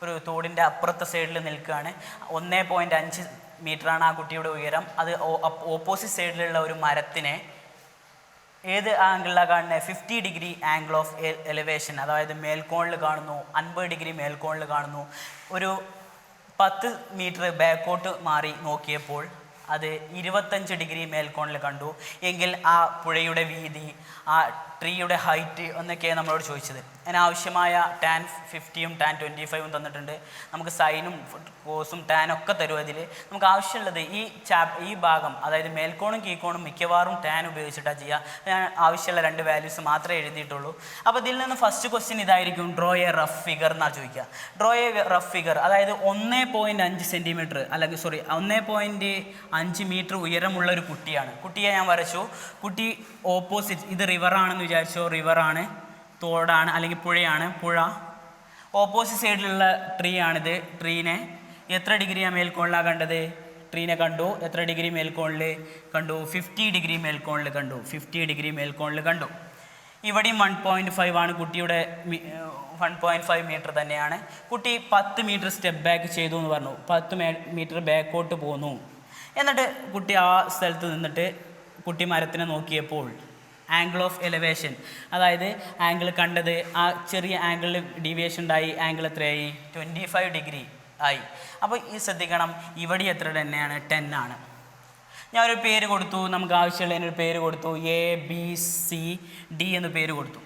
ഒരു തോടിൻ്റെ അപ്പുറത്തെ സൈഡിൽ നിൽക്കുകയാണ്. 1.5 മീറ്ററാണ് ആ കുട്ടിയുടെ ഉയരം. അത് ഓപ്പോസിറ്റ് സൈഡിലുള്ള ഒരു മരത്തിനെ ഏത് ആംഗിളിലാണ് കാണുന്നത്? 50 ഡിഗ്രി ആംഗിൾ ഓഫ് എലിവേഷൻ, അതായത് മേൽക്കോണിൽ കാണുന്നു, 50 ഡിഗ്രി മേൽക്കോണിൽ കാണുന്നു. ഒരു 10 മീറ്റർ ബാക്കോട്ട് മാറി നോക്കിയപ്പോൾ അത് 25 ഡിഗ്രി മേൽക്കോണിൽ കണ്ടു. എങ്കിൽ ആ പുഴയുടെ വീതി, ആ ട്രീയുടെ ഹൈറ്റ് എന്നൊക്കെയാണ് നമ്മളോട് ചോദിച്ചത്. അതിനാവശ്യമായ tan 50 tan 25 തന്നിട്ടുണ്ട്. നമുക്ക് സൈനും കോസും ടാനൊക്കെ തരും. അതിൽ നമുക്ക് ആവശ്യമുള്ളത് ഈ ഭാഗം, അതായത് മേൽക്കോണും കീഴ്ക്കോണും മിക്കവാറും ടാൻ ഉപയോഗിച്ചിട്ടാണ് ചെയ്യുക. ഞാൻ ആവശ്യമുള്ള 2 വാല്യൂസ് മാത്രമേ എഴുതിയിട്ടുള്ളൂ. അപ്പോൾ ഇതിൽ നിന്ന് ഫസ്റ്റ് ക്വസ്റ്റ്യൻ ഇതായിരിക്കും, ഡ്രോ എ റഫ് ഫിഗർ എന്നാണ് ചോദിക്കുക. ഡ്രോ എ റഫ് ഫിഗർ, അതായത് 1.5 സെൻറ്റിമീറ്റർ അല്ലെങ്കിൽ 1.5 മീറ്റർ ഉയരമുള്ള ഒരു കുട്ടിയാണ്. കുട്ടിയെ ഞാൻ വരച്ചു. കുട്ടി ഓപ്പോസിറ്റ്, ഇത് റിവറാണെന്ന് വിചാരിച്ചോ, റിവറാണ്, തോടാണ് അല്ലെങ്കിൽ പുഴയാണ്. പുഴ ഓപ്പോസിറ്റ് സൈഡിലുള്ള ട്രീ ആണിത്. ട്രീനെ എത്ര ഡിഗ്രിയാണ് മേൽക്കോണിലാണ് കണ്ടത്? ട്രീനെ കണ്ടു. എത്ര ഡിഗ്രി മേൽക്കോണിൽ കണ്ടു? 50 ഡിഗ്രി മേൽക്കോണിൽ കണ്ടു. 50 ഡിഗ്രി മേൽക്കോണിൽ കണ്ടു. ഇവിടെയും 1.5 ആണ് കുട്ടിയുടെ, 1.5 മീറ്റർ തന്നെയാണ്. കുട്ടി 10 മീറ്റർ സ്റ്റെപ്പ് ബാക്ക് ചെയ്തു എന്ന് പറഞ്ഞു. 10 മീറ്റർ ബാക്കോട്ട് പോന്നു. എന്നിട്ട് കുട്ടി ആ സ്ഥലത്ത് നിന്നിട്ട് കുട്ടി മരത്തിനെ നോക്കിയപ്പോൾ ആംഗിൾ ഓഫ് എലിവേഷൻ, അതായത് ആംഗിൾ കണ്ടത്, ആ ചെറിയ ആംഗിളിൽ ഡീവിയേഷൻ ഉണ്ടായി. ആംഗിൾ എത്രയായി? 25 ഡിഗ്രി ആയി. അപ്പോൾ ഈ ശ്രദ്ധിക്കണം, ഇവിടെ എത്ര തന്നെയാണ്? 10 ആണ്. ഞാനൊരു പേര് കൊടുത്തു, നമുക്ക് ആവശ്യമുള്ളതിനൊരു പേര് കൊടുത്തു, ABCD എന്ന് പേര് കൊടുത്തു.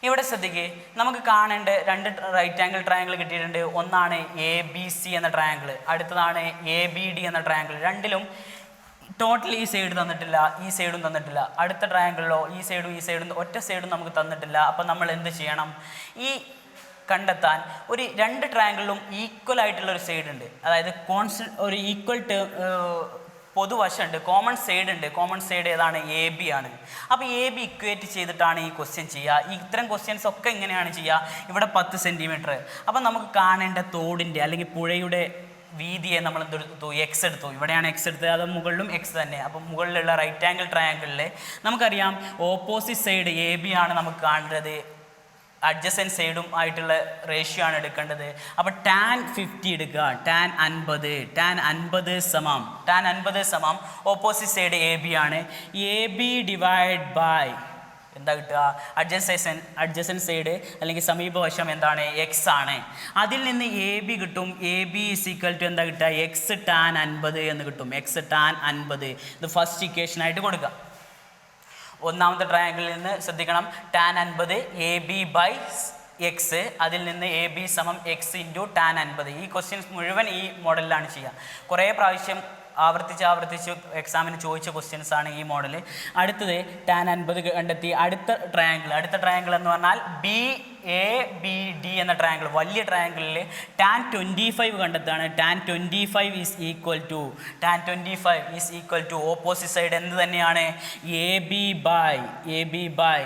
ഇവിടെ ശ്രദ്ധിക്കുക, നമുക്ക് കാണേണ്ട 2 റൈറ്റ് ആംഗിൾ ട്രയാങ്കിൾ കിട്ടിയിട്ടുണ്ട്. ഒന്നാണ് ABC എന്ന ട്രയാങ്കിൾ, അടുത്തതാണ് ABD എന്ന ട്രയാങ്കിൾ. രണ്ടിലും ടോട്ടൽ ഈ സൈഡ് തന്നിട്ടില്ല, ഈ സൈഡും തന്നിട്ടില്ല. അടുത്ത ട്രയാങ്കിളിലോ ഈ സൈഡും ഒറ്റ സൈഡും നമുക്ക് തന്നിട്ടില്ല. അപ്പം നമ്മൾ എന്ത് ചെയ്യണം? ഈ കണ്ടെത്താൻ ഒരു 2 ട്രയാങ്കിളിലും ഈക്വൽ ആയിട്ടുള്ളൊരു സൈഡ് ഉണ്ട്, അതായത് ഒരു ഈക്വൽ പൊതുവശമുണ്ട്, കോമൺ സൈഡ് ഉണ്ട്. കോമൺ സൈഡ് ഏതാണ്? AB ആണ്. അപ്പോൾ AB ഇക്വേറ്റ് ചെയ്തിട്ടാണ് ഈ ക്വസ്റ്റ്യൻ ചെയ്യുക. ഇത്തരം ക്വസ്റ്റ്യൻസ് ഒക്കെ എങ്ങനെയാണ് ചെയ്യുക? ഇവിടെ 10 സെൻറ്റിമീറ്റർ. അപ്പം നമുക്ക് കാണേണ്ട തോടിൻ്റെ അല്ലെങ്കിൽ പുഴയുടെ വീതിയെ നമ്മൾ എന്തെടുത്തു? X എടുത്തു. ഇവിടെയാണ് X എടുത്തത്, അത് മുകളിലും X തന്നെ. അപ്പം മുകളിലുള്ള റൈറ്റ് ആംഗിൾ ട്രയാങ്കിളിൽ നമുക്കറിയാം ഓപ്പോസിറ്റ് സൈഡ് AB ആണ് നമുക്ക് കാണേണ്ടത്. അഡ്ജസൻറ്റ് സൈഡും ആയിട്ടുള്ള റേഷ്യോ ആണ് എടുക്കേണ്ടത്. അപ്പോൾ tan 50 എടുക്കുക. tan 50 സമം ഓപ്പോസിറ്റ് സൈഡ് AB ആണ്. AB ഡിവൈഡ് ബൈ എന്താ കിട്ടുക? അഡ്ജസൻറ്റ് സൈഡ് അല്ലെങ്കിൽ സമീപവശം എന്താണ്? X ആണ്. അതിൽ നിന്ന് AB കിട്ടും. AB ഈസ് ഈക്വൽ ടു എന്താ കിട്ടുക? X tan 50 എന്ന് കിട്ടും. X tan 50 ഇത് ഫസ്റ്റ് ഇക്വേഷനായിട്ട് കൊടുക്കുക. ഒന്നാമത്തെ ട്രയാങ്കിളിൽ നിന്ന് ശ്രദ്ധിക്കണം, tan 50 AB ബൈ X, അതിൽ നിന്ന് AB സമം X ഇൻറ്റു tan 50. ഈ ക്വസ്റ്റ്യൻസ് മുഴുവൻ ഈ മോഡലിലാണ് ചെയ്യുക. കുറേ പ്രാവശ്യം ആവർത്തിച്ച് എക്സാമിന് ചോദിച്ച ക്വസ്റ്റ്യൻസ് ആണ് ഈ മോഡൽ. അടുത്തത് tan 50 കണ്ടെത്തി. അടുത്ത ട്രയാങ്കിൾ എന്ന് പറഞ്ഞാൽ BABD എന്ന ട്രയാങ്കിൾ, വലിയ ട്രയാങ്കിളിൽ tan 25 കണ്ടെത്താണ്. tan 25 is equal to opposite side എന്ത് തന്നെയാണ്? AB by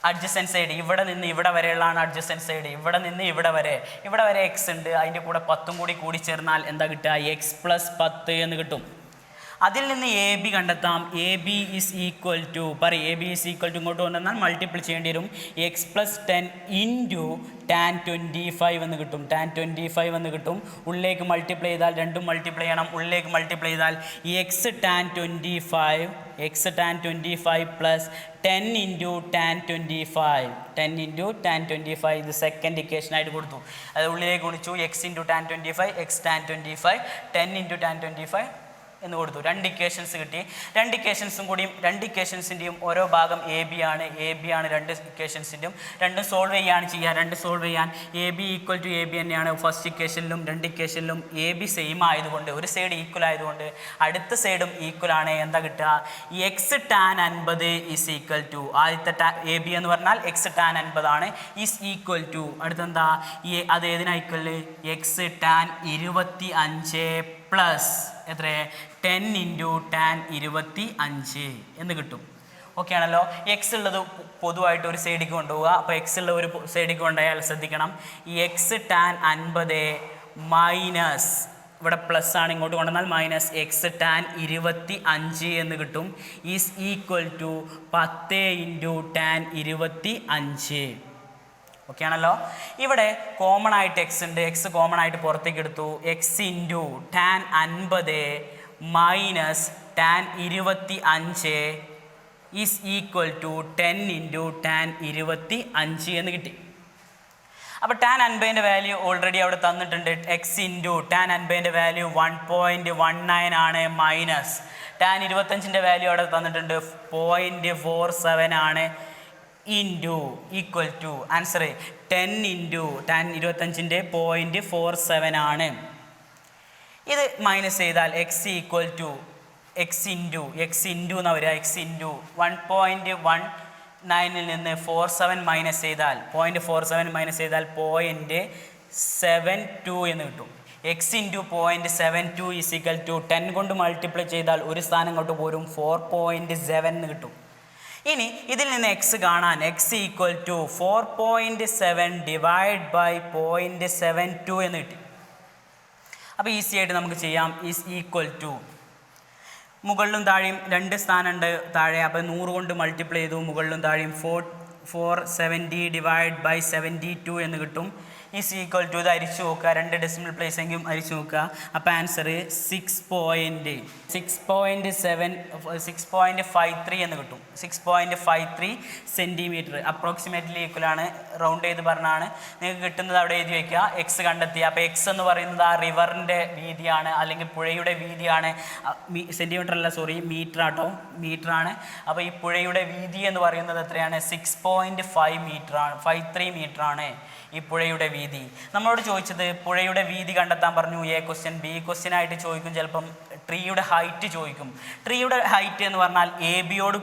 adjacent side. ഇവിടെ നിന്ന് ഇവിടെ വരെയുള്ളതാണ് അഡ്ജസൻറ്റ് സൈഡ്. ഇവിടെ നിന്ന് ഇവിടെ വരെ X ഉണ്ട്. അതിൻ്റെ കൂടെ 10 കൂടി ചേർന്നാൽ എന്താ കിട്ടുക? X + 10 എന്ന് കിട്ടും. അതിൽ നിന്ന് AB കണ്ടെത്താം. AB ഈസ് ഈക്വൽ ടു ഇങ്ങോട്ട് കൊണ്ടുവന്നാൽ മൾട്ടിപ്പിൾ ചെയ്യേണ്ടി വരും. X + 10 ഇൻറ്റു tan 25 എന്ന് കിട്ടും. tan 25 എന്ന് കിട്ടും. ഉള്ളിലേക്ക് മൾട്ടിപ്ലൈ ചെയ്താൽ, രണ്ടും മൾട്ടിപ്ലൈ ചെയ്യണം. ഉള്ളിലേക്ക് മൾട്ടിപ്ലൈ ചെയ്താൽ X tan 25 plus 10 into tan 25 ഇത് സെക്കൻഡ് ഇക്വേഷനായിട്ട് കൊടുത്തു. അത് ഉള്ളിലേക്ക് ഗുണിച്ചു. X into tan 25, X tan 25, 10 into tan 25 എന്ന് കൊടുത്തു. 2 ഇക്വേഷൻസ് കിട്ടി. 2 ഇക്വേഷൻസും കൂടിയും 2 ഇക്വേഷൻസിൻ്റെയും ഓരോ ഭാഗം എ ബി ആണ്. 2 ഇക്വേഷൻസിൻ്റെയും രണ്ടും സോൾവ് ചെയ്യുകയാണ് ചെയ്യുക. 2 സോൾവ് ചെയ്യാൻ A B equal to A B തന്നെയാണ് ഫസ്റ്റ് ഇക്വേഷനിലും 2 ഇക്വേഷനിലും. എ ബി സെയിം ആയതുകൊണ്ട് ഒരു സൈഡ് ഈക്വൽ ആയതുകൊണ്ട് അടുത്ത സൈഡും ഈക്വൽ ആണ്. എന്താ കിട്ടുക? X tan 50 is equal to ആദ്യത്തെ എ ബി എന്ന് പറഞ്ഞാൽ എക്സ് ടാൻ 50 ആണ്. ഈസ് ഈക്വൽ ടു അടുത്തെന്താ അത് ഏതിനാ ഈക്വൽ? എക്സ് ടാൻ 25 പ്ലസ് എത്ര 10 ഇൻറ്റു ടാൻ 25 എന്ന് കിട്ടും. ഓക്കെ ആണല്ലോ. എക്സ് ഉള്ളത് പൊതുവായിട്ട് ഒരു സൈഡിലേക്ക് കൊണ്ടുപോവുക. അപ്പോൾ എക്സ് ഉള്ള ഒരു സൈഡിലേക്ക് കൊണ്ടുപോയാൽ ശ്രദ്ധിക്കണം, ഈ എക്സ് ടാൻ 50 മൈനസ് ഇവിടെ പ്ലസ് ആണ്, ഇങ്ങോട്ട് കൊണ്ടുവന്നാൽ മൈനസ് എക്സ് ടാൻ 25 എന്ന് കിട്ടും. Is equal to 10 into tan 25. Okay ആണല്ലോ. ഇവിടെ കോമൺ ആയിട്ട് എക്സ് ഉണ്ട്. എക്സ് കോമൺ ആയിട്ട് പുറത്തേക്ക് എടുത്തു. X into tan 50 minus tan 25 is equal to 10 into tan 25 എന്ന് കിട്ടി. അപ്പോൾ ടാൻ 50ൻ്റെ വാല്യൂ ഓൾറെഡി അവിടെ തന്നിട്ടുണ്ട്. എക്സ് ഇൻറ്റു ടാൻ 50ൻ്റെ വാല്യൂ 1.19 ആണ്. മൈനസ് ടാൻ 25ൻ്റെ വാല്യൂ അവിടെ തന്നിട്ടുണ്ട് 0.47 ആണ്. Into equal to answer 10 into tan 25ൻ്റെ 0.47 ആണ്. ഇത് മൈനസ് ചെയ്താൽ X equal to X into എന്ന് വരിക. എക്സ് ഇൻറ്റു 1.19 നിന്ന് 47 മൈനസ് ചെയ്താൽ 0.47 മൈനസ് ചെയ്താൽ 0.72 എന്ന് കിട്ടും. X into 0.72 is equal to 10 കൊണ്ട് മൾട്ടിപ്ലൈ ചെയ്താൽ ഒരു സ്ഥാനം കൊണ്ട് പോരും 4.7 എന്ന് കിട്ടും. ഇനി ഇതിൽ നിന്ന് എക്സ് കാണാൻ X equal to 4.7 divide by 0.72 എന്ന് കിട്ടി. അപ്പോൾ ഈസി ആയിട്ട് നമുക്ക് ചെയ്യാം. ഈസ് ഈക്വൽ ടു മുകളിലും താഴെയും 2 സ്ഥാനമുണ്ട് താഴെ. അപ്പോൾ 100 കൊണ്ട് മൾട്ടിപ്ലൈ ചെയ്തു. മുകളിലും താഴെയും 470 ഡിവൈഡ് ബൈ 72 എന്ന് കിട്ടും. ഈസ് ഈക്വൽ ടു ഇത് അരിച്ചു നോക്കുക. 2 ഡെസിമൽ പ്ലേസ് എങ്കിലും അരിച്ചു നോക്കുക. അപ്പോൾ ആൻസർ 6.53 എന്ന് കിട്ടും. 6.53 സെൻറ്റിമീറ്റർ അപ്രോക്സിമേറ്റ്ലി ഈക്വലാണ്. റൗണ്ട് ചെയ്ത് പറഞ്ഞാണ് നിങ്ങൾക്ക് കിട്ടുന്നത്. അവിടെ എഴുതി വയ്ക്കുക. എക്സ് കണ്ടെത്തി. അപ്പോൾ എക്സ് എന്ന് പറയുന്നത് ആ റിവറിൻ്റെ വീതിയാണ്, അല്ലെങ്കിൽ പുഴയുടെ വീതിയാണ്. സെൻറ്റിമീറ്റർ അല്ല, സോറി, മീറ്റർ ആട്ടോ, മീറ്ററാണ്. അപ്പോൾ ഈ പുഴയുടെ വീതി എന്ന് പറയുന്നത് എത്രയാണ്? 6.53 മീറ്ററാണ് ഈ പുഴയുടെ വീതി. നമ്മളോട് ചോദിച്ചത് പുഴയുടെ വീതി കണ്ടെത്താൻ പറഞ്ഞു. A question. ബി ക്വസ്റ്റ്യൻ ആയിട്ട് ചോദിക്കും ചിലപ്പം ട്രീയുടെ ഹൈറ്റ് ചോദിക്കും. ട്രീയുടെ ഹൈറ്റ് എന്ന് പറഞ്ഞാൽ എ ബിയോട്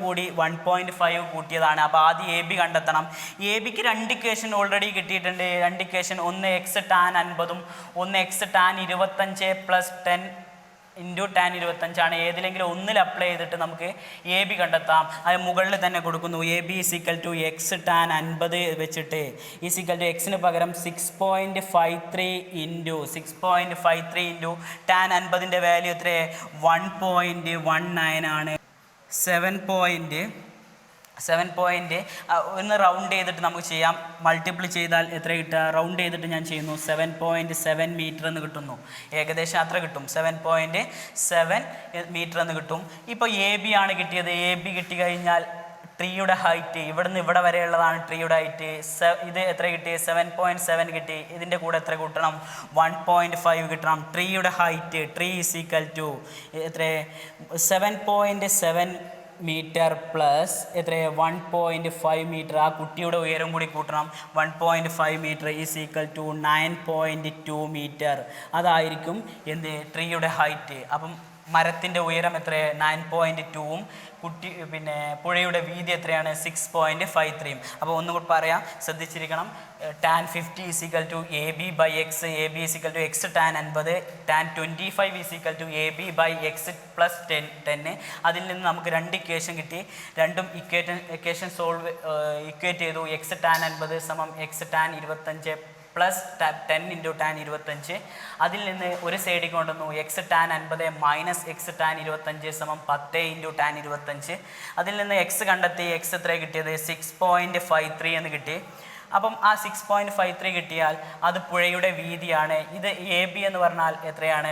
കൂടി 1.5 കൂട്ടിയതാണ്. അപ്പോൾ ആദ്യം എ ബി കണ്ടെത്തണം. എ ബിക്ക് 2 ഇക്വേഷൻ ഓൾറെഡി കിട്ടിയിട്ടുണ്ട്. 2 ഇക്വേഷൻ, ഒന്ന് എക്സ് ടാൻ 50 ഒന്ന് X tan 25 plus 10 into tan 25 ആണ്. ഏതിലെങ്കിലും ഒന്നിൽ അപ്ലൈ ചെയ്തിട്ട് നമുക്ക് എ ബി കണ്ടെത്താം. അത് മുകളിൽ തന്നെ കൊടുക്കുന്നു. A B is equal to X tan 50 വെച്ചിട്ട് ഈസിക്കൽ ടു എക്സിന് പകരം 6.53 ഇൻറ്റു ടാൻ 50ൻ്റെ വാല്യൂ എത്ര? 1.19 ആണ്. 7 ഒന്ന് റൗണ്ട് ചെയ്തിട്ട് നമുക്ക് ചെയ്യാം. മൾട്ടിപ്ലൈ ചെയ്താൽ എത്ര കിട്ടുക? റൗണ്ട് ചെയ്തിട്ട് ഞാൻ ചെയ്യുന്നു. 7.7 മീറ്റർ എന്ന് കിട്ടുന്നു. ഏകദേശം അത്ര കിട്ടും. 7.7 മീറ്റർ എന്ന് കിട്ടും. ഇപ്പോൾ എ ബി ആണ് കിട്ടിയത്. എ ബി കിട്ടിക്കഴിഞ്ഞാൽ ട്രീയുടെ ഹൈറ്റ് ഇവിടുന്ന് ഇവിടെ വരെയുള്ളതാണ് ട്രീയുടെ ഹൈറ്റ്. ഇത് എത്ര കിട്ടി? 7.7 കിട്ടി. ഇതിൻ്റെ കൂടെ എത്ര കൂട്ടണം? 1.5 കിട്ടണം. ട്രീയുടെ height, tree is equal to എത്ര? 7.7 മീറ്റർ പ്ലസ് എത്ര? 1.5 മീറ്റർ. ആ കുട്ടിയുടെ ഉയരം കൂടി കൂട്ടണം. 1.5 metre is equal to 9.2 metre. അതായിരിക്കും എന്ത്? ട്രീയുടെ ഹൈറ്റ്. അപ്പം മരത്തിൻ്റെ ഉയരം എത്ര? 9.2ഉം പുഴയുടെ വീതി എത്രയാണ്? 6.53. അപ്പോൾ ഒന്നുകൂടി പറയാം, ശ്രദ്ധിച്ചിരിക്കണം. Tan 50 is equal to A B by X. A B is equal to X tan 50. Tan 25 is equal to A B by X plus 10. അതിൽ നിന്ന് നമുക്ക് 2 ഇക്വേഷൻ കിട്ടി. രണ്ടും ഇക്വേഷൻ ഇക്വേറ്റ് ചെയ്തു. എക്സ് ടാൻ 50 സമം X tan 25 plus 10 into tan 25. അതിൽ നിന്ന് ഒരു സൈഡിൽ കൊണ്ടുവന്നു. X tan 50 minus X tan 25 സമം 10 ഇൻറ്റു ടാൻ 25. അതിൽ നിന്ന് എക്സ് കണ്ടെത്തി. എക്സ് എത്ര കിട്ടിയത്? 6.53 എന്ന് കിട്ടി. അപ്പം ആ 6.53 കിട്ടിയാൽ അത് പുഴയുടെ വീതിയാണ്. ഇത് എ ബി എന്ന് പറഞ്ഞാൽ എത്രയാണ്?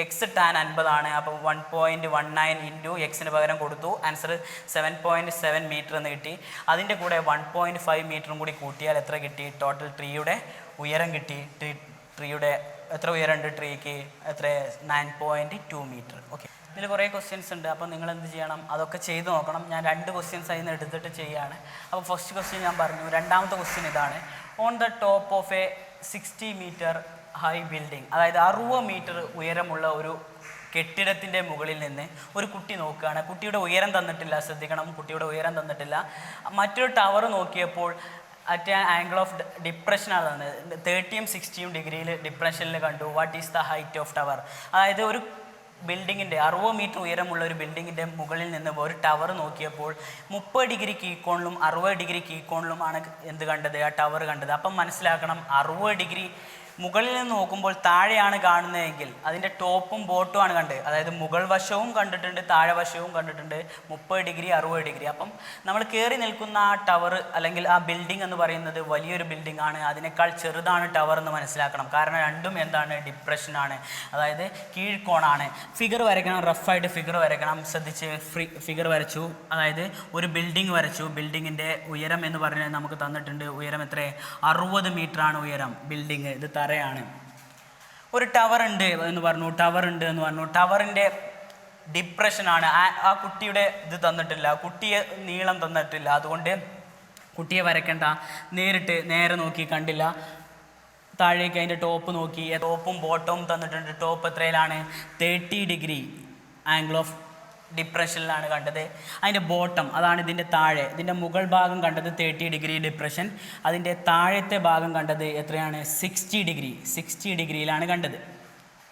എക്സ് ടാൻ 50 ആണ്. അപ്പോൾ 1.19 ഇൻറ്റു എക്സിന് പകരം കൊടുത്തു. ആൻസർ 7.7 മീറ്റർ എന്ന് കിട്ടി. അതിൻ്റെ കൂടെ 1.5 മീറ്ററും കൂടി കൂട്ടിയാൽ എത്ര കിട്ടി? ടോട്ടൽ ട്രീയുടെ ഉയരം കിട്ടി. ട്രീയുടെ എത്ര ഉയരമുണ്ട് ട്രീക്ക്? എത്ര 9.2 മീറ്റർ. ഓക്കെ, ഇതിൽ കുറേ ക്വസ്റ്റ്യൻസ് ഉണ്ട്. അപ്പോൾ നിങ്ങൾ എന്ത് ചെയ്യണം? അതൊക്കെ ചെയ്ത് നോക്കണം. ഞാൻ 2 ക്വസ്റ്റ്യൻസ് അതിൽ നിന്ന് എടുത്തിട്ട് ചെയ്യുകയാണ്. അപ്പോൾ ഫസ്റ്റ് ക്വസ്റ്റ്യൻ ഞാൻ പറഞ്ഞു. രണ്ടാമത്തെ ക്വസ്റ്റ്യൻ ഇതാണ്. On the top of a 60 metre high building, അതായത് 60 മീറ്റർ ഉയരമുള്ള ഒരു കെട്ടിടത്തിൻ്റെ മുകളിൽ നിന്ന് ഒരു കുട്ടി നോക്കുകയാണ്. കുട്ടിയുടെ ഉയരം തന്നിട്ടില്ല, ശ്രദ്ധിക്കണം, കുട്ടിയുടെ ഉയരം തന്നിട്ടില്ല. മറ്റൊരു ടവർ നോക്കിയപ്പോൾ അറ്റ് ആംഗിൾ ഓഫ് ഡിപ്രഷനാണ് തന്നത്. 30ഉം 60ഉം ഡിഗ്രിയിൽ ഡിപ്രഷനിൽ കണ്ടു. What is the height of tower? അതായത് ഒരു ബിൽഡിങ്ങിൻ്റെ 60 മീറ്റർ ഉയരമുള്ള ഒരു ബിൽഡിങ്ങിൻ്റെ മുകളിൽ നിന്ന് ഒരു ടവർ നോക്കിയപ്പോൾ 30 ഡിഗ്രി കീക്കോണിലും 60 ഡിഗ്രി കീക്കോണിലുമാണ് എന്ത് കണ്ടത്? ആ ടവർ കണ്ടത്. അപ്പം മനസ്സിലാക്കണം, 60 ഡിഗ്രി മുകളിൽ നിന്ന് നോക്കുമ്പോൾ താഴെയാണ് കാണുന്നതെങ്കിൽ അതിൻ്റെ ടോപ്പും ബോട്ടും ആണ് കണ്ടത്. അതായത് മുകൾ വശവും കണ്ടിട്ടുണ്ട്, താഴെ വശവും കണ്ടിട്ടുണ്ട്. 30 ഡിഗ്രി 60 ഡിഗ്രി. അപ്പം നമ്മൾ കയറി നിൽക്കുന്ന ആ ടവർ അല്ലെങ്കിൽ ആ ബിൽഡിംഗ് എന്ന് പറയുന്നത് വലിയൊരു ബിൽഡിംഗ് ആണ്. അതിനേക്കാൾ ചെറുതാണ് ടവർ എന്ന് മനസ്സിലാക്കണം. കാരണം രണ്ടും എന്താണ്? ഡിപ്രഷനാണ്, അതായത് കീഴ്ക്കോണാണ്. ഫിഗർ വരയ്ക്കണം, റഫായിട്ട് ഫിഗർ വരയ്ക്കണം. ശ്രദ്ധിച്ച് ഫിഗർ വരച്ചു. അതായത് ഒരു ബിൽഡിംഗ് വരച്ചു. ബിൽഡിങ്ങിൻ്റെ ഉയരം എന്ന് പറഞ്ഞാൽ നമുക്ക് തന്നിട്ടുണ്ട്. ഉയരം എത്ര? 60 മീറ്ററാണ് ഉയരം ബിൽഡിങ്. ഇത് തറയാണ്. ഒരു ടവർ ഉണ്ട് എന്ന് പറഞ്ഞു. ടവറിൻ്റെ ഡിപ്രഷനാണ്. ആ കുട്ടിയുടെ ഇത് തന്നിട്ടില്ല, കുട്ടിയെ നീളം തന്നിട്ടില്ല. അതുകൊണ്ട് കുട്ടിയെ വരയ്ക്കണ്ട. നേരെ നോക്കി കണ്ടില്ല. താഴേക്ക് അതിൻ്റെ ടോപ്പ് നോക്കി. ടോപ്പും ബോട്ടവും തന്നിട്ടുണ്ട്. ടോപ്പ് എത്രയിലാണ്? 30 ഡിഗ്രി ആംഗിൾ ഓഫ് ഡിപ്രഷനിലാണ് കണ്ടത്. അതിൻ്റെ ബോട്ടം, അതാണ് ഇതിൻ്റെ താഴെ. ഇതിൻ്റെ മുകൾ ഭാഗം കണ്ടത് 30 ഡിഗ്രി ഡിപ്രഷൻ. അതിൻ്റെ താഴത്തെ ഭാഗം കണ്ടത് എത്രയാണ്? 60 ഡിഗ്രിയിലാണ് കണ്ടത്.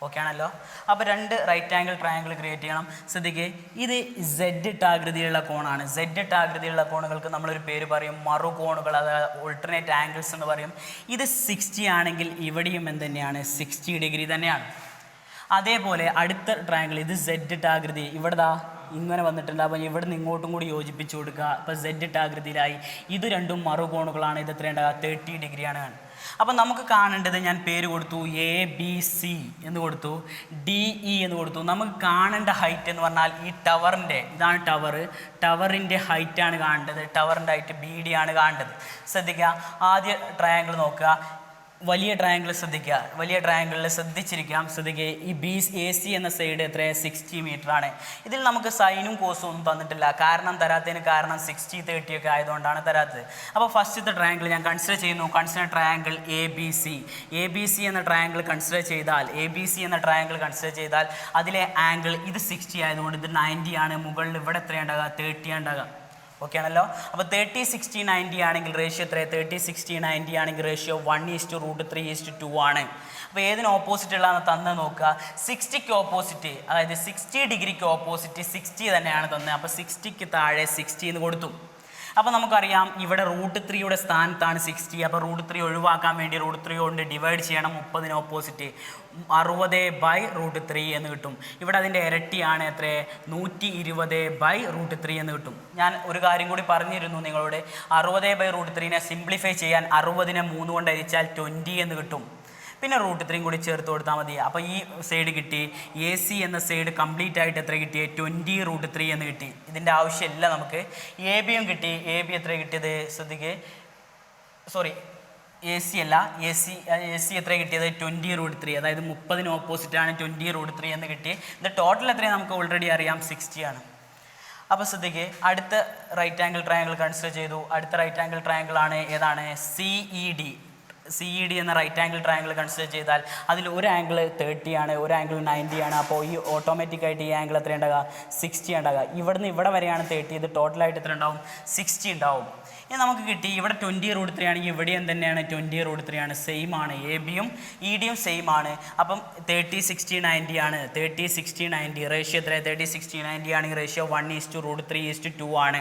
ഓക്കെ ആണല്ലോ. അപ്പോൾ 2 റൈറ്റ് ആംഗിൾ ട്രയാങ്കിൾ ക്രിയേറ്റ് ചെയ്യണം. ശ്രദ്ധിക്കുക, ഇത് Z ആകൃതിയിലുള്ള കോണാണ്. Z ആകൃതിയിലുള്ള കോണുകൾക്ക് നമ്മളൊരു പേര് പറയും, മറുകോണുകൾ, അതായത് ഓൾട്ടർനേറ്റ് ആംഗിൾസ് എന്ന് പറയും. ഇത് 60 ആണെങ്കിൽ ഇവിടെയും എന്ത് തന്നെയാണ്? 60 ഡിഗ്രി തന്നെയാണ്. അതേപോലെ അടുത്ത ട്രയാങ്കിൾ, ഇത് Z ആകൃതി, ഇവിടെ ഇങ്ങനെ വന്നിട്ടുണ്ട്. അപ്പോൾ ഇവിടെ നിന്ന് ഇങ്ങോട്ടും കൂടി യോജിപ്പിച്ച് കൊടുക്കുക. അപ്പോൾ Z ആകൃതിയിലായി. ഇത് രണ്ടും മറുകോണുകളാണ്. ഇത് എത്രയുണ്ടാകുക? 30 ഡിഗ്രിയാണ്. അപ്പം നമുക്ക് കാണേണ്ടത്, ഞാൻ പേര് കൊടുത്തു ABC എന്ന് കൊടുത്തു, DE എന്ന് കൊടുത്തു. നമുക്ക് കാണേണ്ട ഹൈറ്റ് എന്ന് പറഞ്ഞാൽ ഈ ടവറിൻ്റെ, ഇതാണ് ടവറിൻ്റെ ഹൈറ്റാണ് കാണേണ്ടത്. ടവറിൻ്റെ ഹൈറ്റ് BD ആണ് കാണേണ്ടത്. ശ്രദ്ധിക്കുക, ആദ്യ ട്രയാങ്കിൾ നോക്കുക. വലിയ ട്രയാങ്കിൾ ശ്രദ്ധിക്കുക. വലിയ ട്രയാങ്കിളിൽ ശ്രദ്ധിക്കുക. ഈ AC എന്ന സൈഡ് എത്ര? 60 മീറ്ററാണ്. ഇതിൽ നമുക്ക് സൈനും കോസും ഒന്നും തന്നിട്ടില്ല. തരാത്തതിന് കാരണം 60, 30 ഒക്കെ ആയതുകൊണ്ടാണ് തരാത്തത്. അപ്പോൾ ഫസ്റ്റത്തെ ട്രയാങ്കിൾ ഞാൻ കൺസിഡർ ചെയ്യുന്നു. കൺസിഡർ ട്രയാങ്കിൾ ABC എന്ന ട്രയാങ്കിൾ കൺസിഡർ ചെയ്താൽ അതിലെ ആംഗിൾ ഇത് 60 ആയതുകൊണ്ട് ഇത് 90 ആണ്. മുകളിൽ ഇവിടെ എത്രയുണ്ടാകുക? 30 ഉണ്ടാകുക. ഓക്കെ ആണല്ലോ. അപ്പോൾ 30, 60, 90 ആണെങ്കിൽ റേഷ്യോ എത്ര? 30, 60, 90 ആണെങ്കിൽ റേഷ്യോ 1:3:2 ആണ്. അപ്പോൾ ഏതിന് ഓപ്പോസിറ്റ് ഉള്ളതെന്ന് തന്നെ നോക്കുക. 60ക്ക് ഓപ്പോസിറ്റ്, അതായത് 60 ഡിഗ്രിക്ക് ഓപ്പോസിറ്റ് 60 തന്നെയാണ് തന്നത്. അപ്പോൾ 60ക്ക് താഴെ 60 എന്ന് കൊടുത്തു. അപ്പോൾ നമുക്കറിയാം ഇവിടെ √3യുടെ സ്ഥാനത്താണ് 60. അപ്പോൾ √3 ഒഴിവാക്കാൻ വേണ്ടി √3 കൊണ്ട് ഡിവൈഡ് ചെയ്യണം. 30ന് ഓപ്പോസിറ്റ് 60/√3 എന്ന് കിട്ടും. ഇവിടെ അതിൻ്റെ ഇരട്ടിയാണ് എത്ര? 120/√3 എന്ന് കിട്ടും. ഞാൻ ഒരു കാര്യം കൂടി പറഞ്ഞിരുന്നു നിങ്ങളോട്. 60/√3നെ സിംപ്ലിഫൈ ചെയ്യാൻ 60നെ 3 കൊണ്ട് ഹരിച്ചാൽ 20 എന്ന് കിട്ടും. പിന്നെ √3 കൂടി ചേർത്ത് കൊടുത്താൽ മതി. അപ്പോൾ ഈ സൈഡ് കിട്ടി. AC എന്ന സൈഡ് കംപ്ലീറ്റ് ആയിട്ട് എത്ര കിട്ടിയത്? 20√3 എന്ന് കിട്ടി. ഇതിൻ്റെ ആവശ്യമില്ല നമുക്ക്. ABയും കിട്ടി. AB എത്ര കിട്ടിയത്? ശ്രദ്ധിക്കുക, AC അല്ല, AC എത്ര കിട്ടിയത്? 20√3. അതായത് 30ന് ഓപ്പോസിറ്റാണ് 20√3 എന്ന് കിട്ടി. ഇത് ടോട്ടൽ എത്രയാണ് നമുക്ക് ഓൾറെഡി അറിയാം, 60 ആണ്. അപ്പോൾ ശ്രദ്ധിക്കുക, അടുത്ത റൈറ്റ് ആംഗിൾ ട്രയാങ്കിൾ കൺസിഡർ ചെയ്തു. അടുത്ത റൈറ്റ് ആംഗിൾ ട്രയാങ്കിൾ ആണ് ഏതാണ്? CED എന്ന റൈറ്റ് ആംഗിൾ ട്രയാങ്കിൾ കൺസിഡർ ചെയ്താൽ അതിൽ ഒരു ആംഗിൾ 30 ആണ്, ഒരു ആംഗിൾ 90 ആണ്. അപ്പോൾ ഈ ഓട്ടോമാറ്റിക്കായിട്ട് ഈ ആംഗിൾ എത്ര ഉണ്ടാകുക? 60 ഉണ്ടാകുക. ഇവിടുന്ന് ഇവിടെ വരെയാണ് 30. ഇത് ടോട്ടലായിട്ട് എത്ര ഉണ്ടാവും? 60 ഉണ്ടാവും. ഇനി നമുക്ക് കിട്ടി ഇവിടെ 20√3 ആണെങ്കിൽ ഇവിടെയും തന്നെയാണ് 20√3 ആണ്. സെയിം ആണ്. ABയും EDയും സെയിം ആണ്. അപ്പം 30, 60, 90 ആണ്. 30, 60, 90 റേഷ്യോ എത്ര? 30, 60, 90 ആണെങ്കിൽ റേഷ്യോ 1:3:2 ആണ്.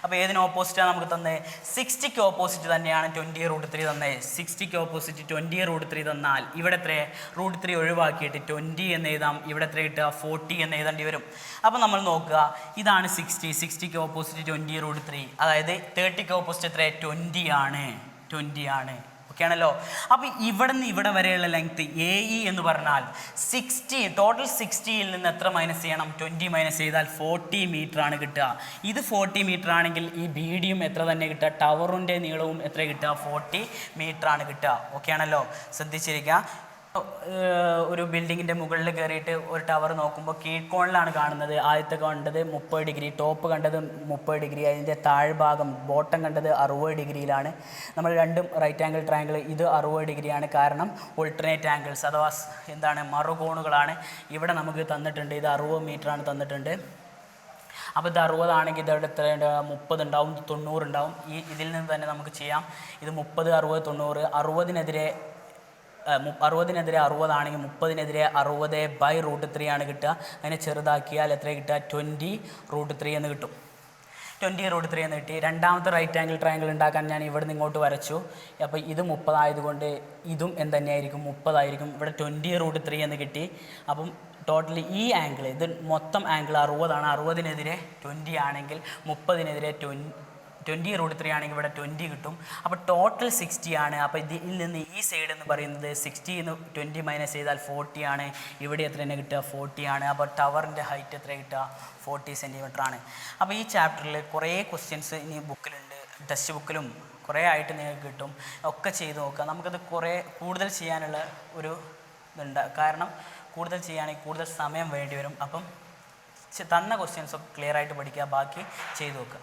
അപ്പോൾ ഏതിന് ഓപ്പോസിറ്റാണ് നമുക്ക് തന്നത്? 60ക്ക് ഓപ്പോസിറ്റ് തന്നെയാണ് 20√3 തന്നത്. 60ക്ക് ഓപ്പോസിറ്റ് 20√3 തന്നാൽ ഇവിടെ എത്ര? √3 ഒഴിവാക്കിയിട്ട് 20 എന്ന് എഴുതാം. ഇവിടെ എത്ര കിട്ടുക? 40 എന്ന് എഴുതേണ്ടി വരും. അപ്പോൾ നമ്മൾ നോക്കുക, ഇതാണ് 60ക്ക് ഓപ്പോസിറ്റ് 20√3. അതായത് 30ക്ക് ഓപ്പോസിറ്റ് എത്ര? 20 ആണ്. ഓക്കെ ആണല്ലോ. അപ്പോൾ ഇവിടെ നിന്ന് ഇവിടെ വരെയുള്ള ലെങ്ത് AE എന്ന് പറഞ്ഞാൽ 60, ടോട്ടൽ 60യിൽ നിന്ന് എത്ര മൈനസ് ചെയ്യണം? 20 മൈനസ് ചെയ്താൽ 40 മീറ്റർ ആണ് കിട്ടുക. ഇത് 40 മീറ്റർ ആണെങ്കിൽ ഈ BDയും എത്ര തന്നെ കിട്ടുക? ടവറിൻ്റെ നീളവും എത്ര കിട്ടുക? 40 മീറ്റർ ആണ് കിട്ടുക. ഓക്കെ ആണല്ലോ, ശ്രദ്ധിച്ചിരിക്കുക. ഒരു ബിൽഡിങ്ങിൻ്റെ മുകളിൽ കയറിയിട്ട് ഒരു ടവർ നോക്കുമ്പോൾ കീഴ്ക്കോണിലാണ് കാണുന്നത്. ആദ്യത്തെ കണ്ടത് 30 ഡിഗ്രി, ടോപ്പ് കണ്ടത് 30 ഡിഗ്രി, അതിൻ്റെ താഴ്ഭാഗം ബോട്ടം കണ്ടത് 60 ഡിഗ്രിയിലാണ്. നമ്മൾ രണ്ടും റൈറ്റ് ആംഗിൾ ട്രയാങ്കിൾ, ഇത് 60 ഡിഗ്രിയാണ്. കാരണം ഓൾട്ടർനേറ്റ് ആംഗിൾസ് അഥവാ എന്താണ് മറുകോണുകളാണ് ഇവിടെ നമുക്ക് തന്നിട്ടുണ്ട്. ഇത് 60 മീറ്ററാണ് തന്നിട്ടുണ്ട്. അപ്പോൾ ഇത് 60 ആണെങ്കിൽ ഇതവിടെ എത്ര 30 ഉണ്ടാവും, 90 ഉണ്ടാവും. ഇതിൽ നിന്ന് തന്നെ നമുക്ക് ചെയ്യാം. ഇത് 30, 60, 90. 60-നെതിരെ 60 ആണെങ്കിൽ 30-നെതിരെ 60/√3 ആണ് കിട്ടുക. അതിനെ ചെറുതാക്കിയാൽ എത്ര കിട്ടുക? 20√3 എന്ന് കിട്ടും. 20√3 എന്ന് കിട്ടി. രണ്ടാമത്തെ റൈറ്റ് ആംഗിൾ ട്രയാങ്കിൾ ഉണ്ടാക്കാൻ ഞാൻ ഇവിടെ നിന്ന് ഇങ്ങോട്ട് വരച്ചു. അപ്പോൾ ഇത് 30 ആയതുകൊണ്ട് ഇതും എന്തുതന്നെയായിരിക്കും? 30 ആയിരിക്കും. ഇവിടെ 20√3 എന്ന് കിട്ടി. അപ്പം ടോട്ടലി ഈ ആംഗിൾ, ഇത് മൊത്തം ആംഗിൾ 60 ആണ്. 60-നെതിരെ 20 ആണെങ്കിൽ 30-നെതിരെ 20√3 ആണെങ്കിൽ ഇവിടെ 20 കിട്ടും. അപ്പോൾ ടോട്ടൽ 60 ആണ്. അപ്പോൾ ഇതിൽ നിന്ന് ഈ സൈഡ് എന്ന് പറയുന്നത് 60 20 മൈനസ് ചെയ്താൽ 40 ആണ്. ഇവിടെ എത്ര തന്നെ കിട്ടുക? 40 ആണ്. അപ്പോൾ ടവറിൻ്റെ ഹൈറ്റ് എത്ര കിട്ടുക? 40 സെൻറ്റിമീറ്റർ ആണ്. അപ്പോൾ ഈ ചാപ്റ്ററിൽ കുറേ ക്വസ്റ്റ്യൻസ് ഇനി ബുക്കിലുണ്ട്, ടെക്സ്റ്റ് ബുക്കിലും കുറേ ആയിട്ട് നിങ്ങൾക്ക് കിട്ടും. ഒക്കെ ചെയ്ത് നോക്കുക. നമുക്കത് കൂടുതൽ ചെയ്യാനുള്ള ഒരു ഇതുണ്ട്. കാരണം കൂടുതൽ ചെയ്യുകയാണെങ്കിൽ കൂടുതൽ സമയം വേണ്ടി വരും. അപ്പം തന്ന ക്വസ്റ്റ്യൻസൊക്കെ ക്ലിയർ ആയിട്ട് പഠിക്കുക, ബാക്കി ചെയ്ത് നോക്കുക.